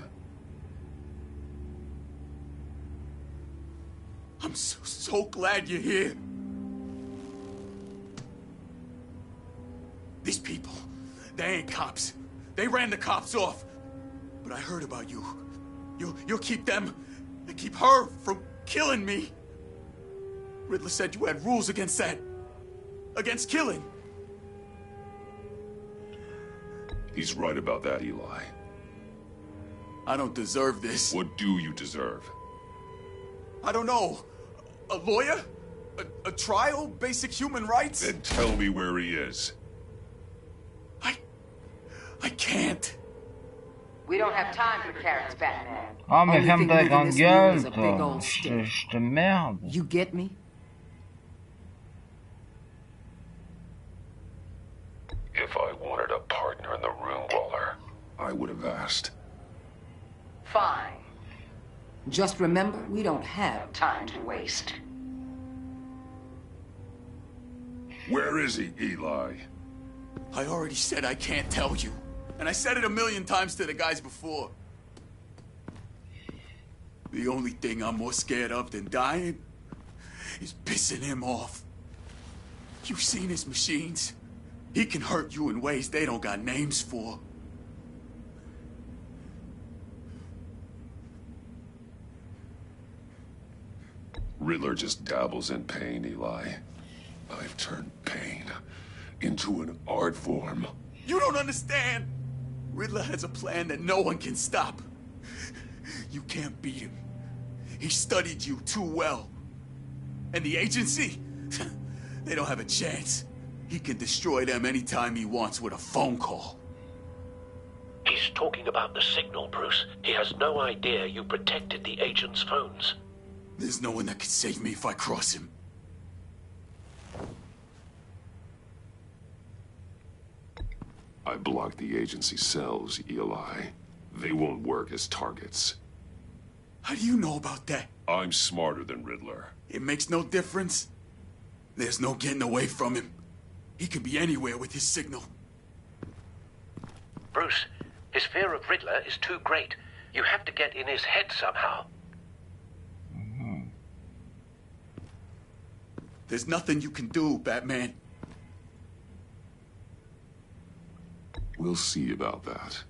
I'm so glad you're here. These people, they ain't cops. They ran the cops off. But I heard about you. You'll keep them, and keep her from killing me. Riddler said you had rules against that. Against killing. He's right about that, Eli. I don't deserve this. What do you deserve? I don't know. A lawyer? A trial? Basic human rights? Then tell me where he is. I can't. We don't have time for carrots, Batman. Oh, mais ferme ta grande gueule, toi. Je te merde. You get me? If I wanted a partner in the room, Waller, I would have asked. Fine. Just remember, we don't have time to waste. Where is he, Eli? I already said I can't tell you. And I said it 1,000,000 times to the guys before. The only thing I'm more scared of than dying is pissing him off. You've seen his machines. He can hurt you in ways they don't got names for. Riddler just dabbles in pain, Eli. I've turned pain into an art form. You don't understand! Riddler has a plan that no one can stop. You can't beat him. He studied you too well. And the agency? They don't have a chance. He can destroy them anytime he wants with a phone call. He's talking about the signal, Bruce. He has no idea you protected the agent's phones. There's no one that can save me if I cross him. I blocked the agency cells, Eli. They won't work as targets. How do you know about that? I'm smarter than Riddler. It makes no difference. There's no getting away from him. He could be anywhere with his signal. Bruce, his fear of Riddler is too great. You have to get in his head somehow. There's nothing you can do, Batman. We'll see about that.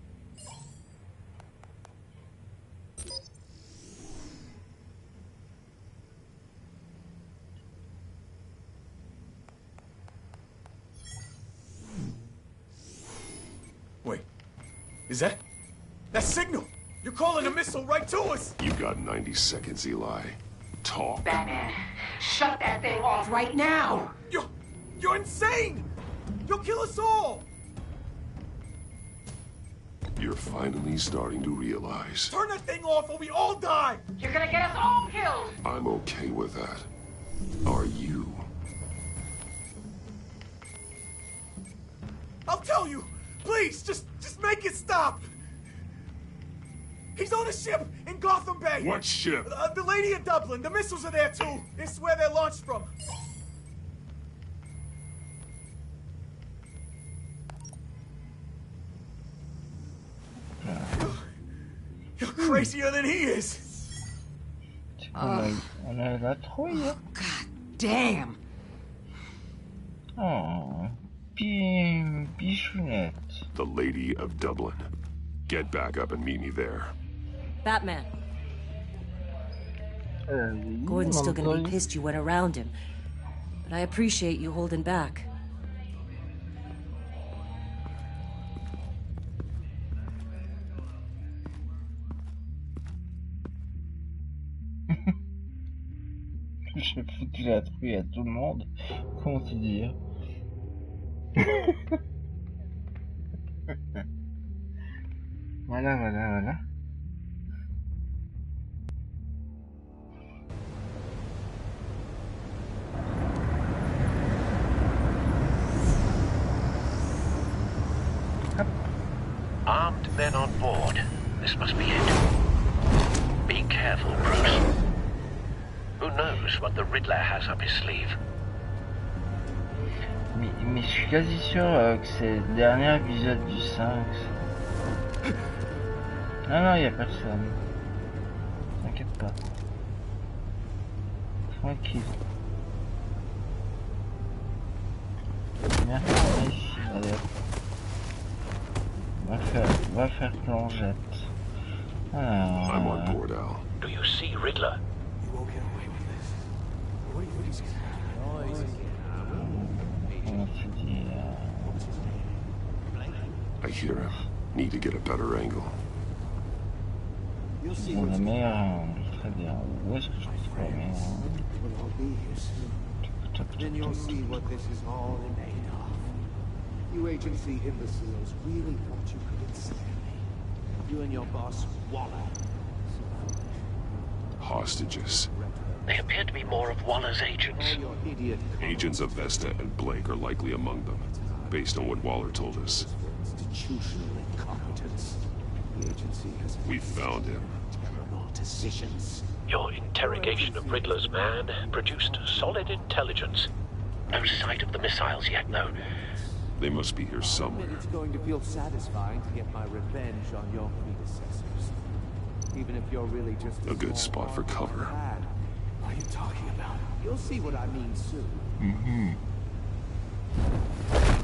Wait, is that signal? You're calling a missile right to us! You've got 90 seconds, Eli. Talk. Batman, shut that thing off right now! You're insane! You'll kill us all! You're finally starting to realize. Turn that thing off or we all die! You're gonna get us all killed! I'm okay with that. Are you? I'll tell you! Please, just make it stop! He's on a ship in Gotham Bay! What ship? The Lady of Dublin. The missiles are there too. It's where they're launched from. You're crazier than he is. On a la trouille. God damn. Oh, bichounette. The Lady of Dublin. Get back up and meet me there. Batman. Gordon's still gonna be pissed you went around him. But I appreciate you holding back. J'ai foutu la trouille à tout le monde. Comment te dire? Voilà. Armed men on board. This must be it. Be careful, Bruce. Who knows what the Riddler has up his sleeve? Mais je suis quasi sûr que c'est le dernier épisode du 5. Non, y a personne. T'inquiète pas. Tranquille. Merci, ici, allez. On va faire plongette. Alors... I'm on board, Al. Do you see Riddler? You won't get away with this. What is I hear him. Need to get a better angle. Bon, la mer, très bien. Où est-ce que je trouve la mer? Then you'll see what this is all made of. You agency imbeciles really thought you could ensnare me. You and your boss, Waller. Hostages. They appear to be more of Waller's agents. Agents of Vesta and Blake are likely among them, based on what Waller told us. Institutional incompetence. The agency has... We found him. Terrible decisions. Your interrogation of Riddler's man produced solid intelligence. No sight of the missiles yet, though. They must be here somewhere. It's going to feel satisfying to get my revenge on your predecessors. Even if you're really just a good spot for cover. What are you talking about? You'll see what I mean soon.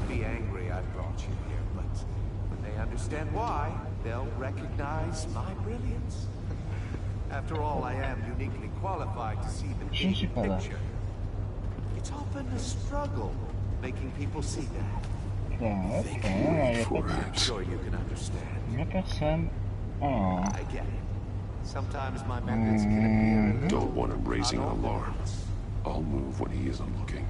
Be angry I brought you here, but when they understand why, they'll recognize my brilliance. After all, I am uniquely qualified to see the big picture. It's often a struggle making people see that. I'm sure you can understand. I get it. Sometimes my methods can appear... Don't want him raising an alarm. I'll move when he isn't looking.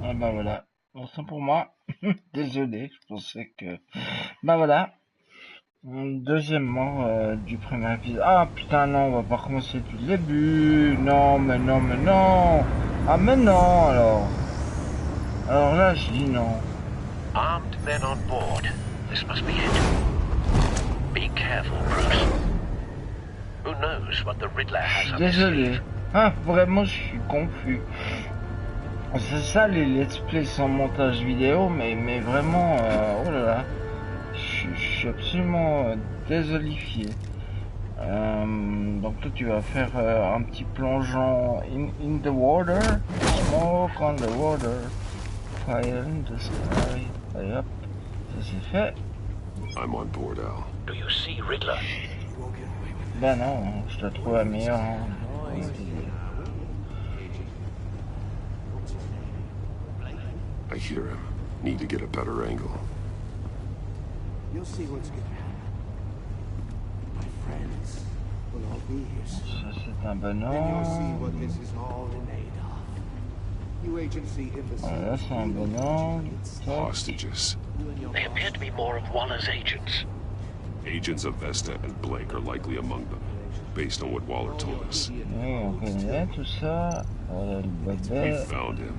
Ah bah voilà. Bon sang pour moi. Désolé, je pensais que... Bah voilà. Deuxièmement du premier épisode. Ah putain non, on va pas recommencer depuis le début. Non mais non. Ah mais non alors. Alors là je dis non. Armed men on board. This must be it. Be careful, Bruce. Who knows what the Riddler has up his Désolé. sleeve? Ah vraiment je suis confus. C'est ça les let's play sans montage vidéo, mais vraiment oh là là. Je suis absolument désolifié. Donc toi tu vas faire un petit plongeon in the water, smoke on the water, fire in the sky. Allez hop, ça c'est fait. I'm on board, Al. Do you see Riddler? Ben non, je te trouve la meilleure. Hein. I hear him. Need to get a better angle. You'll see what's gonna happen. My friends will all be here soon. Ça c'est un Then you'll see what bonhomme. this is all made of. New agency in the Voilà, c'est un bonhomme. Hostages. They appear to be more of Waller's agents. Agents of Vesta and Blake are likely among them, based on what Waller told us. Oui, on connaît tout ça. Voilà le We bébé. found him.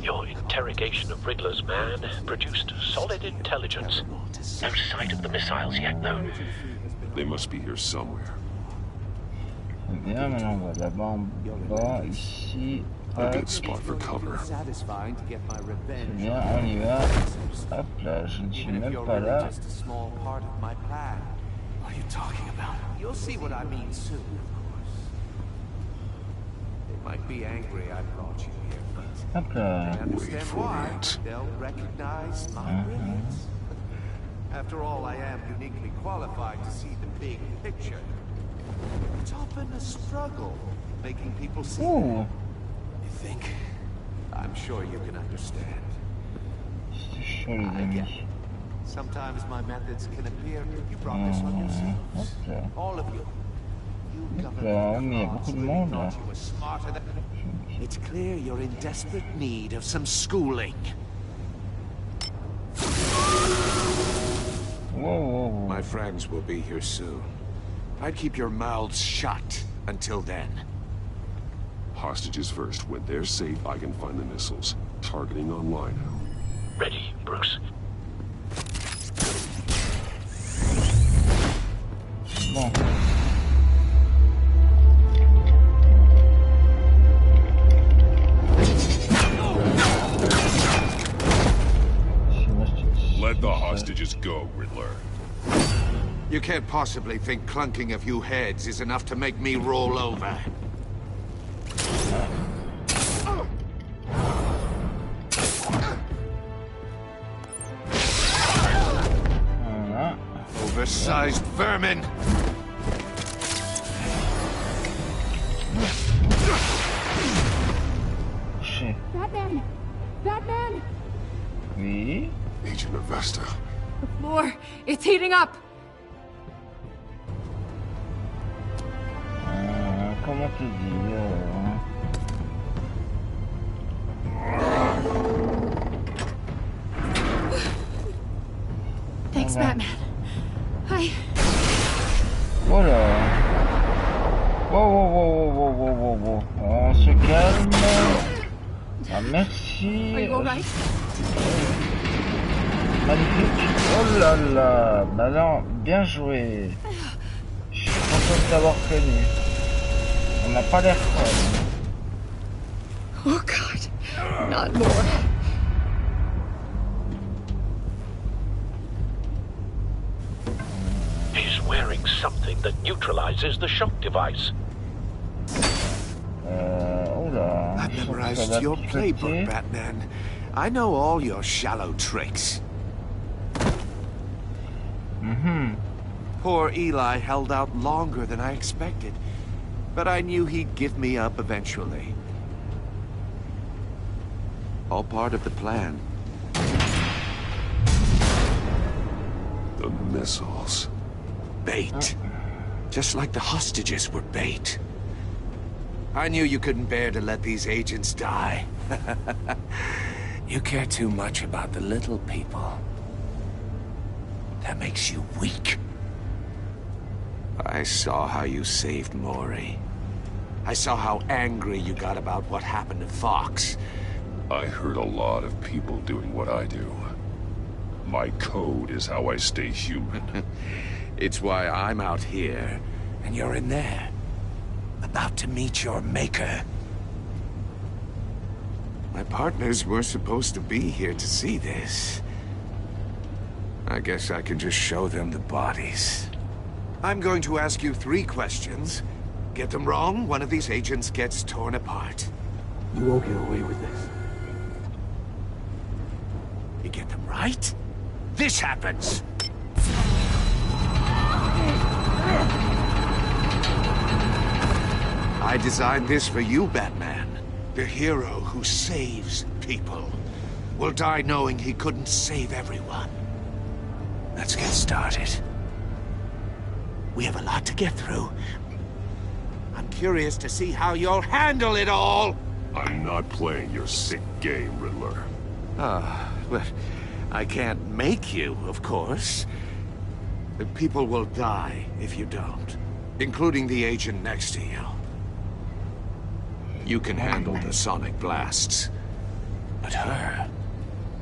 Your interrogation of Riddler's man produced solid intelligence. No sight of the missiles yet, though. They must be here somewhere. Très bien, maintenant on va là-bas en bas, ici. A Hop, good spot for cover. Satisfying to get my c'est revenge. bien, on y va. Hop là, je ne suis Even if même you're pas really là. just a small part of my plan. What are you talking about? You'll see what I mean soon, of course. They might be angry I brought you here, but Hop là. they understand why. They'll recognize my brilliance. After all, I am uniquely qualified to see the big picture. It's often a struggle making people see that. Ouh, You think? I'm sure you can understand. c'est chaud les I get amis. it. Sometimes my methods can appear. You brought this on yourselves. Hop là. All of you. You Hop government là, mais il y a gods beaucoup de really monde là. thought you were smarter than... It's clear you're in desperate need of some schooling. Whoa, whoa, whoa. My friends will be here soon. I'd keep your mouths shut until then. Hostages first. When they're safe, I can find the missiles. Targeting online now. Ready, Bruce. Bon. Let the hostages go, Riddler. You can't possibly think clunking a few heads is enough to make me roll over. Voilà. Oversized vermin! Shit. Batman! Batman! Oui. Agent of Vesta. The floor, it's heating up! Comment te dire Thanks, Batman. I... Voilà. Wow, wow, wow, wow, wow, wow, wow. On se calme. Ah, merci. Are you alright? Magnifique. Oh là là. Bah non, bien joué. Je suis content de t'avoir connu. On n'a pas l'air fun. Oh God, not more. He's wearing something that neutralizes the shock device. Oh là. I've memorized your playbook, Batman. I know all your shallow tricks. Poor Eli held out longer than I expected, but I knew he'd give me up eventually. All part of the plan. The missiles. Bait. Just like the hostages were bait. I knew you couldn't bear to let these agents die. You care too much about the little people. That makes you weak. I saw how you saved Maury. I saw how angry you got about what happened to Fox. I hurt a lot of people doing what I do. My code is how I stay human. It's why I'm out here, and you're in there. About to meet your maker. My partners were supposed to be here to see this. I guess I can just show them the bodies. I'm going to ask you 3 questions. Get them wrong, one of these agents gets torn apart. You won't get away with this. You get them right, this happens. I designed this for you, Batman. The hero who saves people will die knowing he couldn't save everyone. Let's get started. We have a lot to get through. I'm curious to see how you'll handle it all. I'm not playing your sick game, Riddler. Well, I can't make you, of course. The people will die if you don't, including the agent next to you. You can handle the sonic blasts. But her,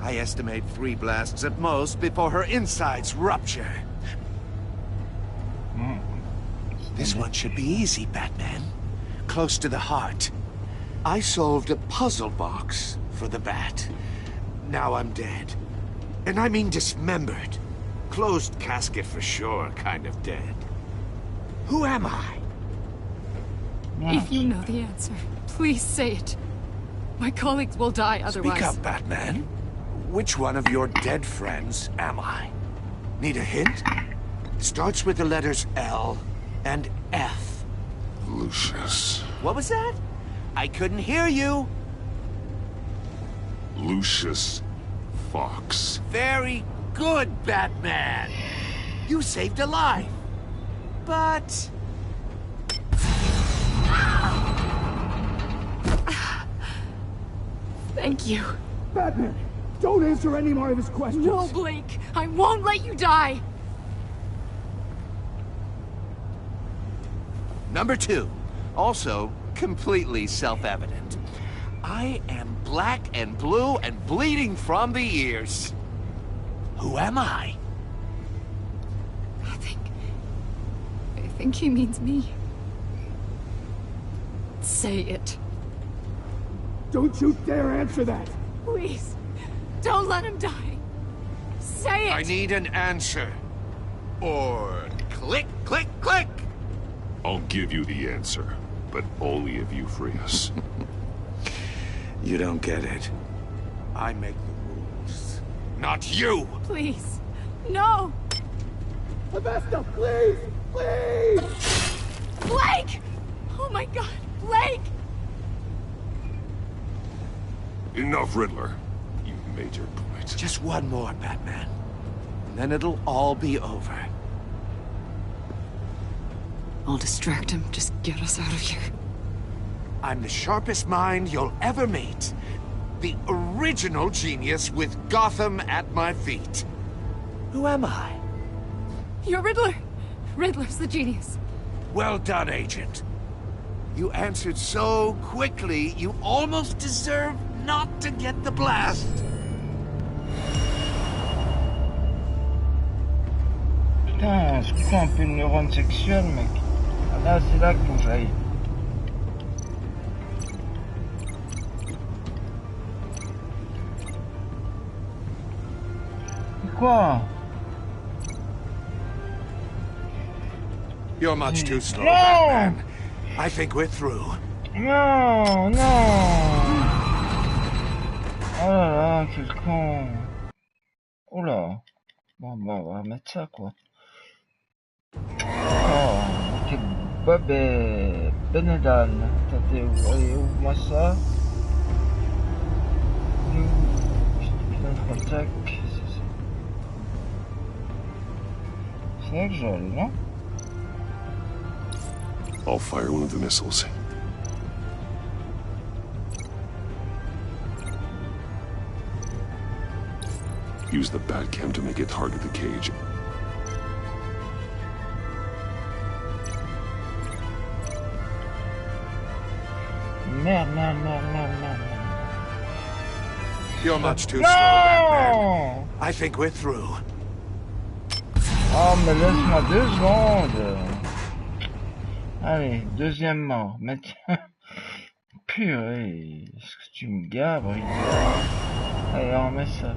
I estimate 3 blasts at most before her insides rupture. This one should be easy, Batman. Close to the heart. I solved a puzzle box for the Bat. Now I'm dead. And I mean dismembered. Closed casket for sure, kind of dead. Who am I? If you know the answer, please say it. My colleagues will die otherwise. Speak up, Batman. Which one of your dead friends am I? Need a hint? Starts with the letters L and F. Lucius. What was that? I couldn't hear you. Lucius Fox. Very good, Batman. You saved a life. But... Thank you. Batman, don't answer any more of his questions. No, Blake. I won't let you die. Number 2. Also, completely self-evident. I am black and blue and bleeding from the ears. Who am I? I think he means me. Say it. Don't you dare answer that! Please, don't let him die. Say it! I need an answer. Or click, click, click! I'll give you the answer, but only if you free us. You don't get it. I make the rules, not you! Please, no! Avesta, please! Please! Blake! Oh my God, Blake! Enough, Riddler. You've made your point. Just one more, Batman. And then it'll all be over. I'll distract him. Just get us out of here. I'm the sharpest mind you'll ever meet. The original genius with Gotham at my feet. Who am I? You're Riddler. Riddler's the genius. Well done, Agent. You answered so quickly, you almost deserve not to get the blast. Putain, c'est quoi un peu une neurone sexuelle, mec? Là, c'est là qu'il faut que j'aille. Quoi? You're much too slow, No! Batman. I think we're through. Non, non. Oh là là, quel con. Oh là. Bon, bah, on va mettre ça, quoi. Oh, quel bobet. Benedan. Attendez, ouvre-moi ça. Attack. C'est là que j'allais, non? I'll fire one of the missiles. Use the Batcam to make it target the cage. Merde, merde, merde, merde, merde. You're much too slow, Batman. I think we're through. Oh, mais laisse-moi 2 secondes. Allez, deuxième mort. Mais tiens. Purée. Est-ce que tu me gabres? Allez, on met ça.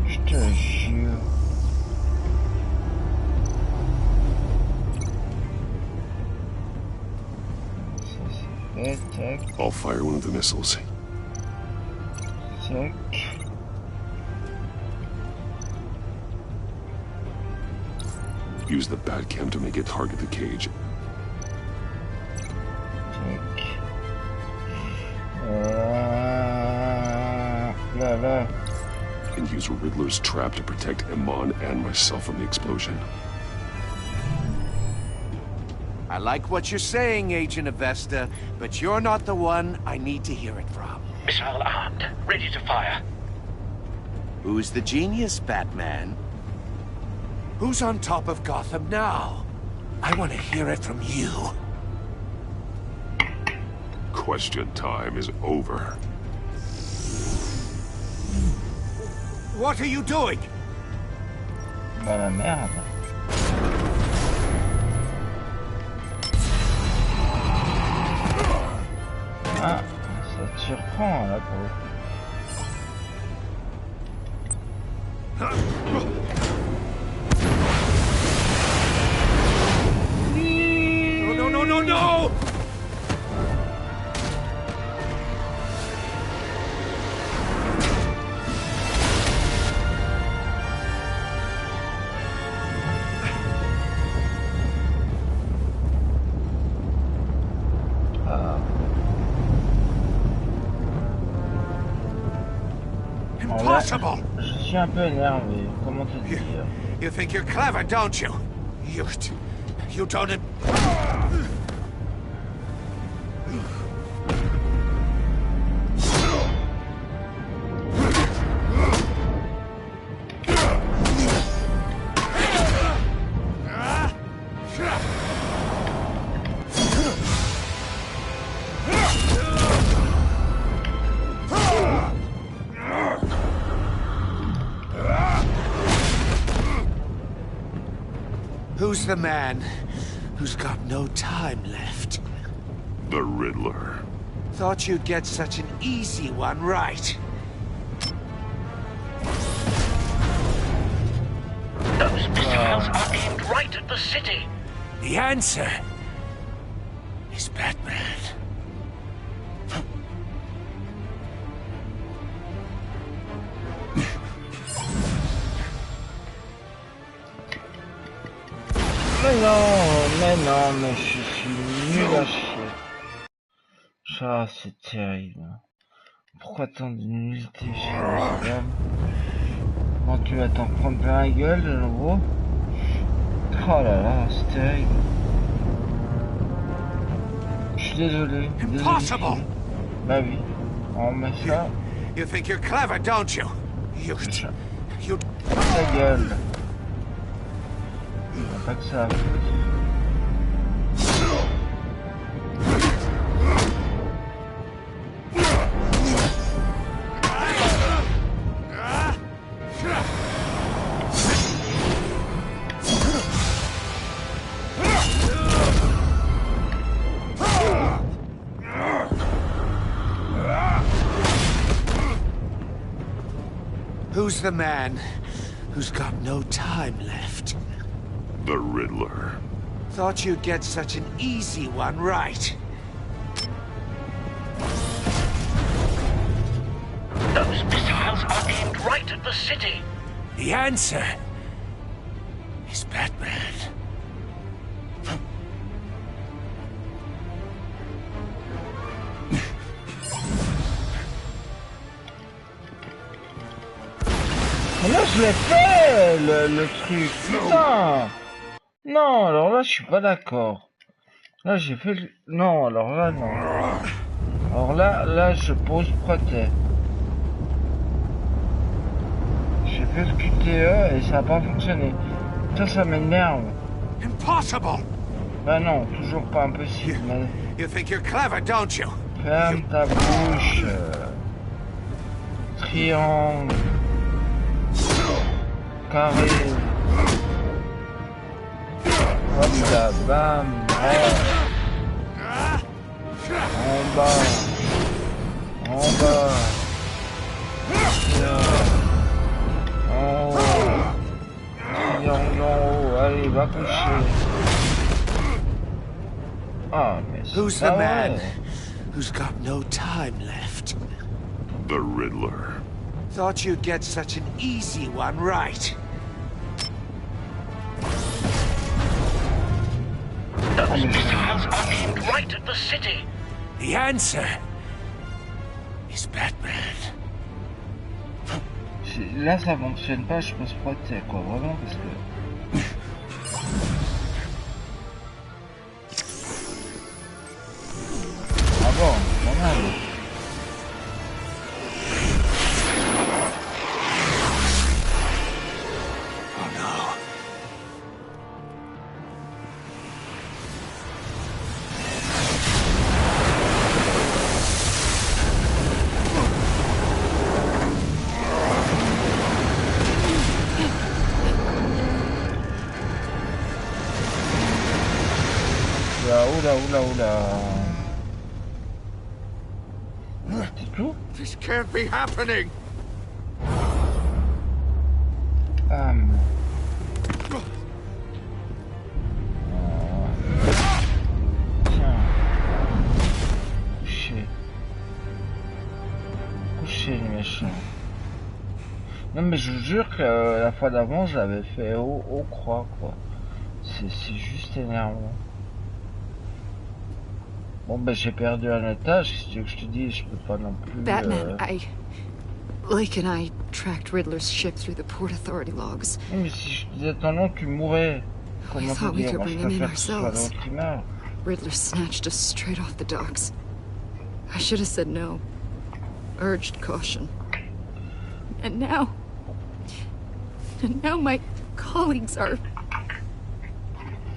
Je te jure. I'll fire one of the missiles. Check. Use the Batcam to make it target the cage. Check. Là. And use Riddler's trap to protect Iman and myself from the explosion. I like what you're saying, Agent Avesta, but you're not the one I need to hear it from. Missile armed, ready to fire. Who's the genius, Batman? Who's on top of Gotham now? I want to hear it from you. Question time is over. What are you doing? Bah la merde. Ah, ça te surprend là pour le coup. No! Impossible! Je suis un peu énervé, comment te dire? You think you're clever, don't you? You don't... Who's the man who's got no time left? The Riddler. Thought you'd get such an easy one right. Those missiles are aimed right at the city. The answer is Batman. Mais je suis nul à chier. Ah, c'est terrible. Pourquoi tant de nullité chez la dame? Comment tu vas t'en prendre plein la gueule de nouveau? Oh là là, c'est terrible. Je suis désolé. Impossible! Bah oui, on met ça. You think you're clever, don't you? You... Ta gueule. Pas que ça à foutre. Who's the man who's got no time left? The Riddler. Thought you'd get such an easy one right. Those missiles are aimed right at the city. The answer is Batman. Mais là je l'ai fait le truc, putain. Non, alors là je suis pas d'accord. Là j'ai fait le... Non, alors là non. Alors là je pose protège. J'ai fait le QTE et ça a pas fonctionné. Ça m'énerve. Impossible. Bah non, toujours pas impossible. Mais... You think you're clever, don't you? Ferme ta bouche. Triangle. Carré. Hop là, bam. En bas. En bas. haut. Triangle en haut. Allez, va coucher. Ah, mais Who's the man who's got no time left? The Riddler. Thought you'd get such an easy one right. Those missiles are aimed right at the city. The answer is Batman. Là, ça fonctionne pas, je pense pas que c'est quoi, vraiment, parce que... Ah bon, pas mal. This can't be happening. Coucher les méchants. Non mais je vous jure que la fois d'avant j'avais fait au croix quoi. C'est juste énervant. Bon ben j'ai perdu un étage, si tu veux que je te dise, je peux pas non plus... Batman, Lake and I tracked Riddler's ship through the Port Authority logs. Oui, mais si je disais ton nom, tu mourrais. We thought we could bring him in ourselves. Riddler snatched us straight off the docks. I should have said no. Urged caution. And now my colleagues are...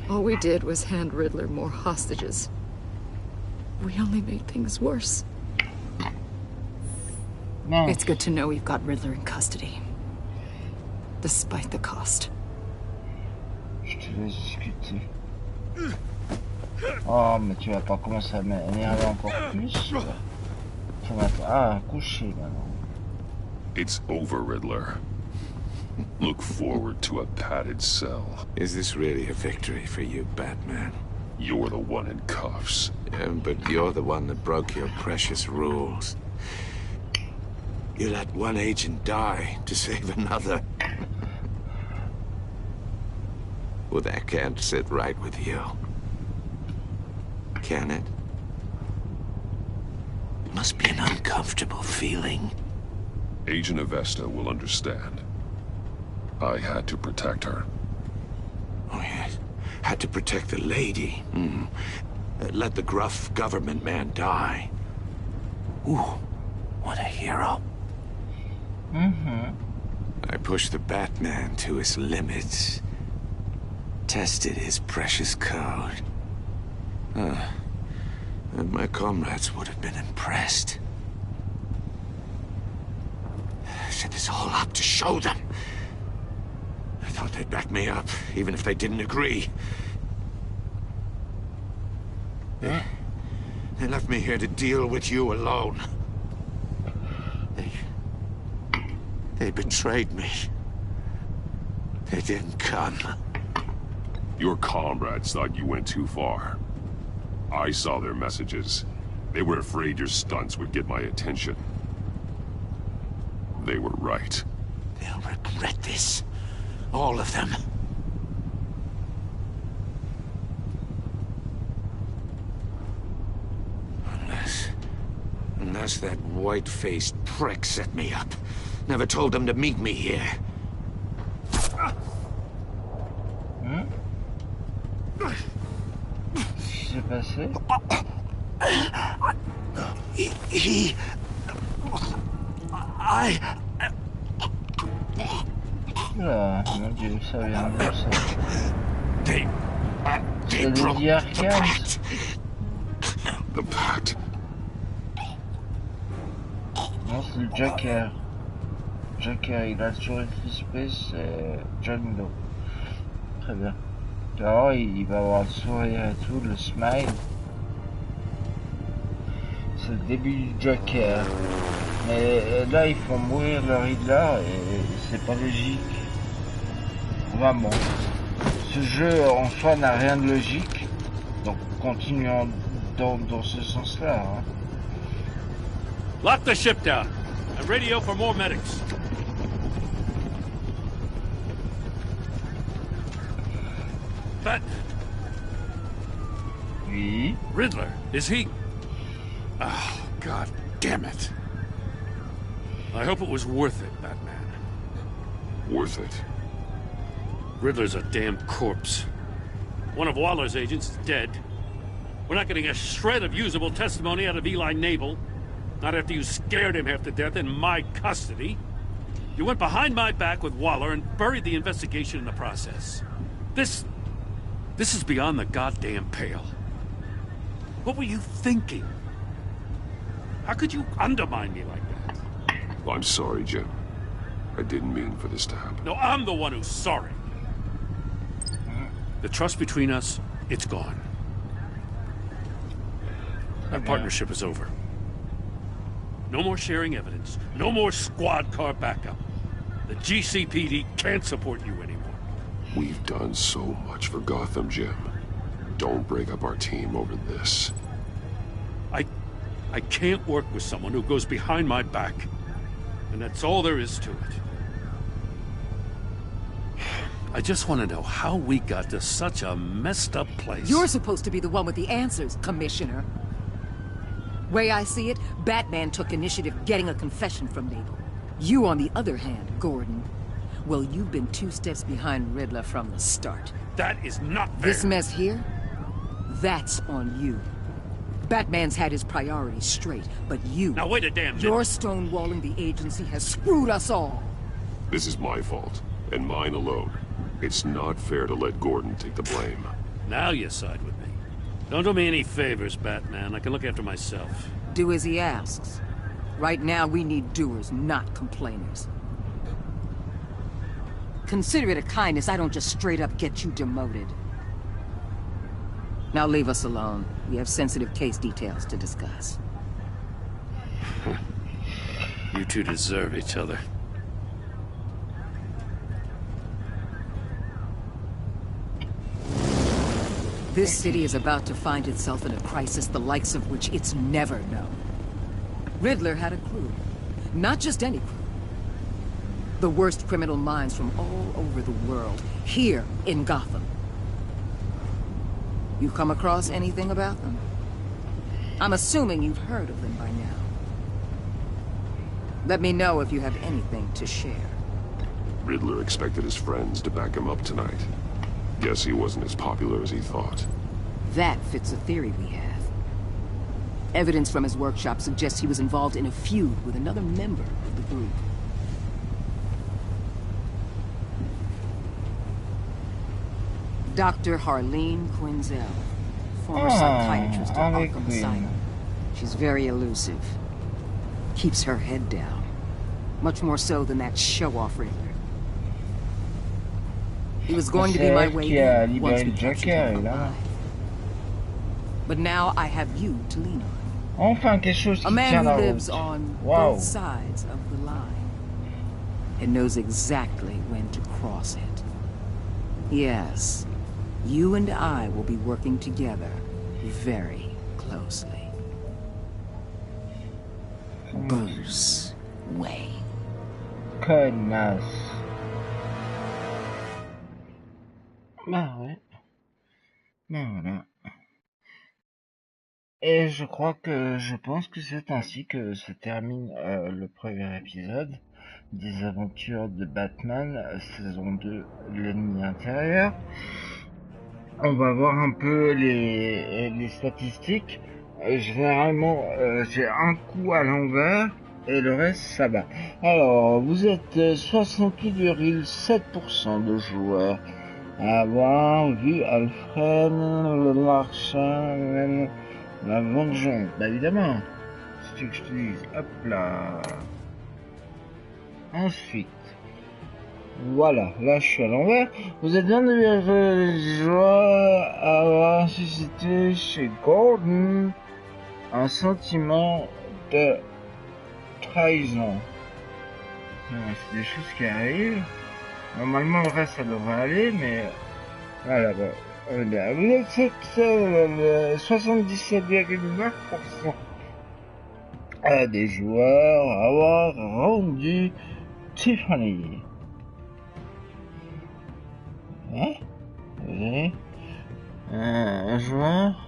All we did was hand Riddler more hostages. We only made things worse. No. It's good to know we've got Riddler in custody. Despite the cost. Je te laisse discuter. Oh, mais tu vas pas commencer à m'énerver encore plus. Coucher maintenant. It's over, Riddler. Look forward to a padded cell. Is this really a victory for you, Batman? You're the one in cuffs. But you're the one that broke your precious rules. You let one agent die to save another. Well, that can't sit right with you. Can it? It must be an uncomfortable feeling. Agent Avesta will understand. I had to protect her. Oh, yes. Had to protect the lady. Let the gruff government man die. Ooh, what a hero. I pushed the Batman to his limits. Tested his precious code. And my comrades would have been impressed. I set this all up to show them. I thought they'd back me up, even if they didn't agree. They left me here to deal with you alone. They betrayed me. They didn't come. Your comrades thought you went too far. I saw their messages. They were afraid your stunts would get my attention. They were right. They'll regret this. All of them. Unless that white-faced prick set me up. Never told them to meet me here. Qu'est-ce qui s'est passé? Oula, mon Dieu, ça vient de ça. C'est des diarcanes. The pact. Non, c'est le Joker. Joker, il a toujours été crispé, c'est John Doe. Très bien. Alors, il va avoir le sourire et tout, le smile. C'est le début du Joker. Mais là, ils font mourir le Riddler et c'est pas logique. Enfin bon, ce jeu en soi n'a rien de logique, donc continuons dans ce sens-là. Hein. Lock the ship down and radio for more medics. But oui. Riddler, is he? Oh, God damn it. I hope it was worth it, Batman. Worth it? Riddler's a damn corpse. One of Waller's agents is dead. We're not getting a shred of usable testimony out of Eli Nabel. Not after you scared him half to death in my custody. You went behind my back with Waller and buried the investigation in the process. This is beyond the goddamn pale. What were you thinking? How could you undermine me like that? I'm sorry, Jim. I didn't mean for this to happen. No, I'm the one who's sorry. The trust between us, it's gone. Our partnership is over. No more sharing evidence. No more squad car backup. The GCPD can't support you anymore. We've done so much for Gotham, Jim. Don't break up our team over this. I can't work with someone who goes behind my back. And that's all there is to it. I just want to know how we got to such a messed up place. You're supposed to be the one with the answers, Commissioner. Way I see it, Batman took initiative getting a confession from Nabel. You, on the other hand, Gordon, well, you've been 2 steps behind Riddler from the start. That is not fair. This mess here, that's on you. Batman's had his priorities straight, but you... Now wait a damn minute. Your stonewalling the agency has screwed us all. This is my fault, and mine alone. It's not fair to let Gordon take the blame. Now you side with me. Don't do me any favors, Batman. I can look after myself. Do as he asks. Right now, we need doers, not complainers. Consider it a kindness I don't just straight up get you demoted. Now leave us alone. We have sensitive case details to discuss. You two deserve each other. This city is about to find itself in a crisis the likes of which it's never known. Riddler had a crew. Not just any crew. The worst criminal minds from all over the world, here in Gotham. You come across anything about them? I'm assuming you've heard of them by now. Let me know if you have anything to share. Riddler expected his friends to back him up tonight. Guess he wasn't as popular as he thought. That fits a theory we have. Evidence from his workshop suggests he was involved in a feud with another member of the group. Dr. Harleen Quinzel, former psychiatrist at Arkham Asylum. She's very elusive. Keeps her head down. Much more so than that show-off Riddler. He was going to be my way in once we captured him alive. But now I have you to lean on. Enfin, quelque chose qui a man tient who la lives route. on Wow. both sides of the line. And knows exactly when to cross it. Yes. You and I will be working together very closely. Bruce Wayne. Connasse. Bah ouais. Ben voilà. Et je pense que c'est ainsi que se termine le premier épisode des aventures de Batman, saison 2, l'ennemi intérieur. On va voir un peu les statistiques. Généralement, j'ai un coup à l'envers et le reste ça va. Alors, vous êtes 68,7% de joueurs à avoir vu Alfred, le marchand, la vengeance. Bah évidemment, c'est ce que je te dis. Hop là. Ensuite. Voilà, là je suis à l'envers. Vous êtes bien de joie à avoir suscité chez Gordon un sentiment de trahison. C'est des choses qui arrivent. Normalement, le reste, ça devrait aller, mais... Voilà, bon, on est bien. Vous êtes 77,9% des joueurs à avoir rendu Tiffany. Hein? Oui. Un joueur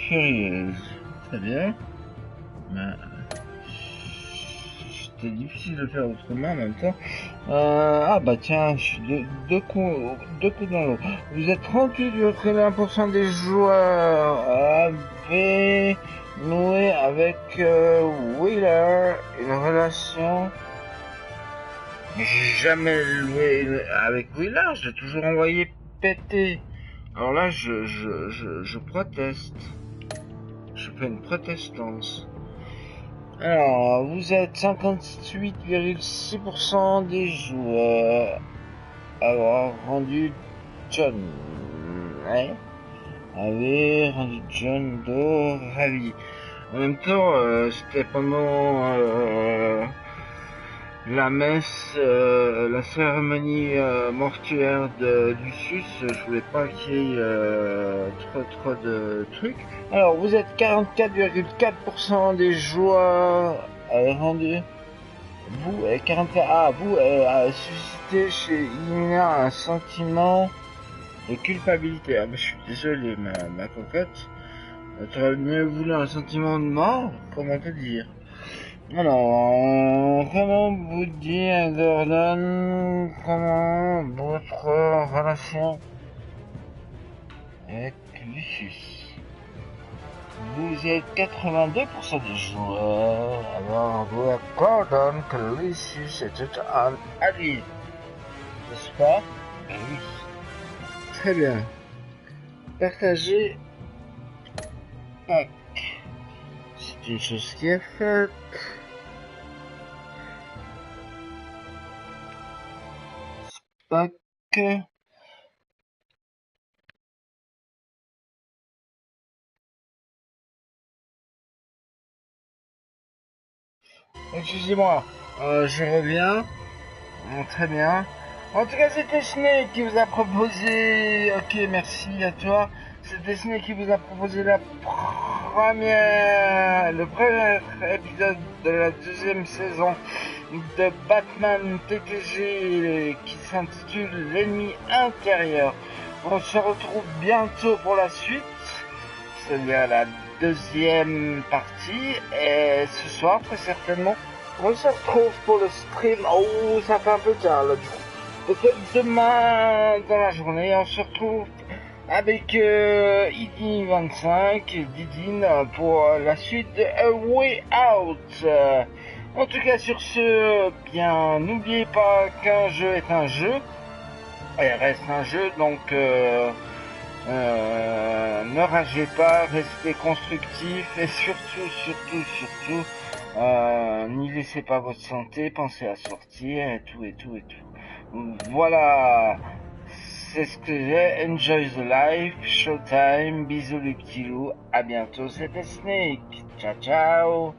furieuse. Très bien. C'était difficile de faire autrement en même temps. Ah bah tiens, je suis deux coups dans l'eau. Vous êtes 38,1% des joueurs avaient noué avec Wheeler une relation. Mais j'ai jamais loué avec Wheeler, je l'ai toujours envoyé péter. Alors là, je proteste. Je fais une protestance. Alors, vous êtes 58,6% des joueurs à avoir rendu John. Ouais. Avait rendu John Doe ravi. En même temps, c'était pendant la messe, la cérémonie mortuaire de Lucius. Je voulais pas qu'il y ait trop de trucs. Alors, vous êtes 44,4% des joueurs rendus. Vous, 44, vous a suscité chez Ina un sentiment de culpabilité. Ah, bah, je suis désolé, ma cocotte. T'aurais mieux voulu un sentiment de mort? Comment te dire? Alors, comment vous dire, Gordon, comment votre relation avec Lucius? Vous êtes 82% des joueurs à avoir avoué à Gordon que Lucius était un allié. N'est-ce pas? Ben oui. Très bien. Partagez. Tac. C'est une chose qui est faite. Tac. Excusez-moi, je reviens. Très bien. En tout cas, c'était Snake qui vous a proposé... Ok, merci à toi. C'était Snake qui vous a proposé le premier épisode de la deuxième saison de Batman TTG qui s'intitule L'ennemi intérieur. On se retrouve bientôt pour la suite, c'est-à-dire la deuxième partie, et ce soir très certainement on se retrouve pour le stream. Oh, ça fait un peu tard là du coup. Peut-être demain dans la journée on se retrouve avec ID-25 Didine pour la suite de A Way Out. En tout cas sur ce, bien n'oubliez pas qu'un jeu est un jeu, il reste un jeu, donc ne ragez pas, restez constructif et surtout, n'y laissez pas votre santé, pensez à sortir et tout. Voilà, c'est ce que j'ai. Enjoy the life, showtime, bisous les petits loups, à bientôt, c'était Snake, ciao ciao.